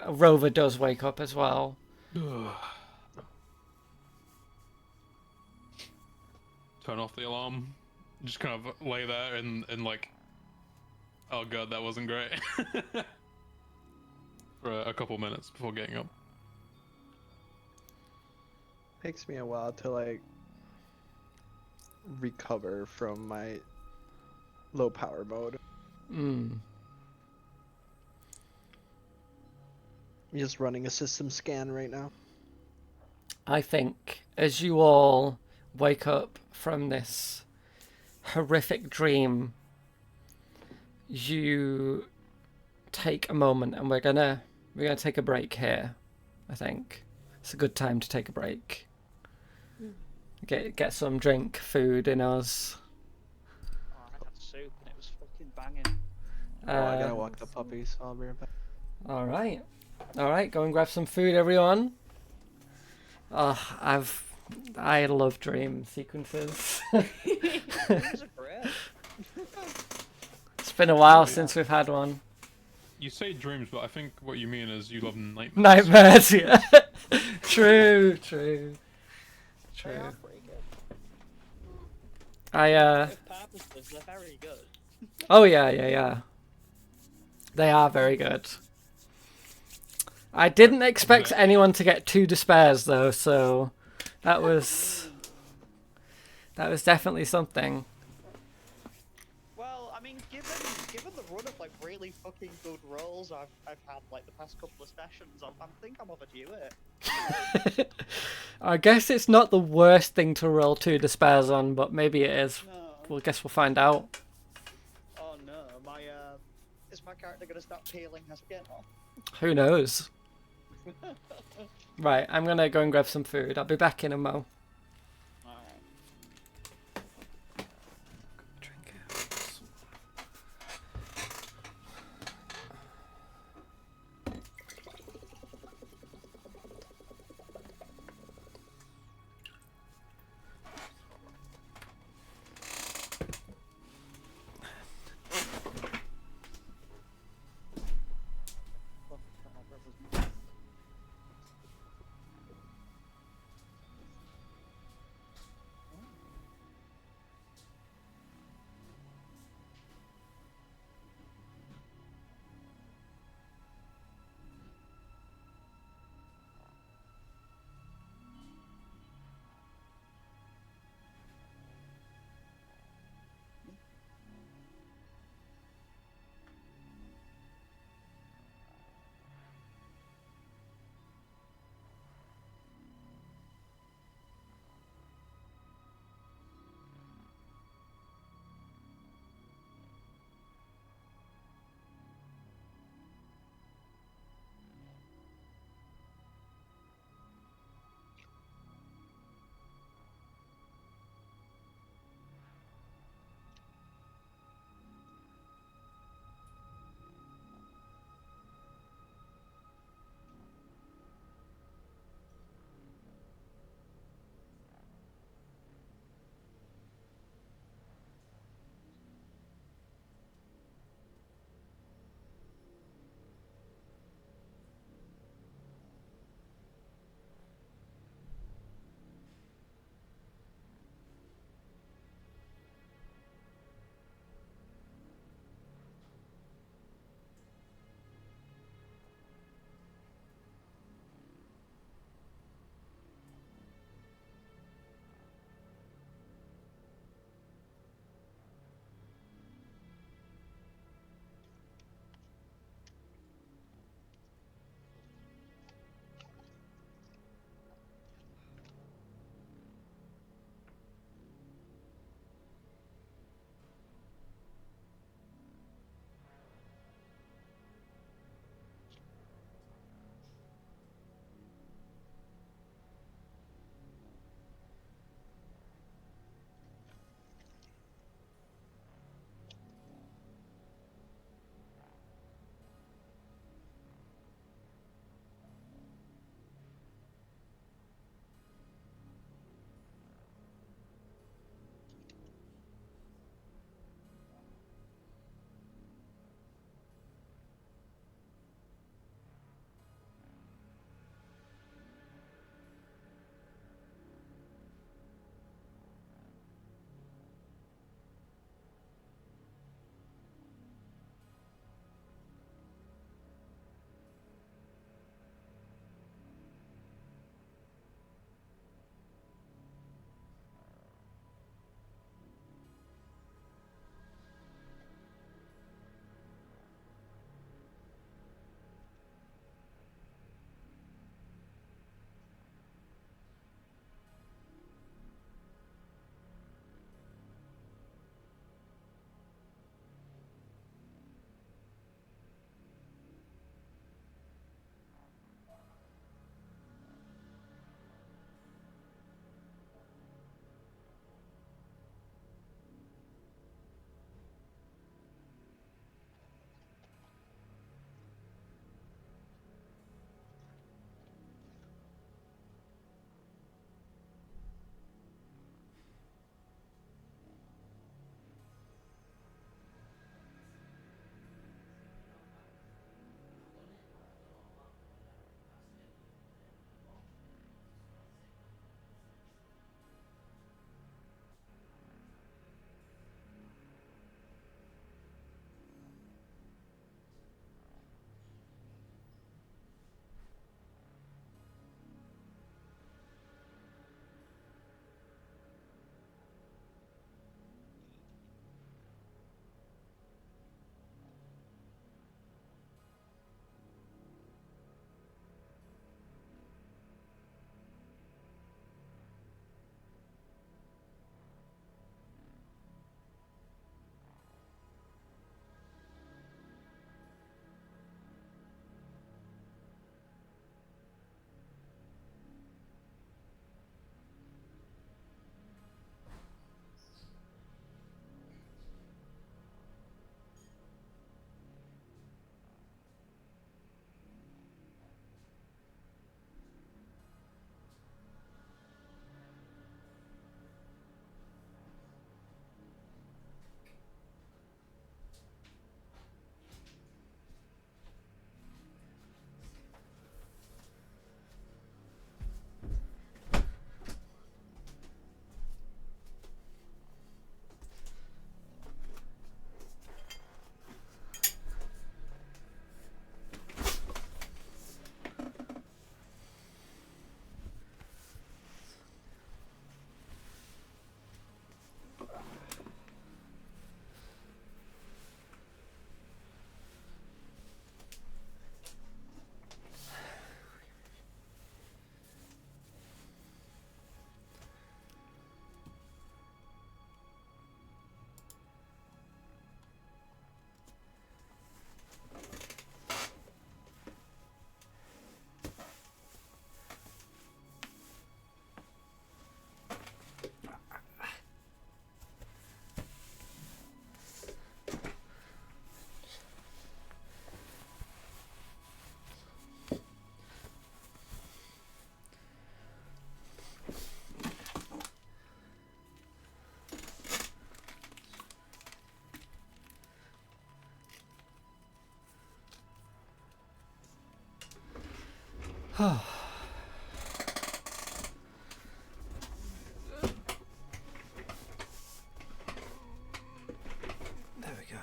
Rover does wake up as well. Turn off the alarm. Just kind of lay there and like, oh god, that wasn't great. For a couple minutes before getting up. Takes me a while to like recover from my low power mode. I'm just running a system scan right now. I think as you all wake up from this horrific dream, you take a moment, and we're gonna take a break here. I think it's a good time to take a break. Get some drink, food in us. Oh, I had soup and it was fucking banging. I gotta walk the puppies. So I'll be right back. All right. Go and grab some food, everyone. Oh, I love dream sequences. These are great. It's been a while since we've had one. You say dreams, but I think what you mean is you love nightmares. Nightmares, yeah. True. They are pretty good. With purposes, they're very good. Oh yeah. They are very good. I didn't expect anyone to get 2 despairs though, so that was definitely something. Well, I mean, given the run of like really fucking good rolls I've had like the past couple of sessions, I think I'm overdue it. I guess it's not the worst thing to roll 2 despairs on, but maybe it is. No. Well, guess we'll find out. Oh no, is my character gonna start peeling her skin off? Who knows? Right, I'm gonna go and grab some food. I'll be back in a mo. Alright. Drink There we go.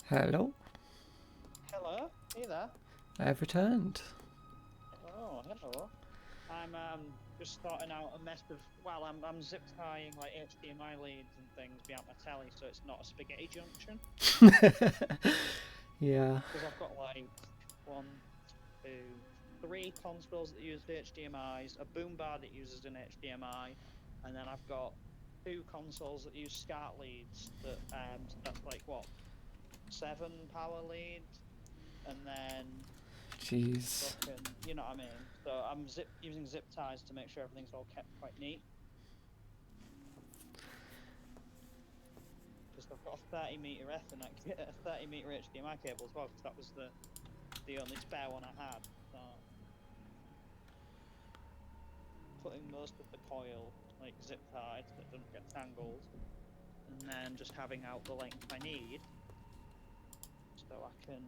Hello, Hello, you there? I've returned. Oh, hello. I'm just sorting out a mess of. Well, I'm zip tying like HDMI leads and things behind my telly, so it's not a spaghetti junction. Yeah. Because I've got like 1, 2, 3 consoles that use HDMI's, a boom bar that uses an HDMI, and then I've got 2 consoles that use SCART leads. That's like what, 7 power leads, and then Jeez. fucking, you know what I mean. So I'm using zip ties to make sure everything's all kept quite neat. Because I've got a 30-meter Ethernet, a 30-meter HDMI cable as well, because that was the only spare one I had. So putting most of the coil like zip tied so it doesn't get tangled, and then just having out the length I need so I can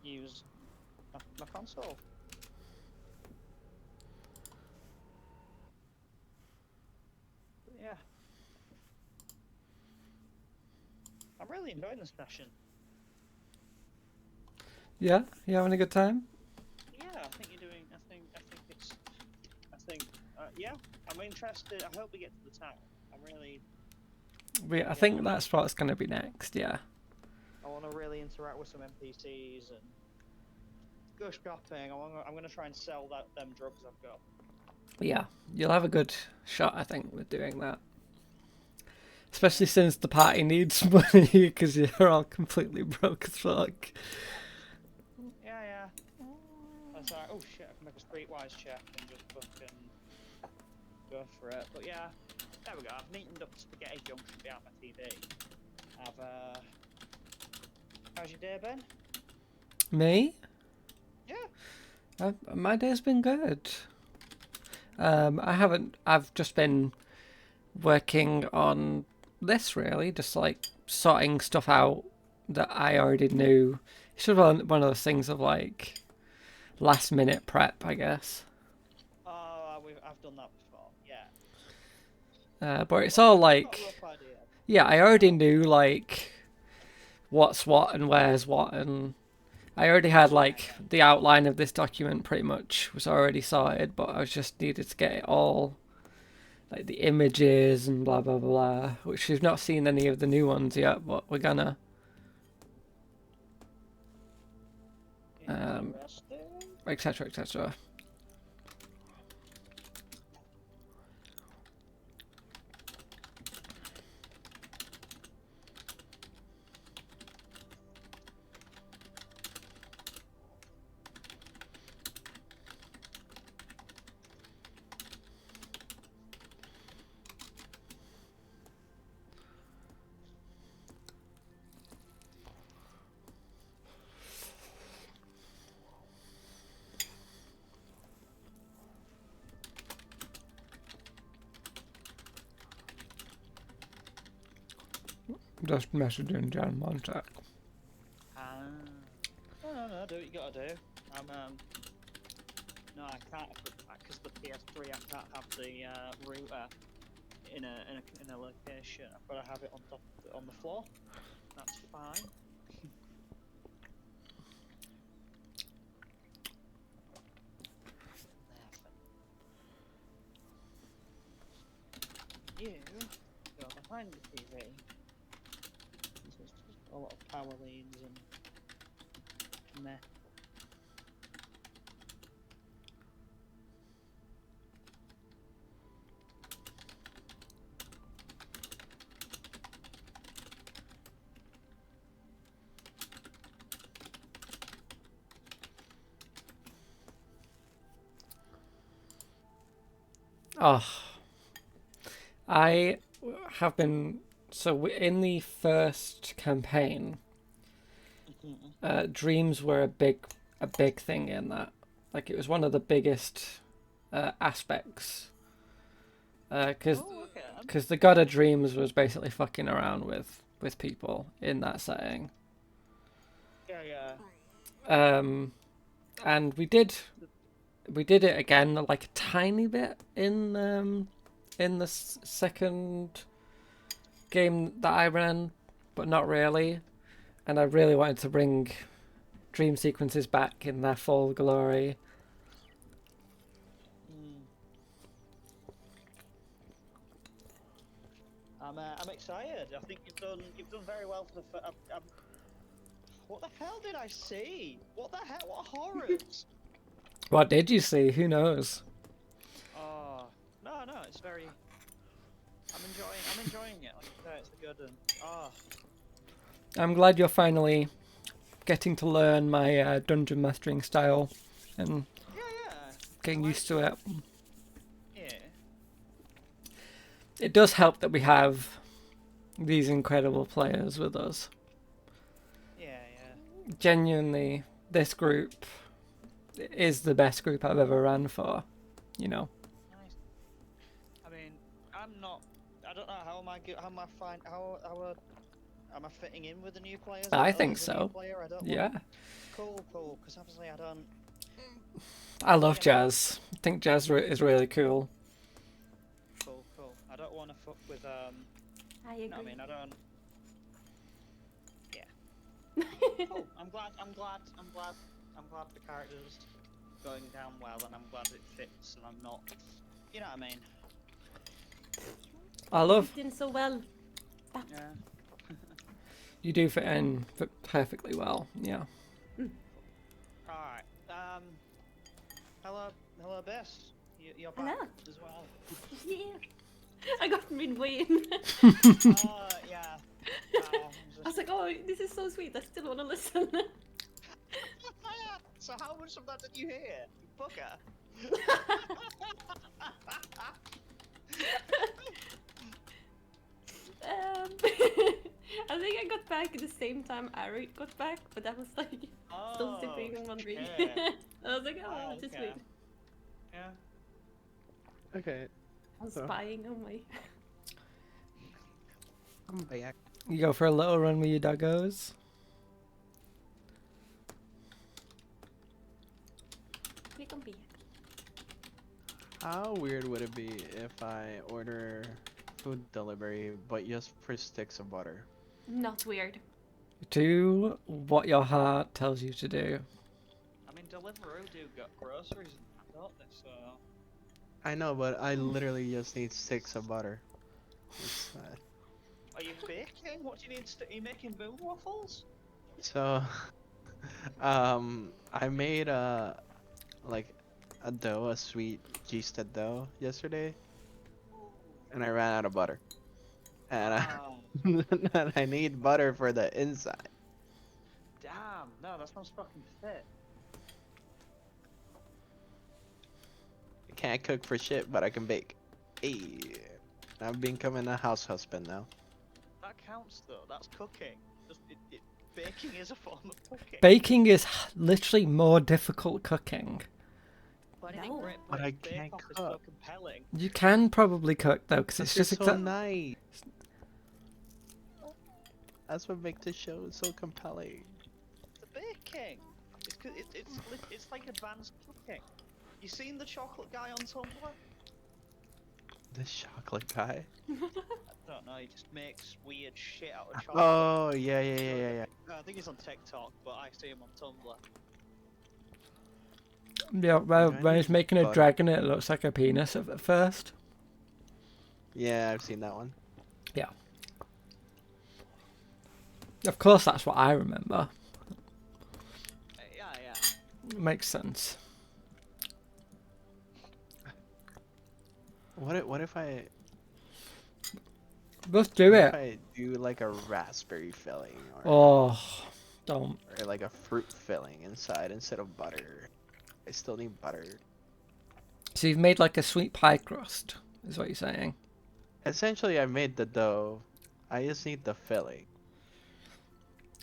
use my console. But yeah, I'm really enjoying this session. Yeah, you having a good time? Yeah, I think you're doing. Yeah, I'm interested. I hope we get to the town. I'm really. I think that's what's going to be next. Yeah. I want to really interact with some NPCs and go shopping. I'm going to try and sell them drugs I've got. Yeah, you'll have a good shot, I think, with doing that. Especially since the party needs money because you're all completely broke as fuck. Yeah. That's alright. Oh shit! I can make a streetwise check and just fucking go for it. But yeah, there we go. I've neatened up the spaghetti junction behind my TV. How's your day been? Me? Yeah. My day's been good. I've just been working on this really, just like sorting stuff out that I already knew. It's sort of one of those things of like last minute prep, I guess. Oh, I've done that before. Yeah. But it's all Got a like, rough idea. yeah, I already knew like what's what and where's what, and I already had like the outline of this document pretty much was already sorted, but I just needed to get it all, like the images and blah blah blah, which we've not seen any of the new ones yet, but we're gonna. Interesting. Etc. etc. Just messaging Jan one sec. No, do what you gotta do. No, I can't because the PS3. I can't have the router in a location. I've got to have it on the floor. That's fine. You go behind the TV. This is just a lot of power leads and meh. Oh, I have been So in the first campaign, dreams were a big thing in that. Like it was one of the biggest aspects. Because Oh, okay. the god of dreams was basically fucking around with people in that setting. Yeah. And we did it again like a tiny bit in the second game that I ran, but not really. And I really wanted to bring dream sequences back in their full glory. I'm excited. I think you've done very well for the. What the hell did I see? What the hell? What horrors? What did you see? Who knows? Oh no, it's very. I'm enjoying it. Like I say, it's a good and I'm glad you're finally getting to learn my dungeon mastering style and yeah. getting I used to it. Yeah. It does help that we have these incredible players with us. Yeah. Genuinely, this group is the best group I've ever ran for, you know. Nice. I mean, I'm not. I don't know how am I fitting in with the new players? I As think a so. new player, I don't Yeah. Cool. Because obviously I don't. I love You know. jazz. I think jazz is really cool. Cool. I don't want to fuck with I agree. No, I mean I don't. Yeah. Cool. I'm glad the character's going down well, and I'm glad it fits, and I'm not. You know what I mean? I love Fit in so well. Yeah. you do fit in perfectly well. Yeah. All right. Hello, Bess. You're back Hello. as well. Yeah. I got midway in. Yeah. I was like, oh, this is so sweet. I still want to listen. So how much of that did you hear, you fucker? I think I got back at the same time Ari got back, but I was like still sipping and wondering. okay. I was like, oh, just okay. wait. Yeah. Okay, I was So- spying on my. I'm back. You go for a little run with your doggos. Click on B. How weird would it be if I order food delivery but just for sticks of butter? Not weird. Do what your heart tells you to do. I mean, Deliveroo do got groceries and that, don't they? So. I know, but I literally just need sticks of butter. It's, Are you baking? What do you need? Are you making moon waffles? so, I made like a dough, a sweet yeasted dough yesterday, and I ran out of butter, and and I need butter for the inside. Damn! No, that sounds fucking fit. I can't cook for shit, but I can bake. Hey, I'm becoming a house husband now. That counts though. That's cooking. Baking is a form of cooking. Baking is literally more difficult cooking. But I think No. But I Bake can't Off is so cook. compelling. You can probably cook though, because it's It's just so nice. That's what makes the show so compelling. The baking. It's like advanced cooking. You seen the chocolate guy on Tumblr? The chocolate guy. I don't know. He just makes weird shit out of chocolate. Oh yeah. I think he's on TikTok, but I see him on Tumblr. Yeah, well, Do I when he's need making a butter? dragon, it looks like a penis at first. Yeah, I've seen that one. Of course, that's what I remember. Yeah. Makes sense. What if I Let's do what if it. I do like a raspberry filling Oh, don't. or like a fruit filling inside instead of butter? I still need butter. So you've made like a sweet pie crust, is what you're saying? Essentially, I made the dough I just need the filling.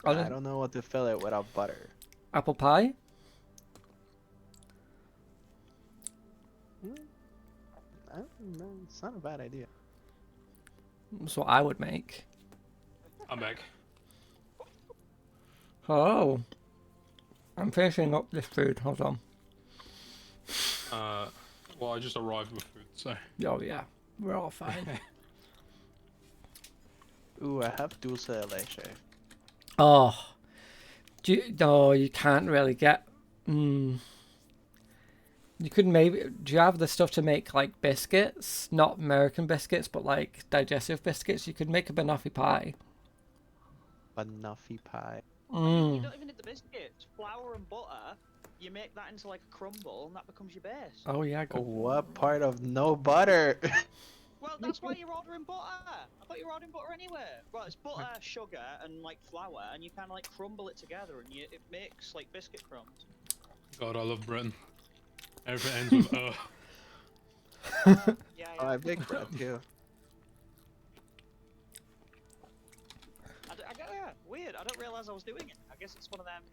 Oh, I don't know what to fill it without butter. apple pie? It's not a bad idea. That's what I would make. I'm back. Oh. I'm finishing up this food. Hold on. Well, I just arrived with food, so. Oh, yeah. We're all fine. Ooh, I have dulce de leche. Oh. No, you can't really get... You could maybe... Do you have the stuff to make, like, biscuits? Not American biscuits, but, like, digestive biscuits? You could make a banoffee pie. Banoffee pie. You don't even need the biscuits. Flour and butter. You make that into like a crumble, and that becomes your base. Oh, yeah. Good. What part of no butter? Well, that's why you're ordering butter. I thought you were ordering butter anyway. Well, it's butter, sugar, and like flour, and you kind of like crumble it together, and it makes like biscuit crumbs. God, I love Britain. Everything ends with Yeah, Oh, I bake bread too. Weird. I don't realize I was doing it. I guess it's one of them.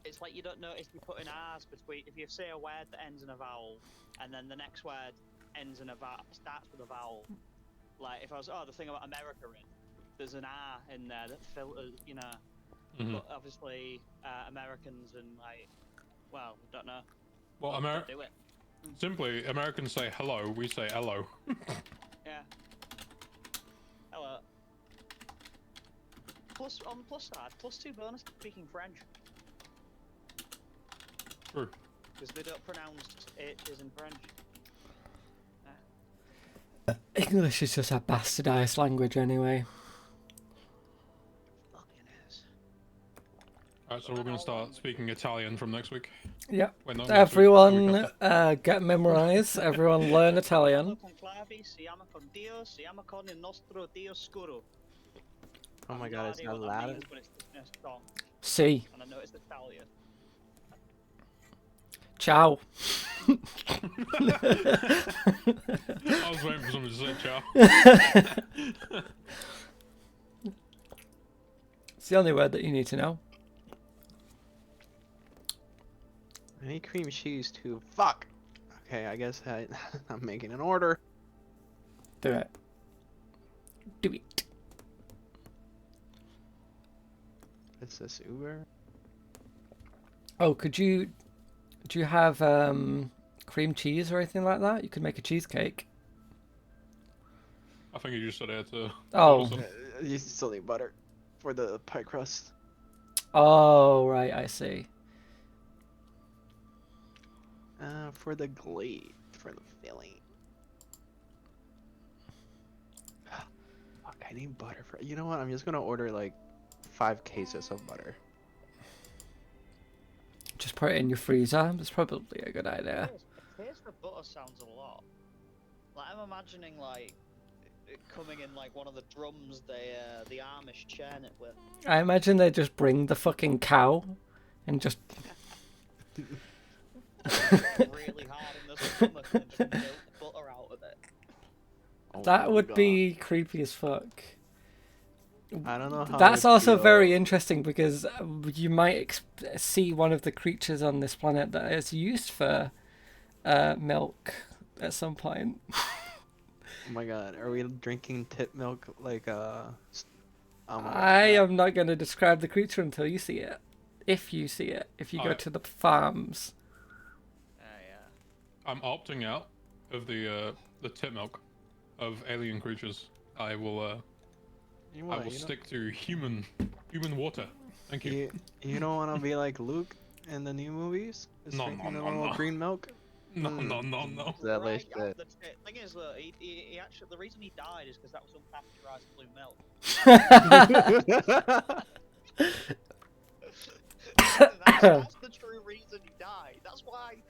It's like you don't notice you put an R's between. If you say a word that ends in a vowel, and then the next word ends in a vowel, starts with a vowel. Like if I was, the thing about America there's an R in there that filters, you know. But obviously, Americans and like, well, don't know. Well, Do it. simply, Americans say hello, we say hello. Yeah. Hello. Plus, on the plus side, +2 bonus to speaking French. True. Because they don't pronounce H's in French. English is just a bastardized language anyway. Fucking is. Alright, so we're gonna start speaking Italian from next week. Yep. Wait, not next week, the week Everyone after. get memorized. Everyone learn Italian. Conclavi, siamo con Dio, siamo con il nostro Dio scuro. Oh my I have god, no it's idea not what that Latin. means, but it's in a song, See. and I know it's Italian. Ciao. I was waiting for someone to say ciao. It's the only word that you need to know. I need cream cheese too. Fuck! Okay, I guess I'm making an order. Do it. Do it. It's this Uber. Oh, do you have cream cheese or anything like that? You could make a cheesecake. I think you just said it to. Oh. You still need butter for the pie crust. Oh, right, I see. For the glaze, for the filling. Fuck, I need butter for. You know what? I'm just gonna order like 5 cases of butter. Just put it in your freezer. That's probably a good idea. A taste of butter sounds a lot. Like I'm imagining like it coming in like one of the drums the Amish churn it with. I imagine they just bring the fucking cow and just... Really hard in the stomach and just milk butter out of it. Oh That my would God. be creepy as fuck. I don't know how. That's it also feel. very interesting because you might see one of the creatures on this planet that is used for milk at some point. Oh my god, are we drinking tit milk like I am not going to describe the creature until you see it. If you see it. If you go to the farms. Yeah. I'm opting out of the tit milk of alien creatures. I will stick to human water. Thank you. You don't want to be like Luke in the new movies? Just No, drinking no, the no, little no. green milk? No. Delicious. The thing is that he actually the reason he died is because that was unpasteurized blue milk. that's the true reason he died. That's why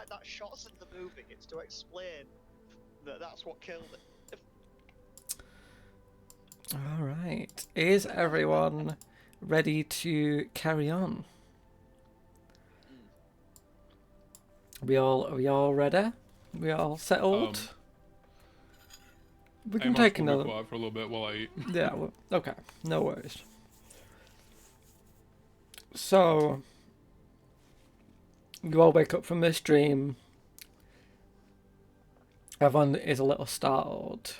that shot's in the movie. It's to explain that that's what killed him. All right. Is everyone ready to carry on? Are we all ready? We all settled? We Hey, can Moss, take we'll be another. quiet for a little bit while I eat. Yeah. Well, okay. No worries. So you all wake up from this dream. Everyone is a little startled.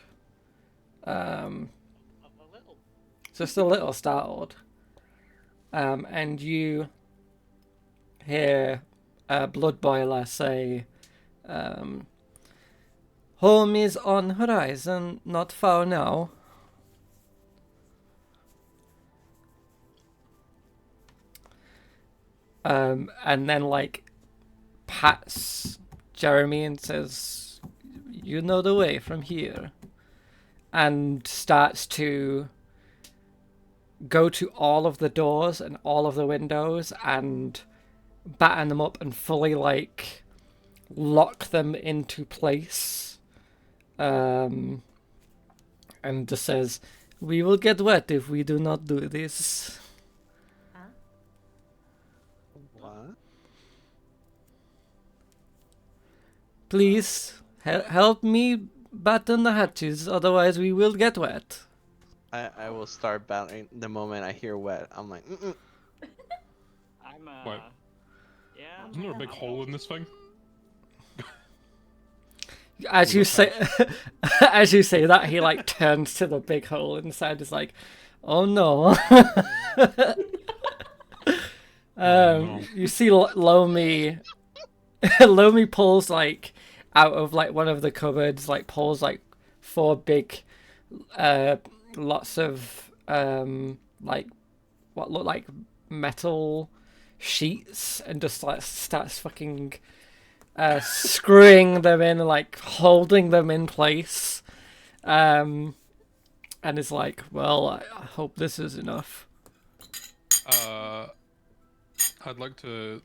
A little. Just a little startled. And you hear a blood boiler say, home is on horizon, not far now. And then like pats Jeremy and says, you know the way from here. And starts to go to all of the doors and all of the windows and batten them up and fully like lock them into place. And just says, we will get wet if we do not do this. Huh? What? Please help me batten the hatches, otherwise we will get wet. I will start battling the moment I hear wet. I'm like, mm-mm. I'm Wait. Yeah. Isn't there a big hole in this thing? As With you a say, as you say that, he like turns to the big hole inside. Is like, oh no. No. You see Lomi. Lomi pulls like out of like one of the cupboards, like pulls like 4 big, lots of like what look like metal sheets, and just like starts fucking screwing them in, like holding them in place, and it's like, well, I hope this is enough. I'd like to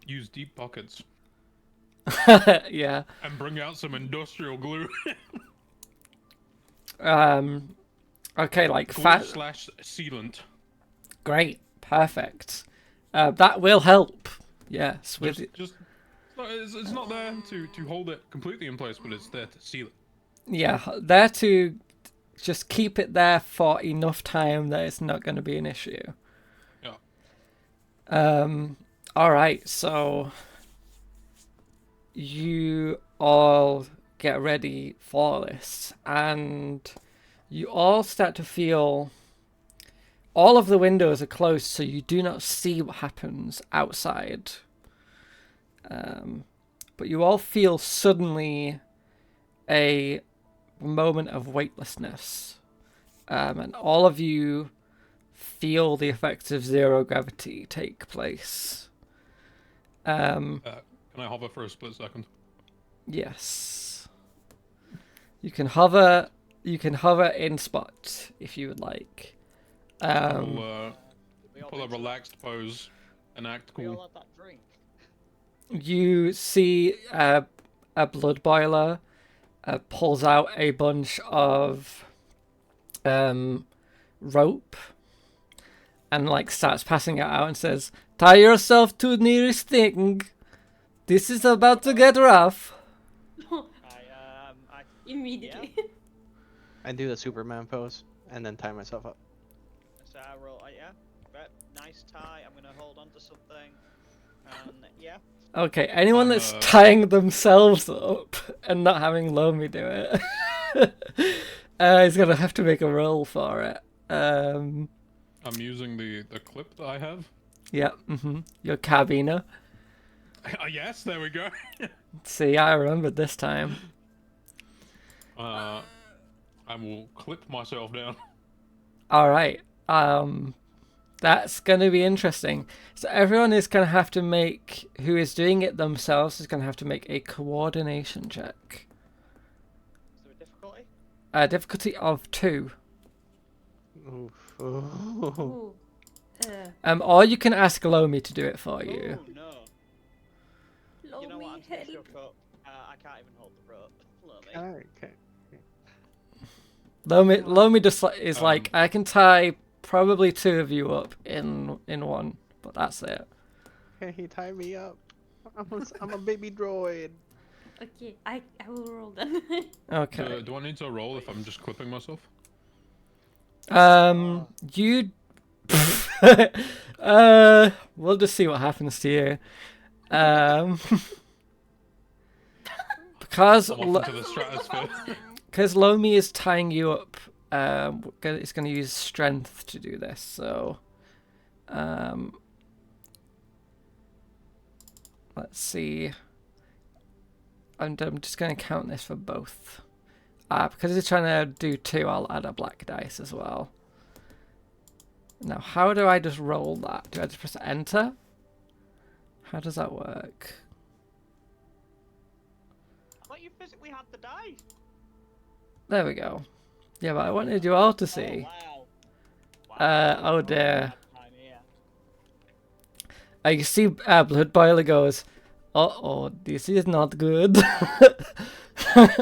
use deep pockets Yeah. and bring out some industrial glue. Okay, like Glue fat. slash sealant. Great, perfect. That will help. Yes, with Just it's not there to hold it completely in place, but it's there to seal it. yeah, there to just keep it there for enough time that it's not going to be an issue. Yeah. All right, so you all get ready for this, and you all start to feel all of the windows are closed, so you do not see what happens outside. But you all feel suddenly a moment of weightlessness, and all of you feel the effects of zero gravity take place. Can I hover for a split second? Yes. You can hover. You can hover in spot if you would like. We'll We all pull a been to that- relaxed pose and act We all cool. had that drink. You see a blood boiler pulls out a bunch of rope and like starts passing it out and says, tie yourself to the nearest thing. This is about to get rough. I Immediately. I do the Superman pose and then tie myself up. so I roll. Yeah. Right, nice tie. I'm gonna hold on to something. And yeah. Okay, anyone that's I'm, tying themselves up and not having Lomi do it is gonna have to make a roll for it. I'm using the clip that I have. Yeah, your cabiner. Yes, there we go. See, I remembered this time. I will clip myself down. All right. That's gonna be interesting. So everyone is gonna have to make, who is doing it themselves, is gonna have to make a coordination check. Is there a difficulty? A difficulty of 2. Oof. Ooh. Or you can ask Lomi to do it for you. Oh no. Low You know what? I'm me just gonna help. show up. I can't even hold the rope. Lomi. Okay. Lomi just is Um, like, I can tie probably 2 of you up in one, but that's it. Okay, he tied me up. I'm a baby droid. Okay, I will roll then. Okay. Do I need to roll if I'm just clipping myself? You. We'll just see what happens to you. Because I'm off into the stratosphere. because Lomi is tying you up. It's going to use strength to do this. So, let's see. I'm just going to count this for both. Because it's trying to do 2, I'll add a black dice as well. Now, how do I just roll that? Do I just press enter? How does that work? I thought you physically had the die. There we go. Yeah, but I wanted you all to see. Oh, wow. Oh dear. Time here. You see Blood Boiler goes, uh-oh, this is not good. Not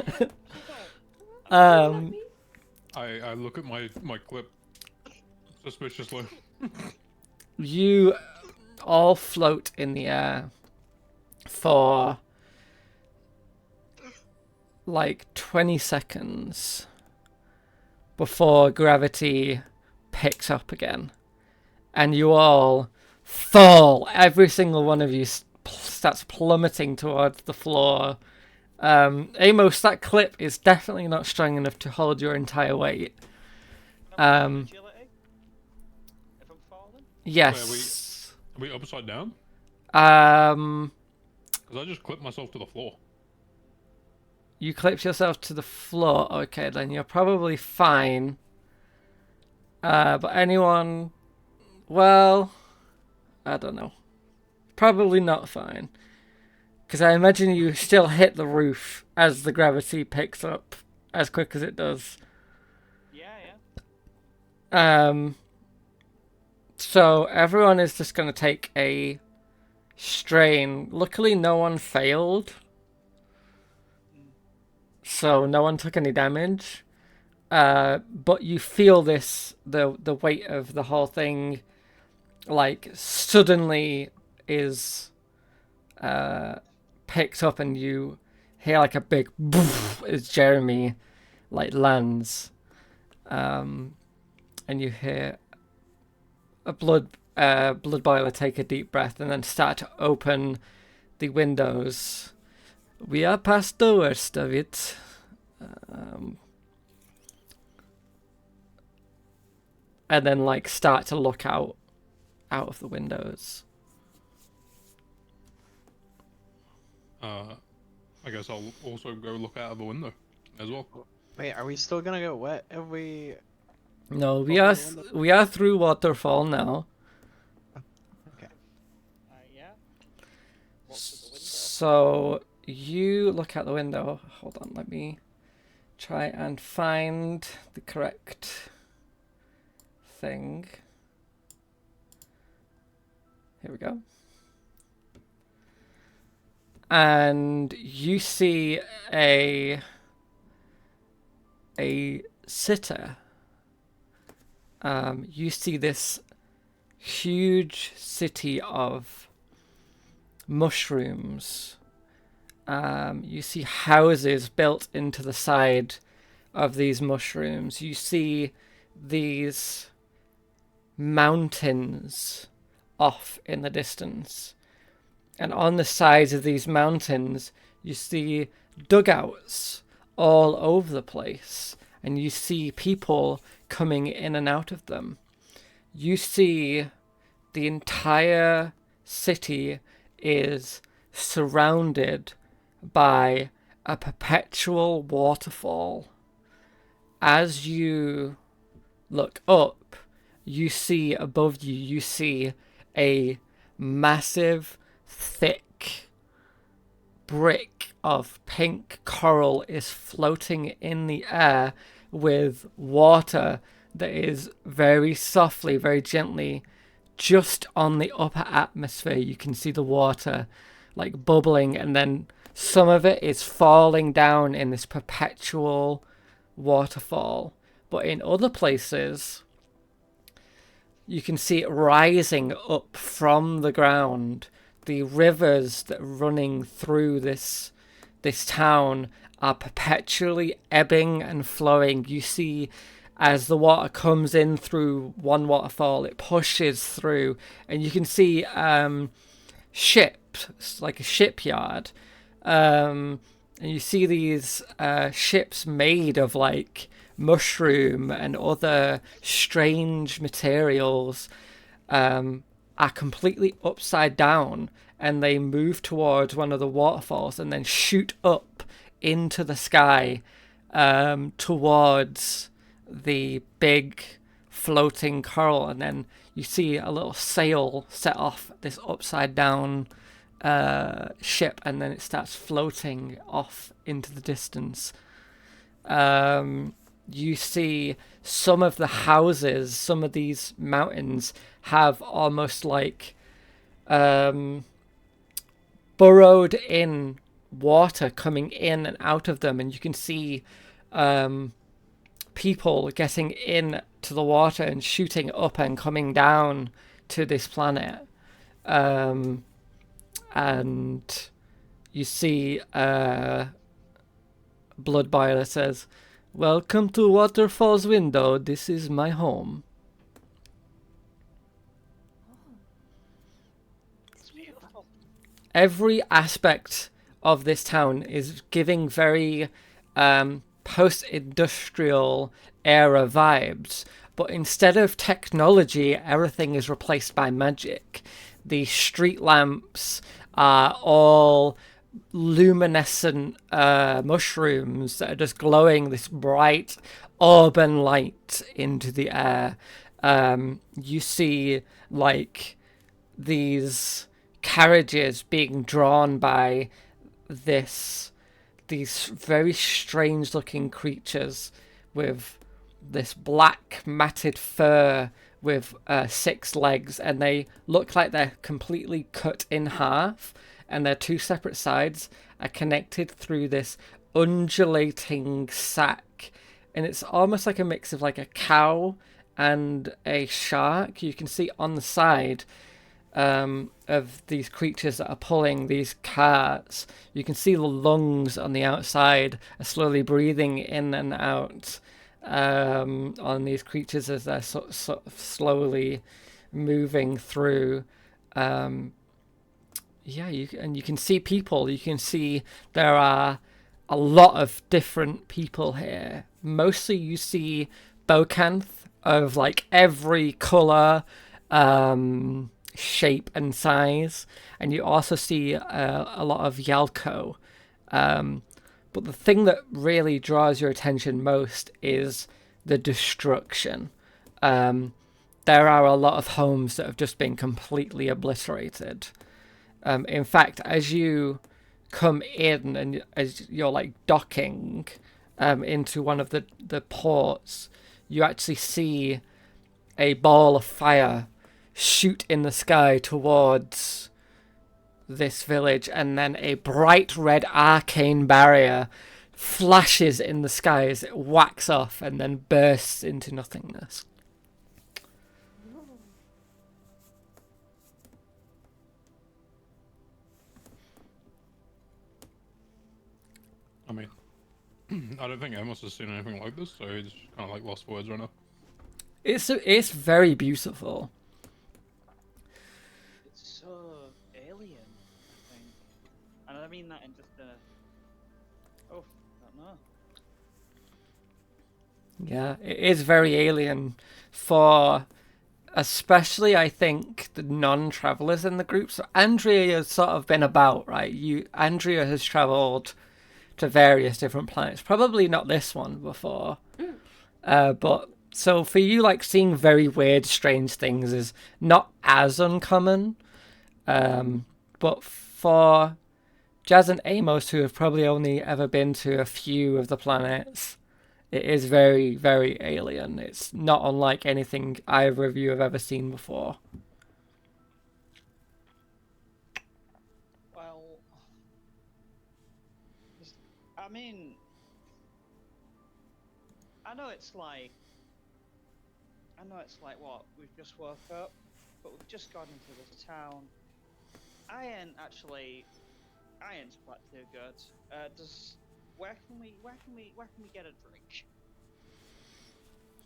me. I look at my clip suspiciously. You all float in the air for like 20 seconds before gravity picks up again. And you all fall. Every single one of you starts plummeting towards the floor. Amos, that clip is definitely not strong enough to hold your entire weight. Agility? If I'm falling? Yes. Are we upside down? Because I just clipped myself to the floor. You clipped yourself to the floor. Okay, then you're probably fine. But anyone... Well... I don't know. Probably not fine. Because I imagine you still hit the roof as the gravity picks up as quick as it does. Yeah. So everyone is just going to take a strain. Luckily, no one failed. So no one took any damage. But you feel this, the weight of the whole thing, like, suddenly is picked up, and you hear like a big boof as Jeremy like lands, and you hear a blood boiler take a deep breath and then start to open the windows. We are past the worst of it. And then like start to look out of the windows. I guess I'll also go look out of the window as well. Wait, are we still gonna get wet if we... No, Open the window? we are through Waterfall now. Yeah. What's with the window? So you look out the window. Hold on, let me try and find the correct thing. Here we go. And you see a sitter. You see this huge city of mushrooms. You see houses built into the side of these mushrooms. You see these mountains off in the distance. And on the sides of these mountains, you see dugouts all over the place. And you see people coming in and out of them. You see the entire city is surrounded by a perpetual waterfall. As you look up, you see above you, you see a massive, thick brick of pink coral is floating in the air with water that is very softly, very gently, just on the upper atmosphere. You can see the water like bubbling, and then some of it is falling down in this perpetual waterfall. But in other places, you can see it rising up from the ground. The rivers that are running through this this town are perpetually ebbing and flowing. You see, as the water comes in through one waterfall, it pushes through, and you can see ships, like a shipyard. And you see these ships made of like mushroom and other strange materials are completely upside down, and they move towards one of the waterfalls and then shoot up into the sky towards the big floating coral, and then you see a little sail set off this upside down ship, and then it starts floating off into the distance. You see some of the houses, some of these mountains have almost like burrowed in water coming in and out of them, and you can see people getting in to the water and shooting up and coming down to this planet. And you see Bloodboiler says, "Welcome to Waterfall's window. This is my home." It's beautiful. Every aspect of this town is giving very post-industrial era vibes, but instead of technology, everything is replaced by magic. The street lamps are all luminescent mushrooms that are just glowing this bright auburn light into the air. You see like these carriages being drawn by these very strange looking creatures with this black matted fur with 6 legs, and they look like they're completely cut in half, and their 2 separate sides are connected through this undulating sack, and it's almost like a mix of like a cow and a shark. You can see on the side of these creatures that are pulling these carts, you can see the lungs on the outside are slowly breathing in and out on these creatures as they're slowly moving through. You can see people. You can see there are a lot of different people here. Mostly you see Bocanth of like every colour, shape and size, and you also see a lot of Yalko. But the thing that really draws your attention most is the destruction. There are a lot of homes that have just been completely obliterated. In fact, as you come in and as you're like docking into one of the ports, you actually see a ball of fire shoot in the sky towards this village, and then a bright red arcane barrier flashes in the sky as it whacks off and then bursts into nothingness. I mean, I don't think Amos has seen anything like this, so he's kind of like lost for words right now. It's very beautiful. It's so alien, I think. And I mean that in just a... Oh, I don't know. Yeah, it is very alien for especially, I think, the non-travelers in the group. So Andrea has sort of been about, right? Andrea has traveled to various different planets. Probably not this one before. But so for you, like, seeing very weird, strange things is not as uncommon. But for Jazz and Amos, who have probably only ever been to a few of the planets, it is very, very alien. It's not unlike anything either of you have ever seen before. Well... I mean... I know it's like what, we've just woke up, but we've just gone into this town. I ain't actually I ain't quite too good. Where can we get a drink?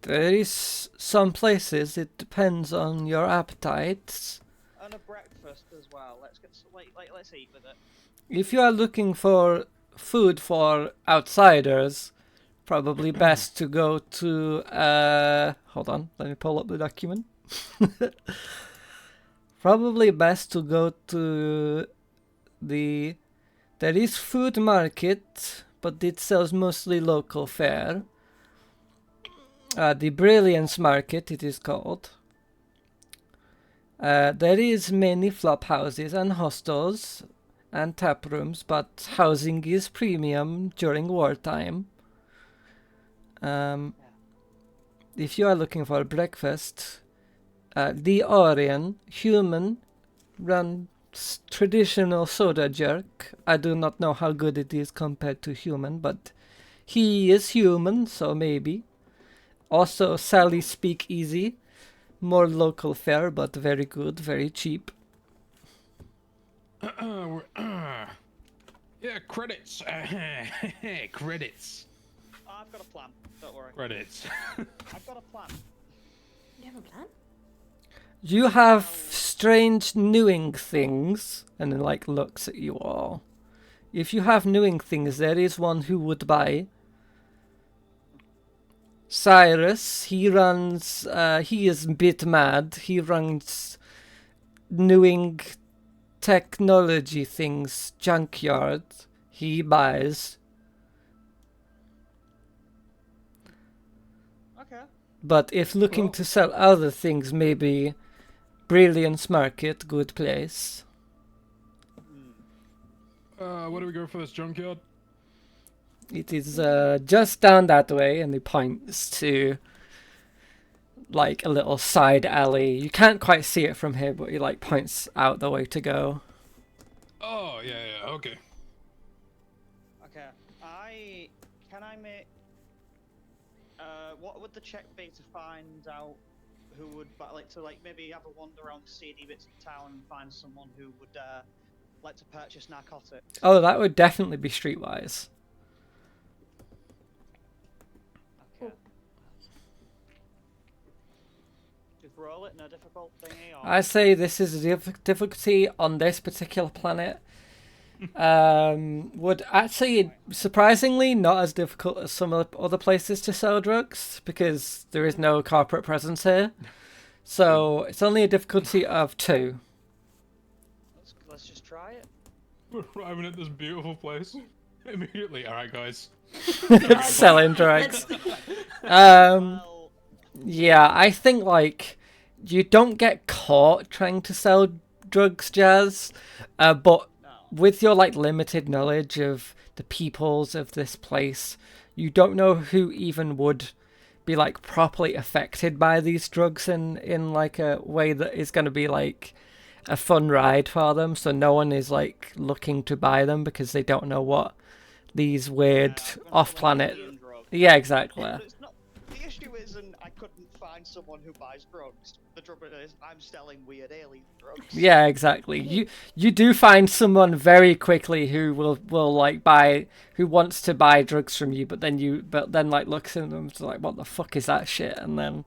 There is some places, it depends on your appetites. And a breakfast as well. Let's get let's eat with it. If you are looking for food for outsiders, probably best to go to, hold on, let me pull up the document. Probably best to go to there is food market, but it sells mostly local fare. The Brilliance Market, it is called. There is many flop houses and hostels and tap rooms, but housing is premium during wartime. If you are looking for breakfast, the Orient human runs traditional soda jerk. I do not know how good it is compared to human, but he is human, so maybe. Also, Sally Speakeasy, more local fare, but very good, very cheap. Yeah, credits. Credits. I've got a plan. Don't worry. Credits. I've got a plan. You have a plan? You have strange newing things, and then like looks at you all. If you have newing things, there is one who would buy. Cyrus, he runs, he is a bit mad. He runs newing technology things, junkyard. He buys. Okay. But if looking to sell other things, maybe Brilliance Market, good place. Where do we go for this junkyard? It is just down that way, and he points to like a little side alley. You can't quite see it from here, but he like points out the way to go. Oh, yeah, okay. Okay. Can I make? What would the check be to find out who would maybe have a wander around the seedy bits of town and find someone who would like to purchase narcotics? Oh, that would definitely be streetwise. Okay. Just roll it, no difficult thingy. Or... I say this is a difficulty on this particular planet. Would actually, surprisingly, not as difficult as some other places to sell drugs, because there is no corporate presence here. So it's only a difficulty of 2. Let's just try it. We're arriving at this beautiful place. Immediately, alright guys. Selling drugs. Well, Yeah, I think like you don't get caught trying to sell drugs, Jazz, but no. with your like limited knowledge of the peoples of this place, you don't know who even would be like properly affected by these drugs in like a way that is going to be like a fun ride for them. So no one is like looking to buy them because they don't know what these weird off-planet. Alien drug. Yeah, exactly. But it's not. The issue isn't I couldn't find someone who buys drugs. The trouble is I'm selling weird alien drugs. Yeah, exactly. You do find someone very quickly who will like buy, who wants to buy drugs from you, but then like looks at them like, what the fuck is that shit? And then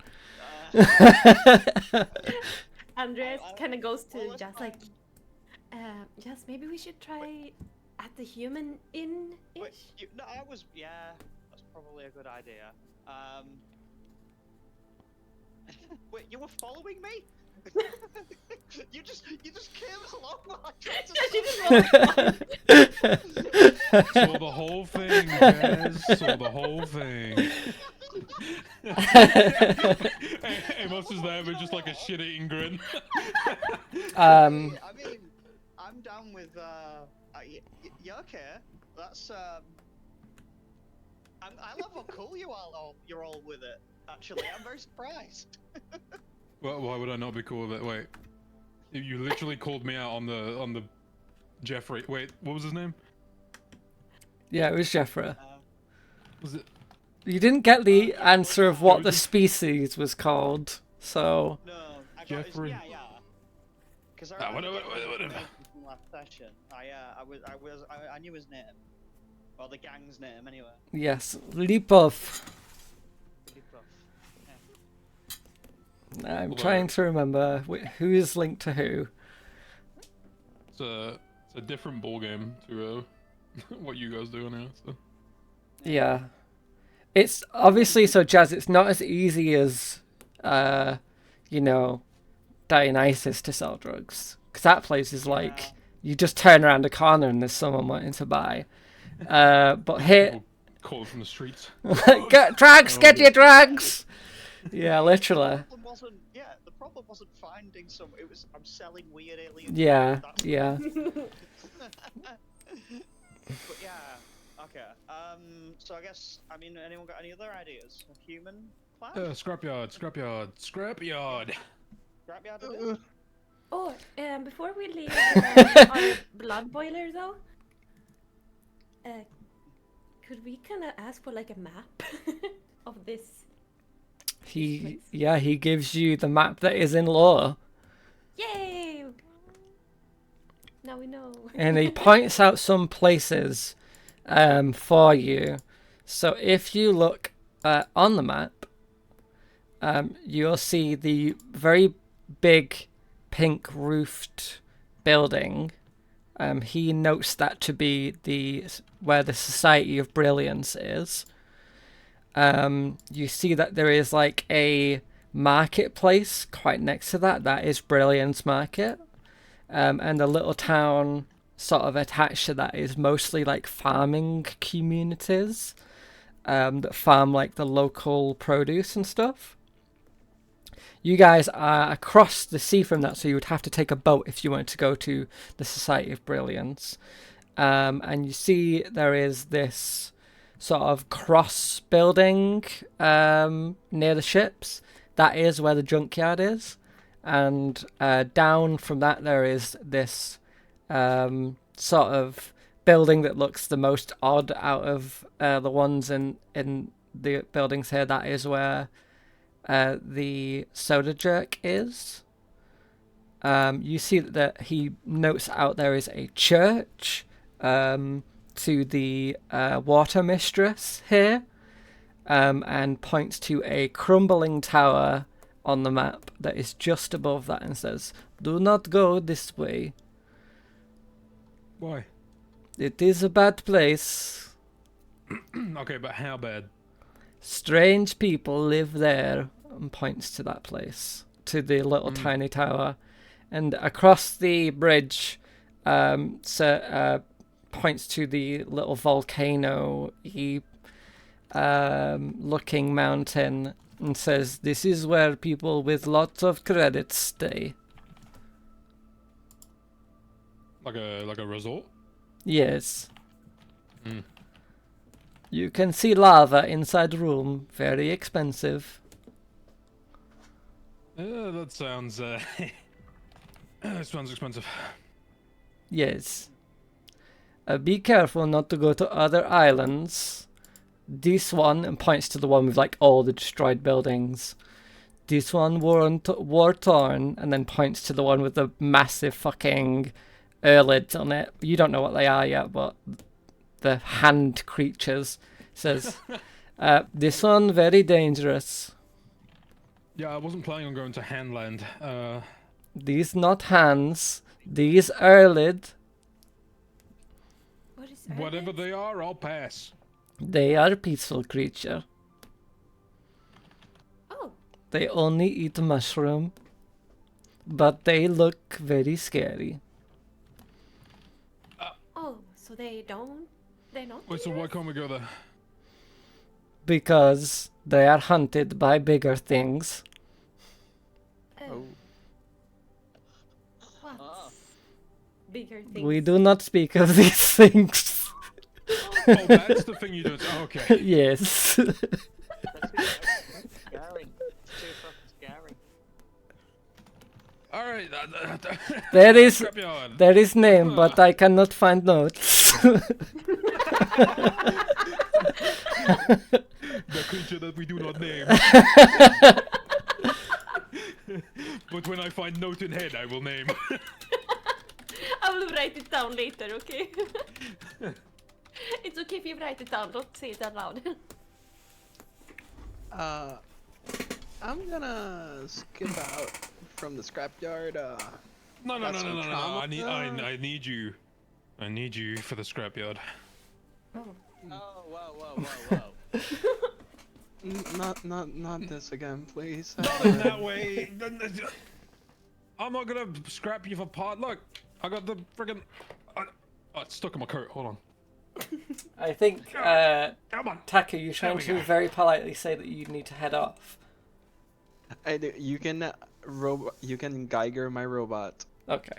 Andres kind of goes to well, let's Jazz try- like, Jazz, maybe we should try at the human inn-ish? Wait, that's probably a good idea. Wait, you were following me? you just came along while I tried to Saw the whole thing, guys. Saw the whole thing. Amos is there with just like a shit-eating grin. I mean, I'm down with yeah, okay. That's I love how cool you all you're all with it. Actually, I'm very surprised. Well, why would I not be cool with it? Wait, you literally called me out on the Jeffrey. Wait, what was his name? yeah, it was Jeffrey. Was it? You didn't get the answer of what the species was called, so No, I got Jeffrey. yeah. Because Whatever. last session. I knew his name, or the gang's name anyway. Yes, Lipov. Pretty rough. Yeah. I'm trying to remember who is linked to who. It's a different ball game to what you guys do now. So. Yeah. It's obviously so Jazz, it's not as easy as you know, Dionysus to sell drugs. Because that place is like Yeah. you just turn around a corner and there's someone wanting to buy. But here People call it from the streets. get drugs, get your drugs. Yeah, literally. The problem wasn't finding some. It was I'm selling weird alien. Yeah, That's- yeah. But yeah, okay. So I guess anyone got any other ideas? A human class? Scrapyard. Scrapyard it is? Oh, before we leave our blood boiler though, could we kind of ask for like a map of this? He gives you the map that is in lore. Yay! Now we know. And he points out some places for you. So if you look on the map, you'll see the very big pink roofed building. He notes that to be where the Society of Brilliance is. You see that there is like a marketplace quite next to that. That is Brilliance Market. And the little town sort of attached to that is mostly like farming communities that farm like the local produce and stuff. You guys are across the sea from that, so you would have to take a boat if you wanted to go to the Society of Brilliance. And you see there is this sort of cross building near the ships. That is where the junkyard is. And down from that there is this sort of building that looks the most odd out of the ones in the buildings here. That is where the soda jerk is. You see that he notes out there is a church to the water mistress here, and points to a crumbling tower on the map that is just above that and says, "Do not go this way. Why? It is a bad place. Okay, but how bad? Strange people live there," and points to that place, to the little tiny tower. And across the bridge, points to the little volcano-y looking mountain and says, "This is where people with lots of credits stay." Like a resort? Yes. Mm. You can see lava inside room. Very expensive. That sounds sounds expensive. Yes. Be careful not to go to other islands. This one, and points to the one with like all the destroyed buildings. This one war torn, and then points to the one with the massive fucking eyelids on it. You don't know what they are yet, but the hand creatures. Says, this one very dangerous. Yeah, I wasn't planning on going to Handland. These not hands. These eyelid. What is Whatever Erlid? they are, I'll pass. They are peaceful creature. Oh, They only eat mushroom. But they look very scary. oh, so they're not. Wait, so why can't we go there? Because they are hunted by bigger things. Oh. What? Oh. Bigger things. We do not speak of these things. Oh, that's the thing you do. Oh, okay. Yes. That's scary. It's too fucking scary. All right. There is Scrapyard. there is name, but I cannot find notes. The creature that we do not name. But when I find note in head, I will name. I will write down later, okay? It's okay if you write it down, don't say it out loud. I'm gonna skip out from the scrapyard. No. Got some trauma. I need you. I need you for the scrapyard. Oh. Oh, whoa. Not this again, please. Not in that way. I'm not gonna scrap you for part. Look, I got the friggin'. Oh, it's stuck in my coat. Hold on. I think, Come on. Taka, you're trying we to go. very politely say that you need to head off. You can You can Geiger my robot. Okay.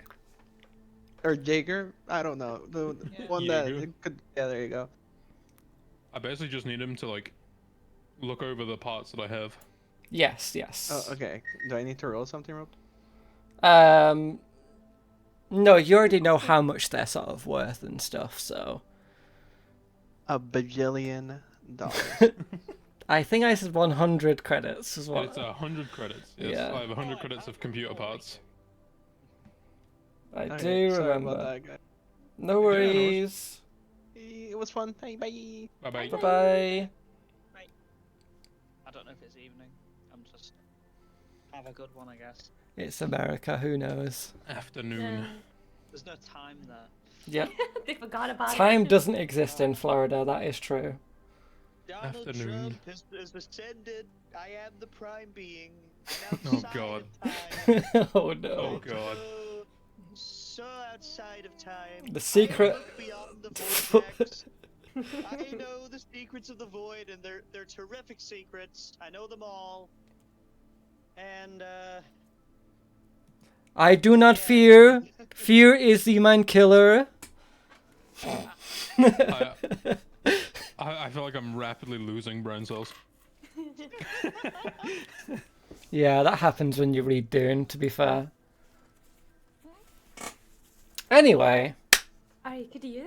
Or Jaeger? I don't know. The one Jaeger. that could. Yeah, there you go. I basically just need him to like look over the parts that I have. Yes, yes. Oh, okay. Do I need to roll something, Rob? No, you already know how much they're sort of worth and stuff, so. $1 bajillion. I think I said 100 credits as well. It's 100 credits. Yes, Yeah. I have 100 credits of computer parts. I Okay, do sorry remember. about that, guy. No worries. It was fun. Hey, bye. Bye bye. Bye bye. I don't know if it's evening. I'm just have a good one, I guess. It's America, who knows? Afternoon. There's no time there. Yep. They forgot about Time it. doesn't exist in Florida, that is true. Donald Afternoon. Trump has ascended. I am the prime being. Oh, Outside God. Of time. Oh no. Oh god. So outside of time. The secret- I look beyond the vortex. I know the secrets of the void, and they're terrific secrets. I know them all. And I do not yeah. fear. Fear is the mind killer. I feel like I'm rapidly losing brain cells. Yeah, that happens when you read Dune, to be fair. Anyway, Ari, could you,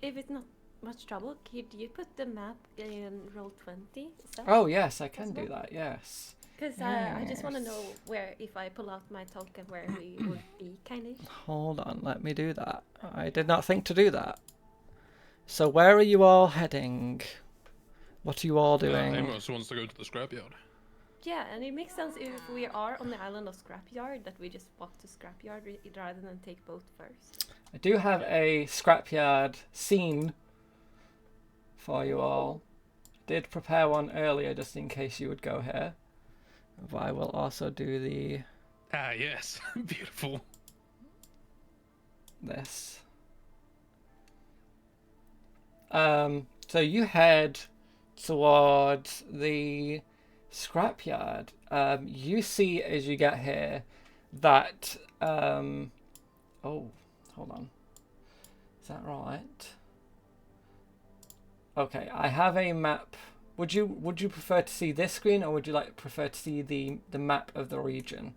if it's not much trouble, could you put the map in roll 20? Is that oh yes, I can do possible? that, yes. Because I just want to Yes. know where, if I pull out my token, where we would be, kind of. Hold on, let me do that. I did not think to do that. So where are you all heading? What are you all doing? Amos wants to go to the scrapyard. Yeah, and it makes sense if we are on the island of Scrapyard that we just walk to Scrapyard rather than take boat first. I do have a scrapyard scene for you all. Did prepare one earlier just in case you would go here. But I will also do Ah, yes. Beautiful. this. So you head towards the scrapyard. You see as you get here that oh, hold on. Is that right? Okay, I have a map. Would you prefer to see this screen, or would you prefer to see the map of the region?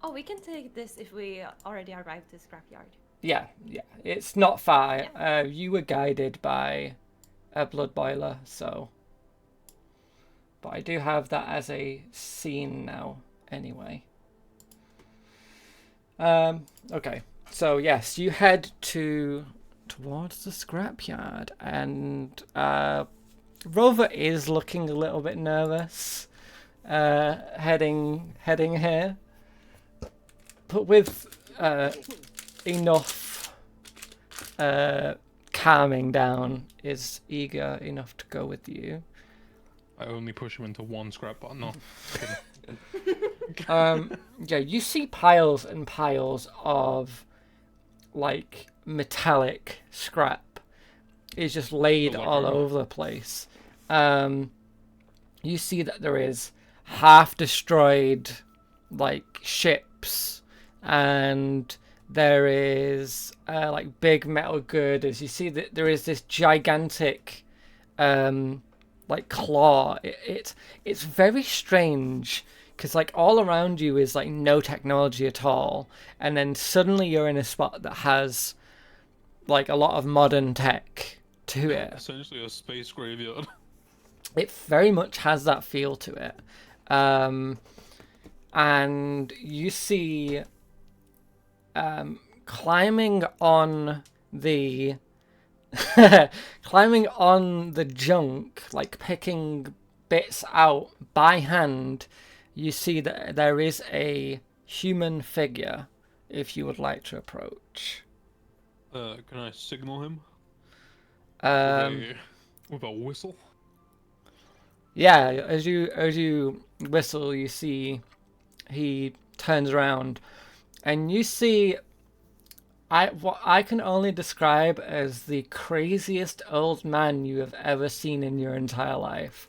Oh, we can take this if we already arrived to Scrapyard. Yeah, it's not far. You were guided by a blood boiler, so. But I do have that as a scene now, anyway. Okay, so yes, you head towards the scrapyard, and Rover is looking a little bit nervous, heading here, but with enough calming down, is eager enough to go with you. I only push him into one scrap button. No. Yeah, you see piles and piles of like metallic scrap is just laid Like all Roma. over the place. You see that there is half destroyed like ships, and there is like big metal girders. You see that there is this gigantic like claw. It's very strange, because like all around you is like no technology at all, and then suddenly you're in a spot that has like a lot of modern tech to it. Essentially a space graveyard. It very much has that feel to it. And you see climbing on the climbing on the junk, like picking bits out by hand, you see that there is a human figure if you would like to approach. Can I signal him Um, with a whistle? yeah, as you whistle, you see he turns around, and you see what I can only describe as the craziest old man you have ever seen in your entire life.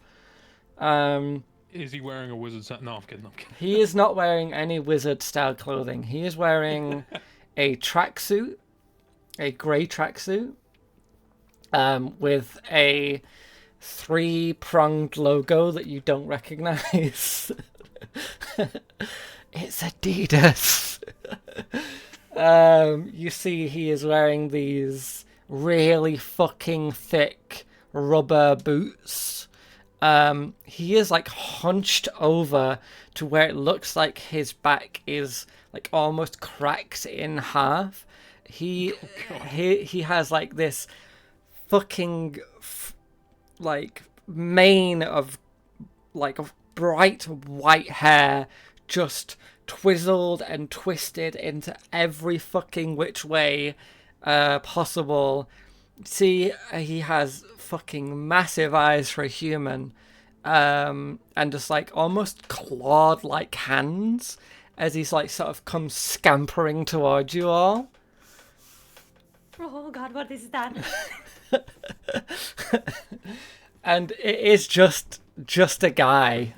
Is he wearing a wizard's hat? No, I'm kidding. He is not wearing any wizard-style clothing. He is wearing a tracksuit, a grey tracksuit, with a 3-pronged logo that you don't recognize. It's Adidas. You see he is wearing these really fucking thick rubber boots. He is like hunched over to where it looks like his back is like almost cracked in half. He has like this fucking like mane of like bright white hair, just twizzled and twisted into every fucking which way possible. See, he has fucking massive eyes for a human, and just like almost clawed-like hands as he's like sort of comes scampering towards you all. Oh God, what is that? And it is just a guy.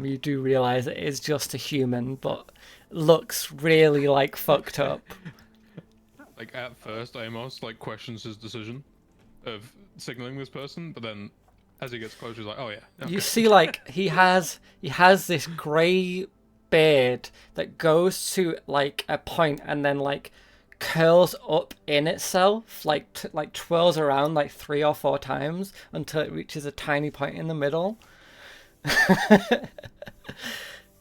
You do realize it is just a human, but looks really like fucked up. Like at first, Amos like questions his decision of signaling this person, but then as he gets closer, he's like, "Oh yeah." Okay. You see, like he has this grey beard that goes to like a point and then like curls up in itself, like twirls around like 3 or 4 times until it reaches a tiny point in the middle.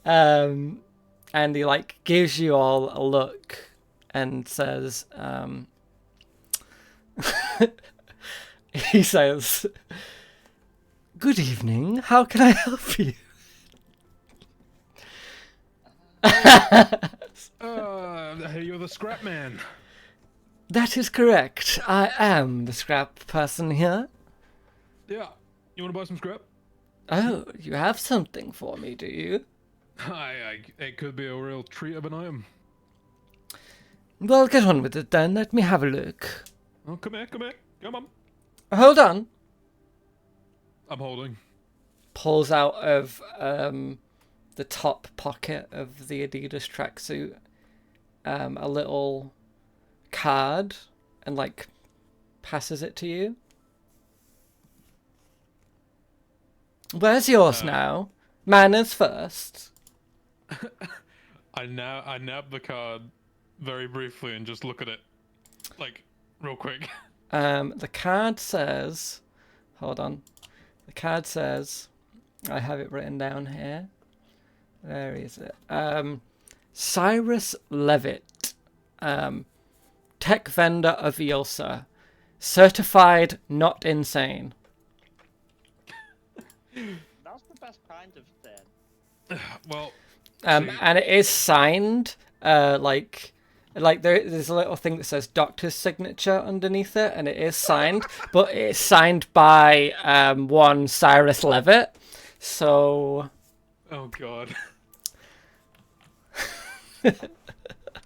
And he like gives you all a look and says, he says, "Good evening. How can I help you?" Hey, you're the scrap man. That is correct. I am the scrap person here. Yeah. You want to buy some scrap? Oh, you have something for me, do you? It could be a real treat of an item. Well, get on with it then. Let me have a look. Oh, come here. Come on. Hold on. I'm holding. Pulls out of the top pocket of the Adidas tracksuit a little card and like passes it to you. Where's yours now? Manners first. I nab the card very briefly and just look at it, like, real quick. The card says, hold on. The card says, I have it written down here. Where is it? Cyrus Levitt, tech vendor of Yulsa, certified not insane. That's the best kind of thing. Well, and it is signed, like there's a little thing that says doctor's signature underneath it, and it is signed, but it's signed by one Cyrus Levitt. So. Oh God.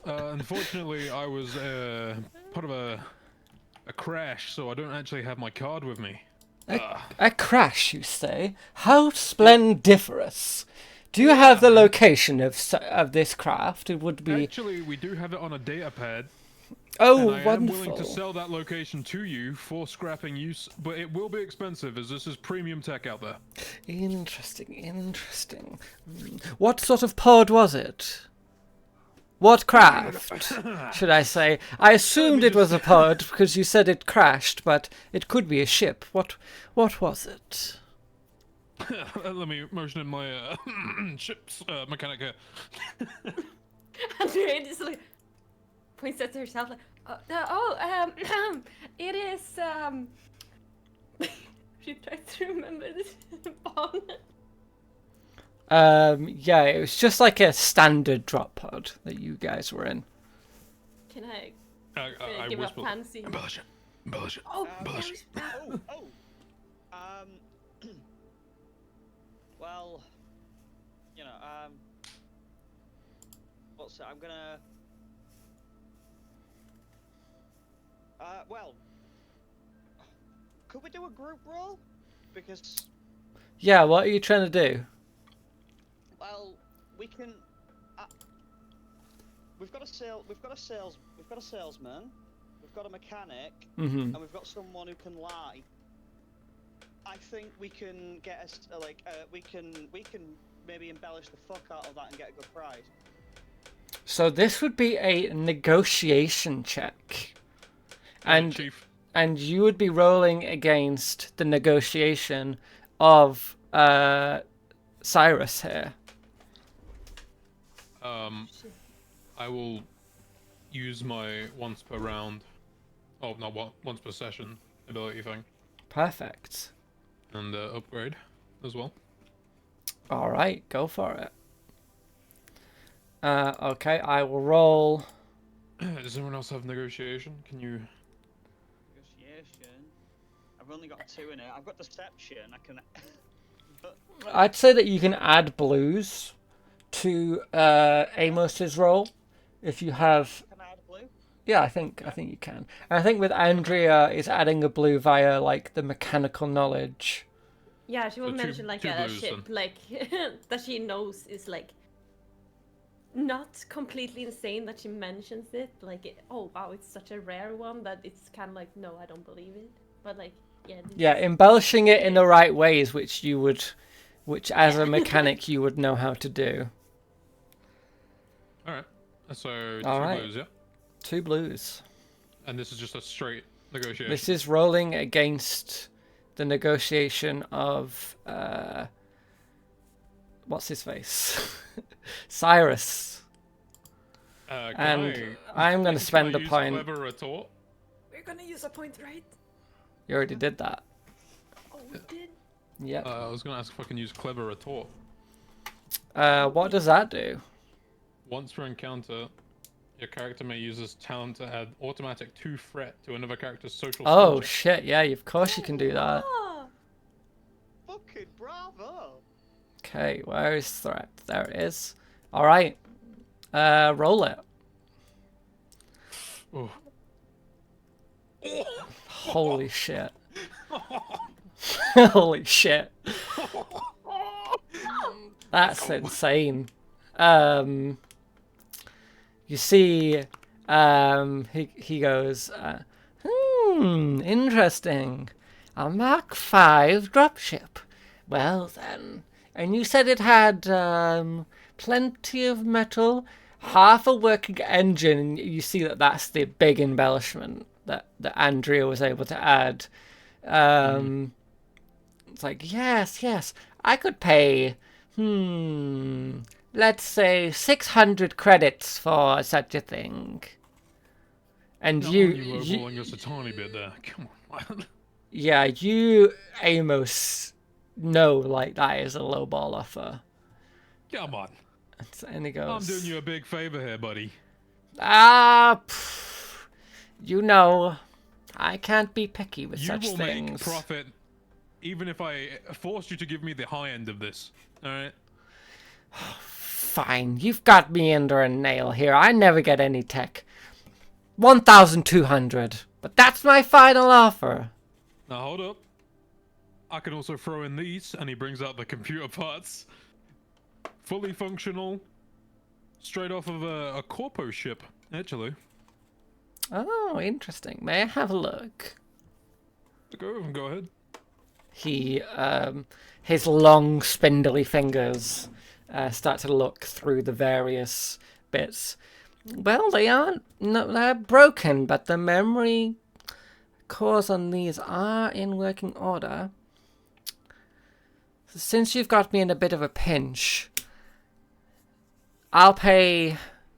Unfortunately, I was part of a crash, so I don't actually have my card with me. A crash, you say? How splendiferous! Do you have the location of this craft? It would be. Actually, we do have it on a data pad. Oh, and I wonderful! am willing to sell that location to you for scrapping use, but it will be expensive as this is premium tech out there. Interesting. What sort of pod was it? What craft, should I say? I assumed it was a pod because you said it crashed, but it could be a ship. What was it? Let me motion in my ship's mechanic here. Andre is like, points at herself like, it is she tries to remember this bond. Yeah, it was just like a standard drop pod that you guys were in. Can I I give whisper, a fancy? embellish it, embellish it. Oh, Bullshit. Well, you know, what's it? I'm gonna. Well, could we do a group roll? Because, Yeah, what are you trying to do? well, we can. We've got a salesman. We've got a mechanic, Mm-hmm. and we've got someone who can lie. I think we can get us we can maybe embellish the fuck out of that and get a good prize. So this would be a negotiation check. And Chief. and you would be rolling against the negotiation of Cyrus here. I will use my once per round, once per session ability thing, Perfect. and upgrade as well. All right, go for it. Okay, I will roll. Does anyone else have negotiation? Can you? Negotiation. I've only got 2 in it. I've got deception. I can. But I'd say that you can add blues to Amos's roll if you have. can I add a blue? Yeah, I think you can. And I think with Andrea is adding a blue via like the mechanical knowledge. Yeah, she will So mention like two a blues, ship then. like that she knows is like not completely insane that she mentions it. Like, oh wow, it's such a rare one that it's kind of like, no, I don't believe it. But like, yeah. Yeah, embellishing it in the right ways, which as a mechanic you would know how to do. All right. So 2 All right. blues, yeah. 2 blues. And this is just a straight negotiation. This is rolling against the negotiation of what's his face, Cyrus. And I'm going to spend a point. Clever retort? We're gonna use a point, right? You already did that. Oh, we did. Yep. I was going to ask if I can use clever retort. What does that do? Once per encounter, your character may use this talent to add automatic 2 threat to another character's social skill Oh check. shit! Yeah, of course you can do that. Ah, Fucking bravo! Okay, where is threat? There it is. All right. Roll it. Oh. Holy shit. Holy shit. That's insane. You see, he goes, interesting. A Mark V dropship. Well then. And you said it had, plenty of metal, half a working engine, and you see that that's the big embellishment that Andrea was able to add. It's like, yes, I could pay, let's say 600 credits for such a thing. And No, you lowballing us a tiny bit there. Come on. yeah, you, Amos, know, like, that is a lowball offer. Come on. And he goes, I'm doing you a big favor here, buddy. You know, I can't be picky with You such will things. make profit even if I forced you to give me the high end of this. Alright? Fine, you've got me under a nail here. I never get any tech. 1,200. But that's my final offer. Now hold up. I can also throw in these, and he brings out the computer parts. Fully functional. Straight off of a corpo ship, actually. Oh, interesting. May I have a look? Go ahead. He, his long, spindly fingers start to look through the various bits. Well, they're broken, but the memory cores on these are in working order. Since you've got me in a bit of a pinch, I'll pay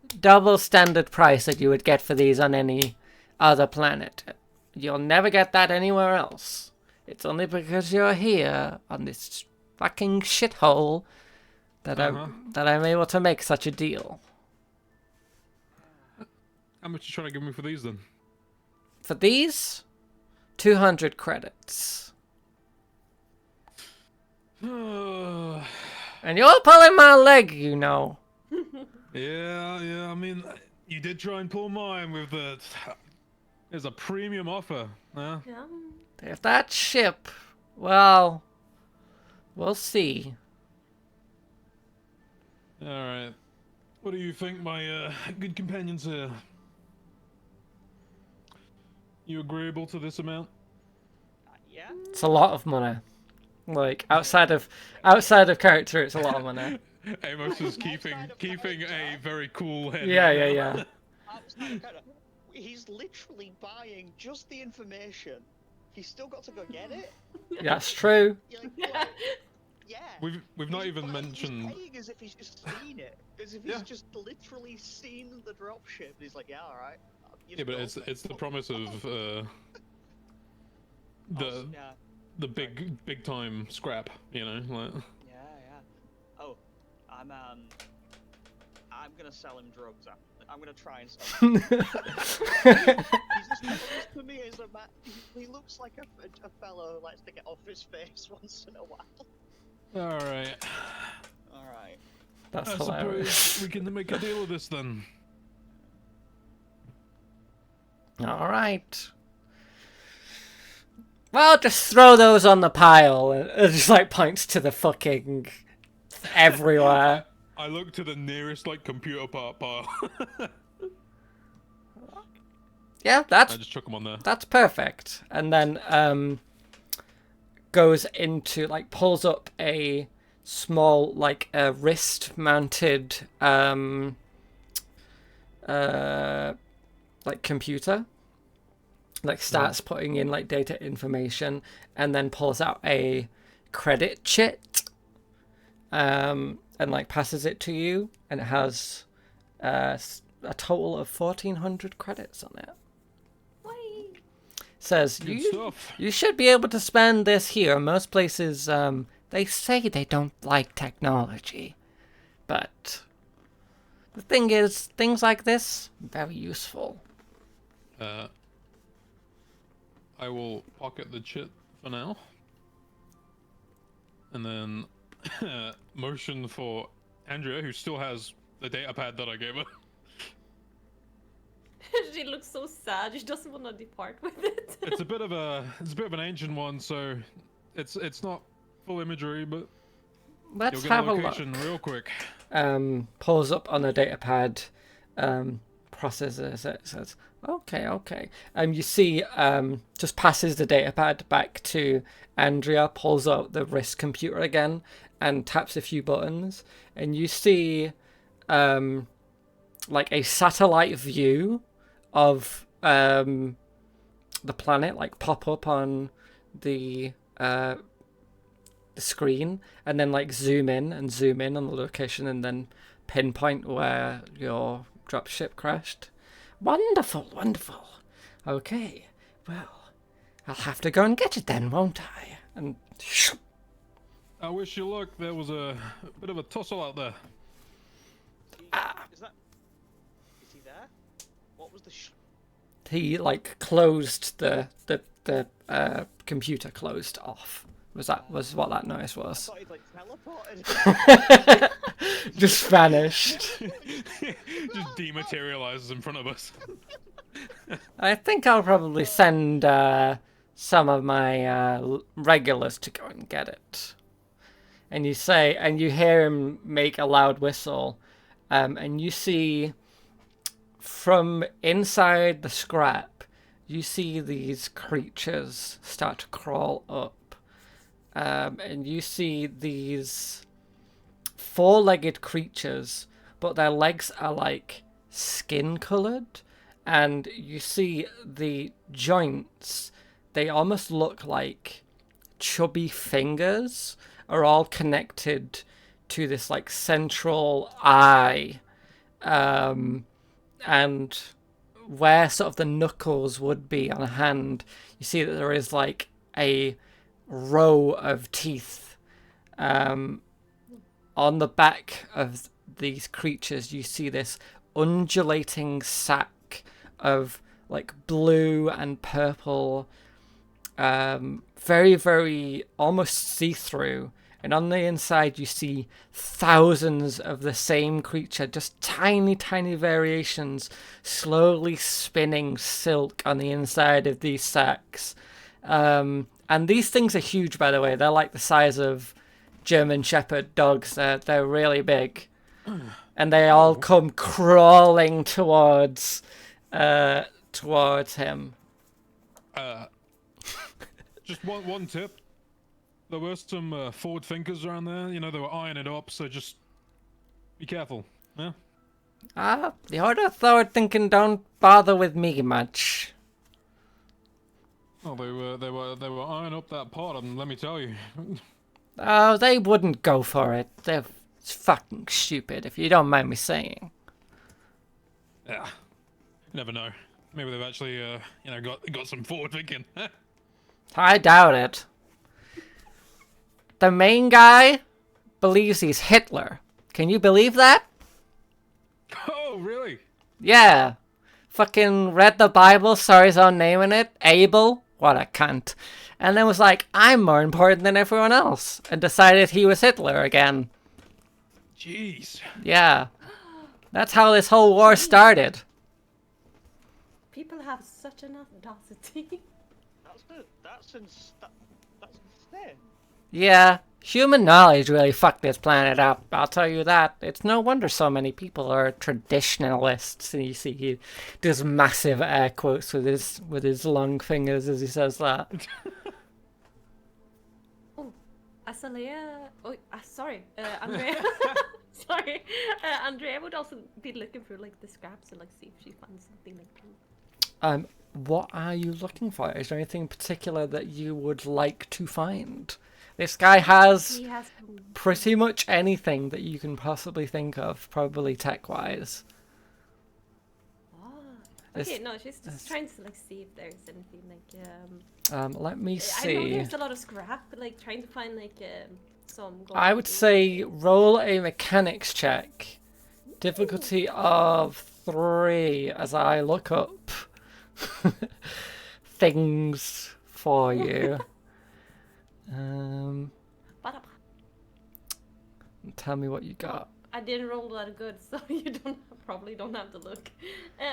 double standard price that you would get for these on any other planet. You'll never get that anywhere else. It's only because you're here on this fucking shithole that I'm able to make such a deal. How much you trying to give me for these then? For these, 200 credits. Yeah, And you're pulling my leg, you know. I mean, you did try and pull mine with the... There's a premium offer, huh? Yeah. If that ship, well, we'll see. Alright. What do you think, my good companions here? You agreeable to this amount? Yeah. It's a lot of money. Like outside of character, it's a lot of money. Amos is keeping a very cool head. Yeah, right yeah, now. yeah. Outside of character, he's literally buying just the information. He's still got to go get it. That's true. You're like, yeah. We've not He's even buying- mentioned. He's paying as if he's just seen it, as if Yeah. he's just literally seen the dropship. He's like, yeah, all right. Yeah, but it's the promise of the big time scrap, you know, like. Yeah. Oh, I'm gonna sell him drugs. I'm gonna try and sell him. He's just comes to me as a man. He looks like a fellow who likes to get off his face once in a while. All right. All right. That's I hilarious. suppose we can make a deal with this then. All right. Well, just throw those on the pile. It just like points to the fucking everywhere. I look to the nearest like computer part pile. Yeah, I that's just chuck them on there. That's perfect. And then goes into like pulls up a small like a wrist mounted like computer. Like starts putting in like data information and then pulls out a credit chit and like passes it to you, and it has a total of 1,400 credits on it. Whee! Says Good you stuff. you should be able to spend this here. Most places they say they don't like technology, but the thing is, things like this very useful. I will pocket the chit for now, and then motion for Andrea, who still has the data pad that I gave her. She looks so sad. She doesn't want to depart with it. It's a bit of an ancient one, so it's not full imagery, but Let's you'll get have a a look. location real quick. Pulls up on the data pad, processes it, says, okay. You see, just passes the data pad back to Andrea, pulls out the wrist computer again, and taps a few buttons, and you see, like a satellite view of, the planet, like pop up on the screen, and then like zoom in on the location, and then pinpoint where your dropship crashed. Wonderful. Okay, well, I'll have to go and get it then, won't I? And I wish you luck. There was a bit of a tussle out there. Is he there? What was the he like closed the computer closed off. Was what that noise I was. thought he'd like teleported. Just vanished. Just dematerializes in front of us. I think I'll probably send some of my regulars to go and get it. And you hear him make a loud whistle, and you see from inside the scrap, you see these creatures start to crawl up. And you see these four-legged creatures, but their legs are like skin-colored, and you see the joints, they almost look like chubby fingers are all connected to this like central eye, and where sort of the knuckles would be on a hand, you see that there is like a row of teeth. On the back of these creatures, you see this undulating sack of like blue and purple, very, very almost see-through. And on the inside, you see thousands of the same creature, just tiny, tiny variations, slowly spinning silk on the inside of these sacks. And these things are huge, by the way. They're like the size of German Shepherd dogs. They're really big. And they all come crawling towards him. Just one tip. There were some forward thinkers around there. You know, they were eyeing it up, so just be careful. Yeah. The other forward thinking don't bother with me much. Oh, they were eyeing up that pot, and let me tell you. Oh, they wouldn't go for it. They're fucking stupid, if you don't mind me saying. Yeah. Never know. Maybe they've actually, got some forward thinking. I doubt it. The main guy believes he's Hitler. Can you believe that? Oh, really? Yeah. Fucking read the Bible, saw his own name in it. Abel. What a cunt. And then was like, I'm more important than everyone else. And decided he was Hitler again. Jeez. Yeah. That's how this whole war started. People have such an audacity. That's insane. Yeah. Human knowledge really fucked this planet up. I'll tell you that. It's no wonder so many people are traditionalists. And you see he does massive air quotes with his long fingers as he says that. Oh, Azalea. Oh, sorry, Andrea. Sorry, Andrea would also be looking through like the scraps and like see if she finds something like. What are you looking for? Is there anything in particular that you would like to find? This guy has pretty much anything that you can possibly think of, probably tech-wise. Oh. Okay, no, she's just trying to like see if there's anything like let me see. I know there's a lot of scrap, but like trying to find like some gold. I would say roll a mechanics check. Difficulty of 3 as I look up things for you. Tell me what you got. I didn't roll that good, so you probably don't have to look.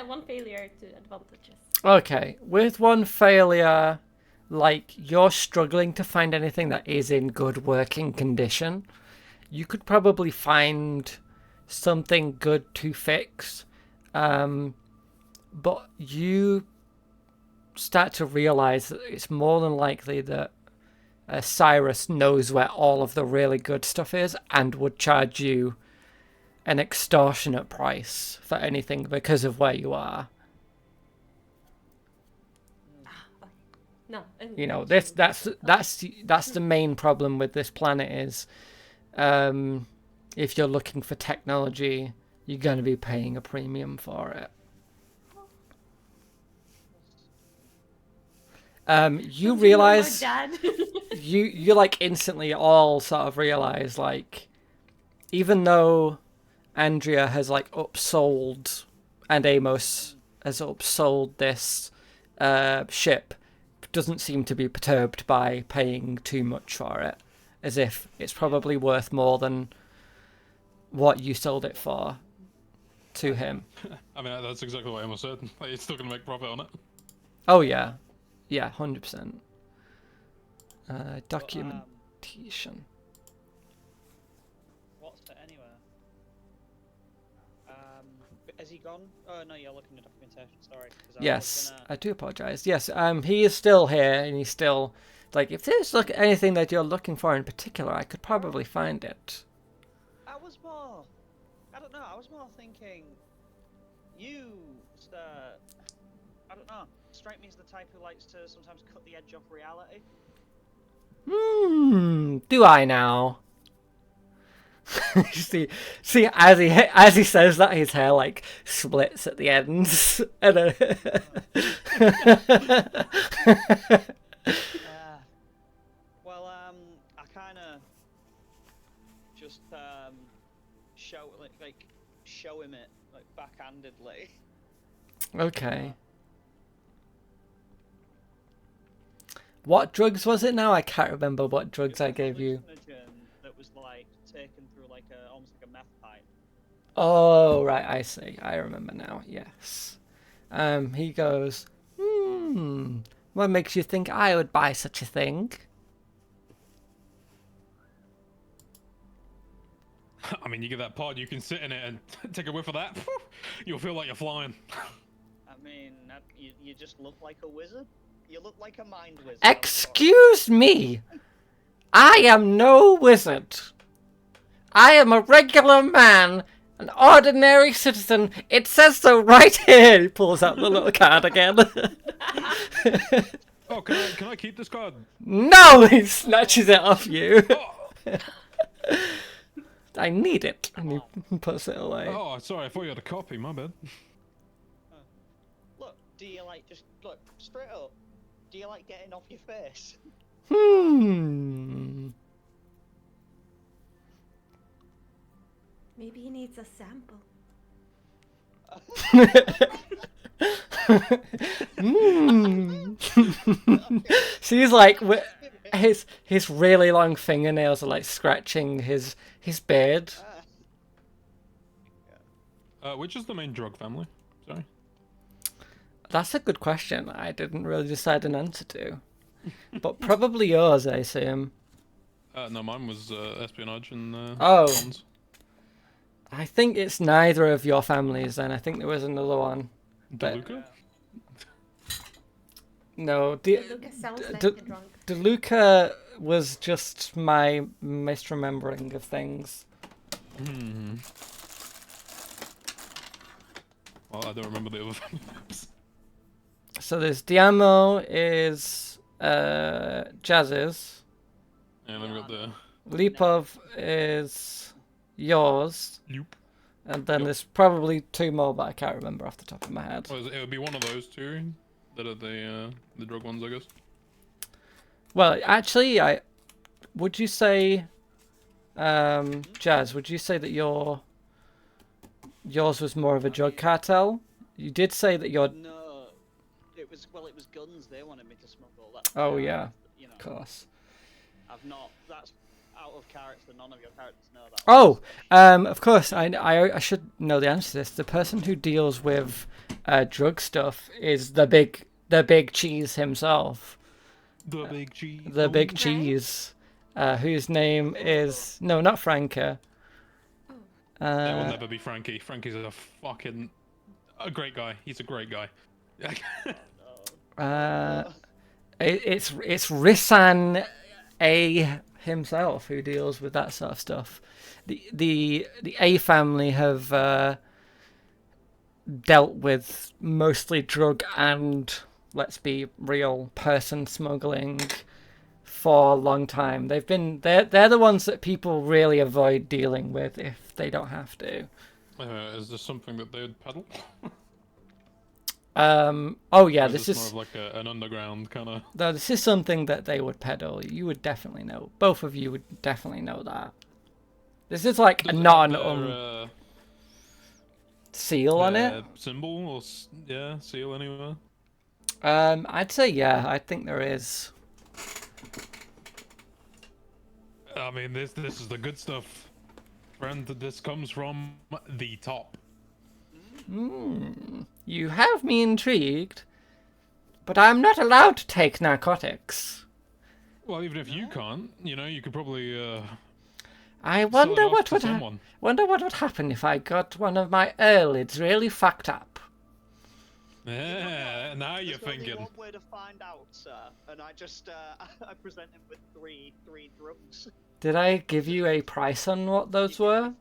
1 failure to advantages. Okay, with 1 failure, like you're struggling to find anything that is in good working condition. You could probably find something good to fix, but you start to realize that it's more than likely that Cyrus knows where all of the really good stuff is and would charge you an extortionate price for anything because of where you are. No, you know, that's the main problem with this planet is, if you're looking for technology, you're going to be paying a premium for it. You realize you like instantly all sort of realize, like, even though Andrea has like upsold and Amos has upsold this ship, doesn't seem to be perturbed by paying too much for it, as if it's probably worth more than what you sold it for to him. I mean, that's exactly what Amos said. Like, he's still gonna make profit on it. Oh yeah. Yeah, 100%. Documentation. What's it anyway? Has he gone? Oh no, you're looking at documentation. Sorry. Yes, I do apologize. Yes, he is still here, and he's still like, if there's anything that you're looking for in particular, I could probably find it. I don't know. I was more thinking, you, I don't know. Strike me as the type who likes to sometimes cut the edge off reality. Do I now? see, as he says that, his hair like splits at the ends, and Well, I kind of just show him it like backhandedly. okay. What drugs was it now? I can't remember what drugs I gave you. That was like taken through like almost like a meth pipe. Oh, right, I see. I remember now, yes. He goes, what makes you think I would buy such a thing? I mean, you get that pod, you can sit in it and take a whiff of that. You'll feel like you're flying. I mean, you just look like a wizard. You look like a mind wizard. Excuse me! I am no wizard. I am a regular man, an ordinary citizen. It says so right here. He pulls out the little card again. Oh, can I keep this card? No! He snatches it off you. Oh, I need it. And he puts it away. oh, sorry, I thought you had a copy, my bad. Look, do you like just look straight up? Do you like getting off your face? Maybe he needs a sample. She's like, his really long fingernails are like scratching his beard. Which is the main drug family? Sorry. That's a good question. I didn't really decide an answer to, but probably yours, I assume. No, mine was espionage and Oh. bonds. I think it's neither of your families. Then I think there was another one. But DeLuca? no, Luca sounds like a drunk. DeLuca was just my misremembering of things. Hmm. Well, I don't remember the other family names. So there's Diamo is Jazz's. And then we got the Lipov is yours. Loop. And then Yep. there's probably two more, but I can't remember off the top of my head. Well, it would be one of those two that are the drug ones, I guess. Well, actually, would you say, Jazz? Would you say that yours was more of a drug cartel? You did say that your. No, it was guns they wanted me to smuggle. That's Oh why yeah, you know, of course. I've not. That's out of character. None of your characters know that. Oh, of course. I should know the answer to this. The person who deals with drug stuff is the big cheese himself. The big cheese. The big Frank? cheese, whose name is no, not Franca. That will never be Frankie. Frankie's a great guy. He's a great guy. It's Rissan A himself who deals with that sort of stuff. The A family have dealt with mostly drug and, let's be real, person smuggling for a long time. They're the ones that people really avoid dealing with if they don't have to. Is this something that they'd peddle? Oh yeah, Or this this is more of like an underground kind of. no, this is something that they would peddle. You would definitely know. Both of you would definitely know that. This is like a non seal on it. Symbol or seal anywhere. I'd say yeah. I think there is. I mean, this is the good stuff, friend. This comes from the top. You have me intrigued, but I'm not allowed to take narcotics. Well, even if you can't, you could probably. I sell it wonder off what to someone. wonder what would happen if I got one of my eyelids really fucked up. Yeah, now you're There's only thinking. one way to find out, sir, and I just I present him with three drugs. Did I give you a price on what those were?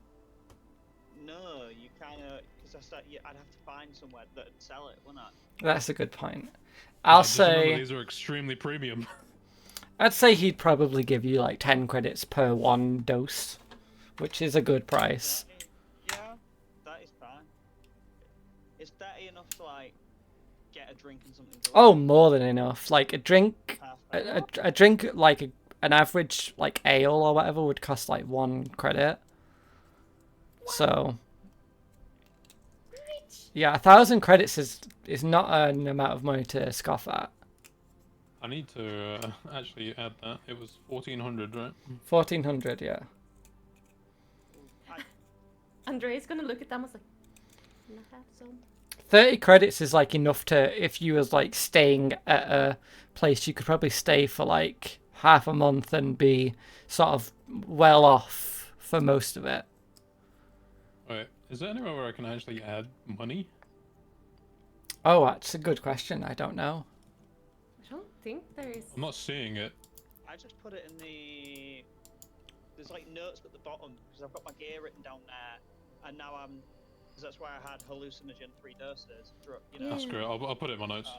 No, you kind of because I said I'd have to find somewhere that'd sell it, wouldn't I? That's a good point. I'll Just remember, say these are extremely premium. I'd say he'd probably give you like 10 credits per one dose which is a good price. Yeah, that is fine. Is 30 enough to like get a drink and something? Oh, more than enough. Like a drink, Perfect. a drink like an average like ale or whatever would cost like 1 credit. So yeah, 1,000 credits is not an amount of money to scoff at. I need to actually add that. It was 1,400, right? 1,400, yeah. Andrea's gonna look at them and was like, "Can I have some?" 30 credits is like enough to, if you was like staying at a place, you could probably stay for like half a month and be sort of well off for most of it. Wait, is there anywhere where I can actually add money? Oh, that's a good question. I don't know. I don't think there is. I'm not seeing it. I just put it in the. There's like notes at the bottom because I've got my gear written down there, and now I'm. Because that's why I had hallucinogen 3 doses. You know. That's great. I'll put it in my notes.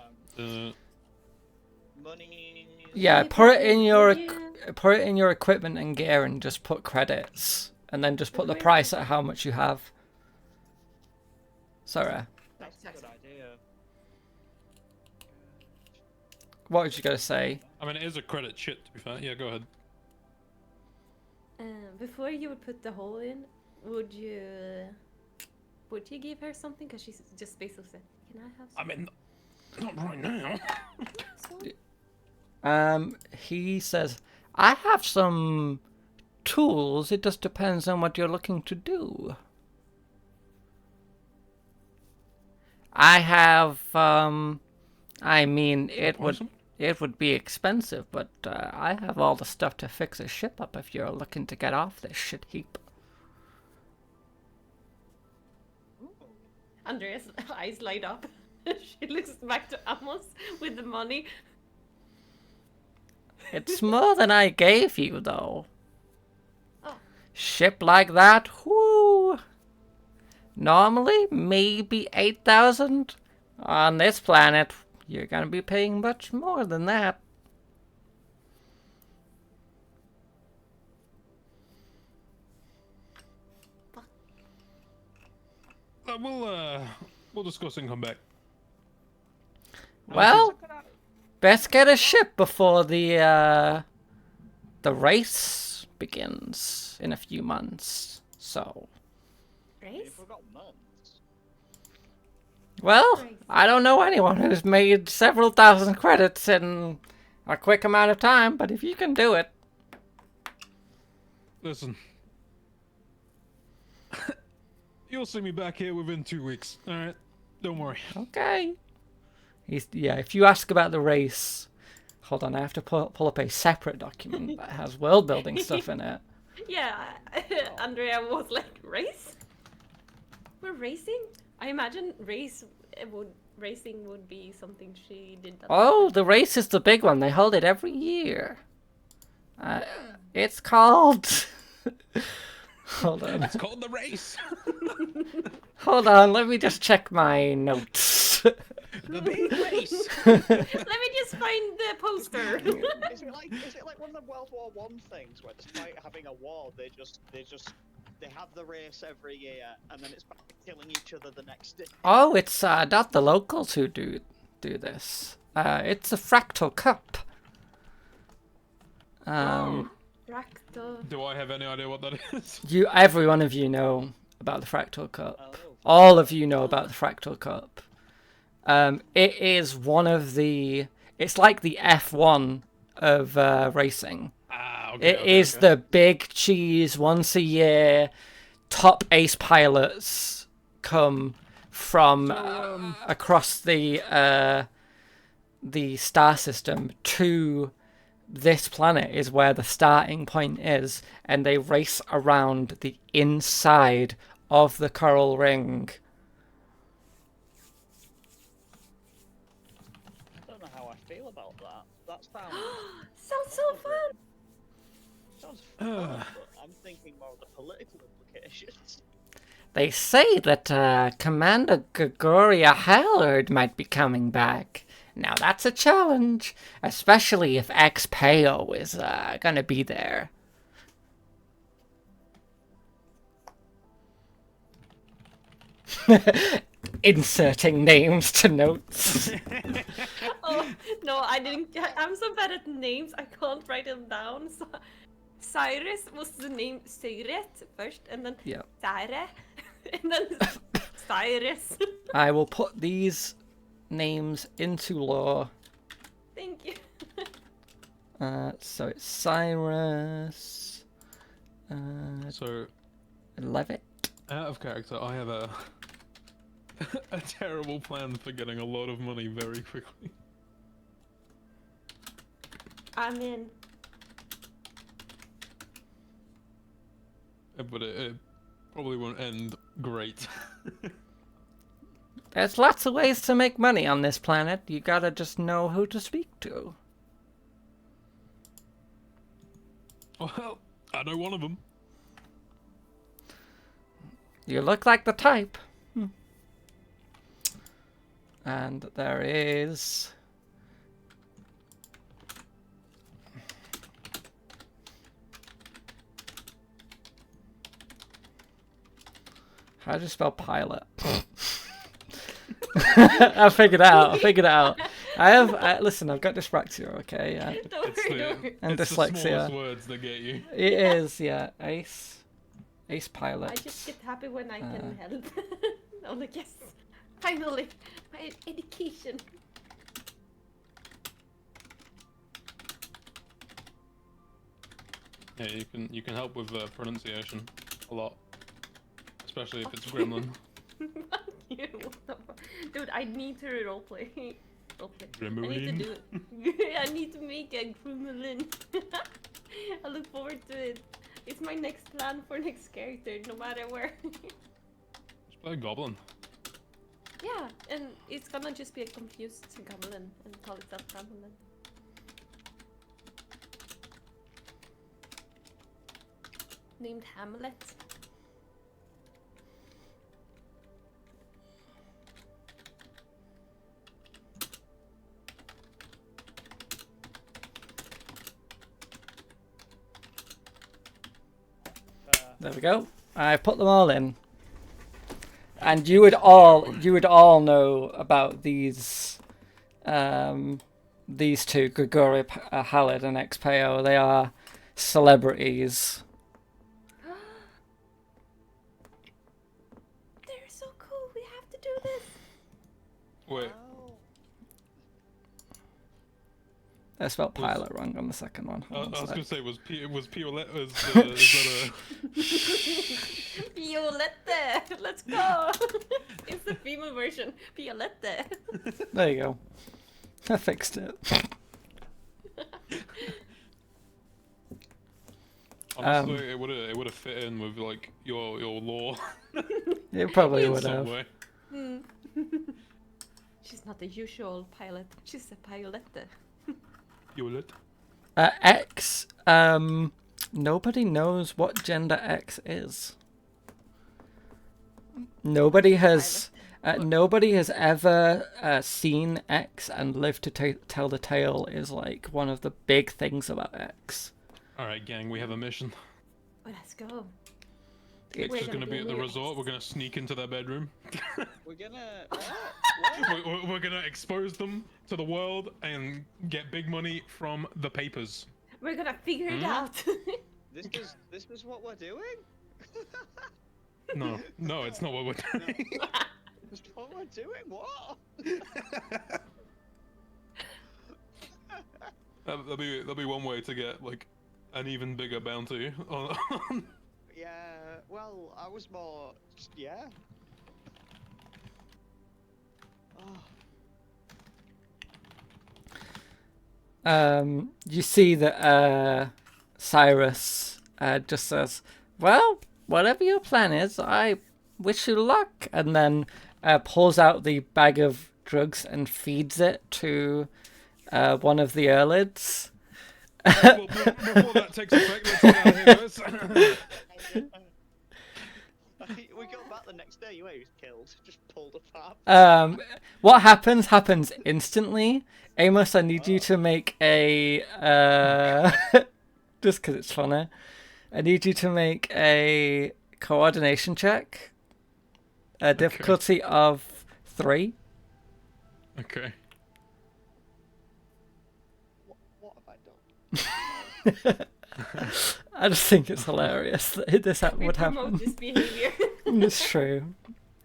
Money. Yeah, Maybe put it in your you- put it in your equipment and gear, and just put credits, and then just put the price at how much you have. Sorry, That's a good idea. what was you gonna say? I mean, it is a credit shit, to be fair. Yeah, go ahead. Before you would put the hole in, would you give her something? Because she's just basically said, "Can I have some?" I mean, not right now. He says, I have some tools. It just depends on what you're looking to do. I have, I mean, it would be expensive, but I have all the stuff to fix a ship up if you're looking to get off this shit heap. Andrea's eyes light up. She looks back to Amos with the money. It's more than I gave you, though. Oh. Ship like that, whoo! Normally, maybe 8,000. On this planet, you're gonna be paying much more than that. We'll discuss and come back. Well, best get a ship before the race begins in a few months. So, Race? We've got months. well, Race. I don't know anyone who's made several thousand credits in a quick amount of time, but if you can do it. Listen. You'll see me back here within 2 weeks, alright? Don't worry. Okay. Yeah, if you ask about the race... Hold on, I have to pull up a separate document that has world building stuff in it. Yeah, Andrea was like, "Race? We're racing?" I imagine racing would be something she did. Oh, the race is the big one. They hold it every year. It's called... Hold on. It's called the race. Hold on, let me just check my notes. The big race. Let me just find the poster. Is it like one of the World War One things where despite having a war, they have the race every year and then it's back to killing each other the next day. Oh, it's not the locals who do this. It's a Fractal Cup. Fractal. Do I have any idea what that is? Every one of you know about the Fractal Cup. Oh. All of you know about the Fractal Cup. It is one of the... It's like the F1 of racing. Okay, It is the big cheese, once a year, top ace pilots come from across the star system to this planet is where the starting point is, and they race around the inside of the coral ring. I don't know how I feel about that. That Sounds so fun. sounds fun, but I'm thinking more of the political implications. They say that Commander Gregoria Hallard might be coming back. Now that's a challenge, especially if X-Peo is gonna be there. Inserting names to notes. Oh no, I didn't. I'm so bad at names. I can't write them down. So Cyrus was the name Syret first, and then Yeah. Sare, and then Cyrus. I will put these names into lore. Thank you. So it's Cyrus. So, Levitt. out of character, I have a a terrible plan for getting a lot of money very quickly. I'm in. But it probably won't end great. There's lots of ways to make money on this planet. You gotta just know who to speak to. Well, I know one of them. You look like the type. And there is... How do you spell pilot? I figured it out. Listen, I've got dyspraxia, okay? Don't It's worry, the, don't worry. And it's the dyslexia. smallest words that get you. It is, yeah. Ace pilot. I just get happy when I can help. Oh, like, yes, finally, my education. Yeah, you can help with pronunciation a lot, especially if it's gremlin. Fuck you. What the fuck? Dude, I need to roleplay. Roleplay. I need to Gremlin. do it. I need to make a gremlin. I look forward to it. It's my next plan for next character, no matter where. Just play a goblin. Yeah, and it's gonna just be a confused goblin and call itself goblin. Named Hamlet. There we go. I've put them all in. And you would all know about these two, Grigori Halid and Xpeo. They are celebrities. They're so cool. We have to do this. Wait, I spelled pilot wrong on the second one. I Hold on a was sec. gonna say was Piolet is that Violette. Let's go. It's the female version. Violette. There you go. I fixed it. honestly it would have fit in with like your lore It probably in would some have. way. She's not the usual pilot. She's a Violette. Piolet. X. Nobody knows what gender X is. Nobody has ever seen X and lived to tell the tale. Is like one of the big things about X. All right, gang, we have a mission. Oh, let's go. It's We're just gonna be at the near resort. X. We're gonna sneak into their bedroom. We're gonna. What? We're gonna expose them to the world and get big money from the papers. We're gonna figure it out. This is what we're doing? No, it's not what we're doing. This is what we're doing? What? That'll be one way to get like an even bigger bounty on. Yeah, well, I was more. Yeah. Oh. You see that Cyrus just says, "Well, whatever your plan is, I wish you luck," and then pulls out the bag of drugs and feeds it to one of the Earlids. Well, before that takes effect, let's get out of here, guys. We got back the next day. You was killed. Just pulled a fab. What happens instantly. Amos, I need you to make a just because it's funny. I need you to make a coordination check. A difficulty of 3. Okay. What have I done? I just think it's hilarious that this We would promote happen. this behavior. It's true.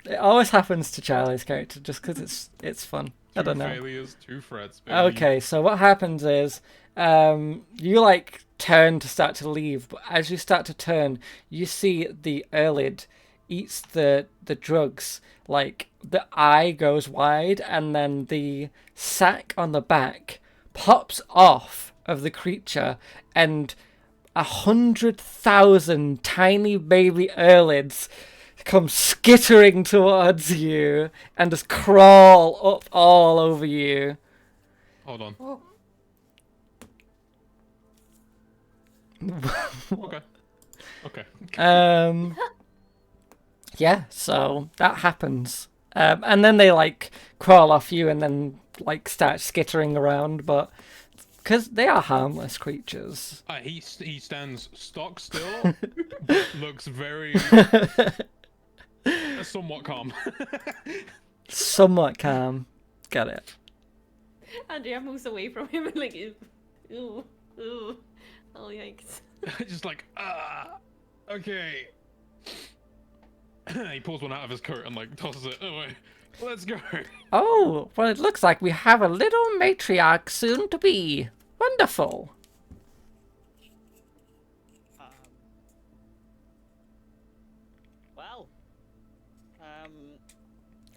It always happens to Charlie's character just because it's fun. I 2 don't know. failures, 2 threats, baby. Okay, so what happens is, you like turn to start to leave, but as you start to turn, you see the Erlid eats the drugs. Like the eye goes wide, and then the sack on the back pops off of the creature, and 100,000 tiny baby Erlids come skittering towards you and just crawl up all over you. Hold on. Oh, Okay. Okay. Yeah, so that happens. And then they like crawl off you and then like start skittering around, but because they are harmless creatures. He stands stock still, but looks very somewhat calm. Somewhat calm. Get it. Andrea moves away from him and like, ew, ew, ew. Oh, yikes. Just like, okay. He pulls one out of his coat and like tosses it away. Let's go. Oh, well, it looks like we have a little matriarch soon to be. Wonderful. Well,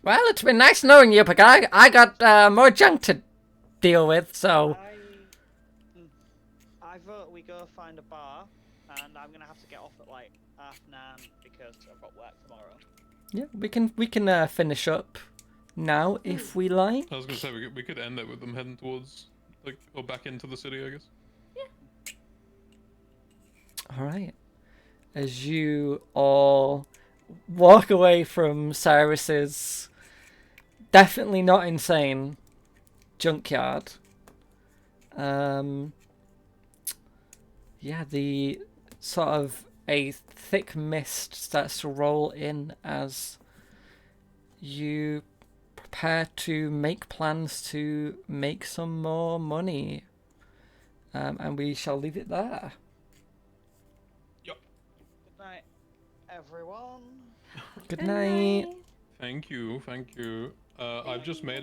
Well, it's been nice knowing you, but I got more junk to deal with, so... I vote we go find a bar, and I'm gonna have to get off at like 9:30 because I've got work tomorrow. Yeah, we can finish up now if we like. I was gonna say we could end it with them heading towards like or back into the city, I guess. All right. As you all walk away from Cyrus's definitely not insane junkyard. Yeah, the sort of a thick mist starts to roll in as you prepare to make plans to make some more money. And we shall leave it there. Good night, everyone. Good night. night. Thank you. I've just made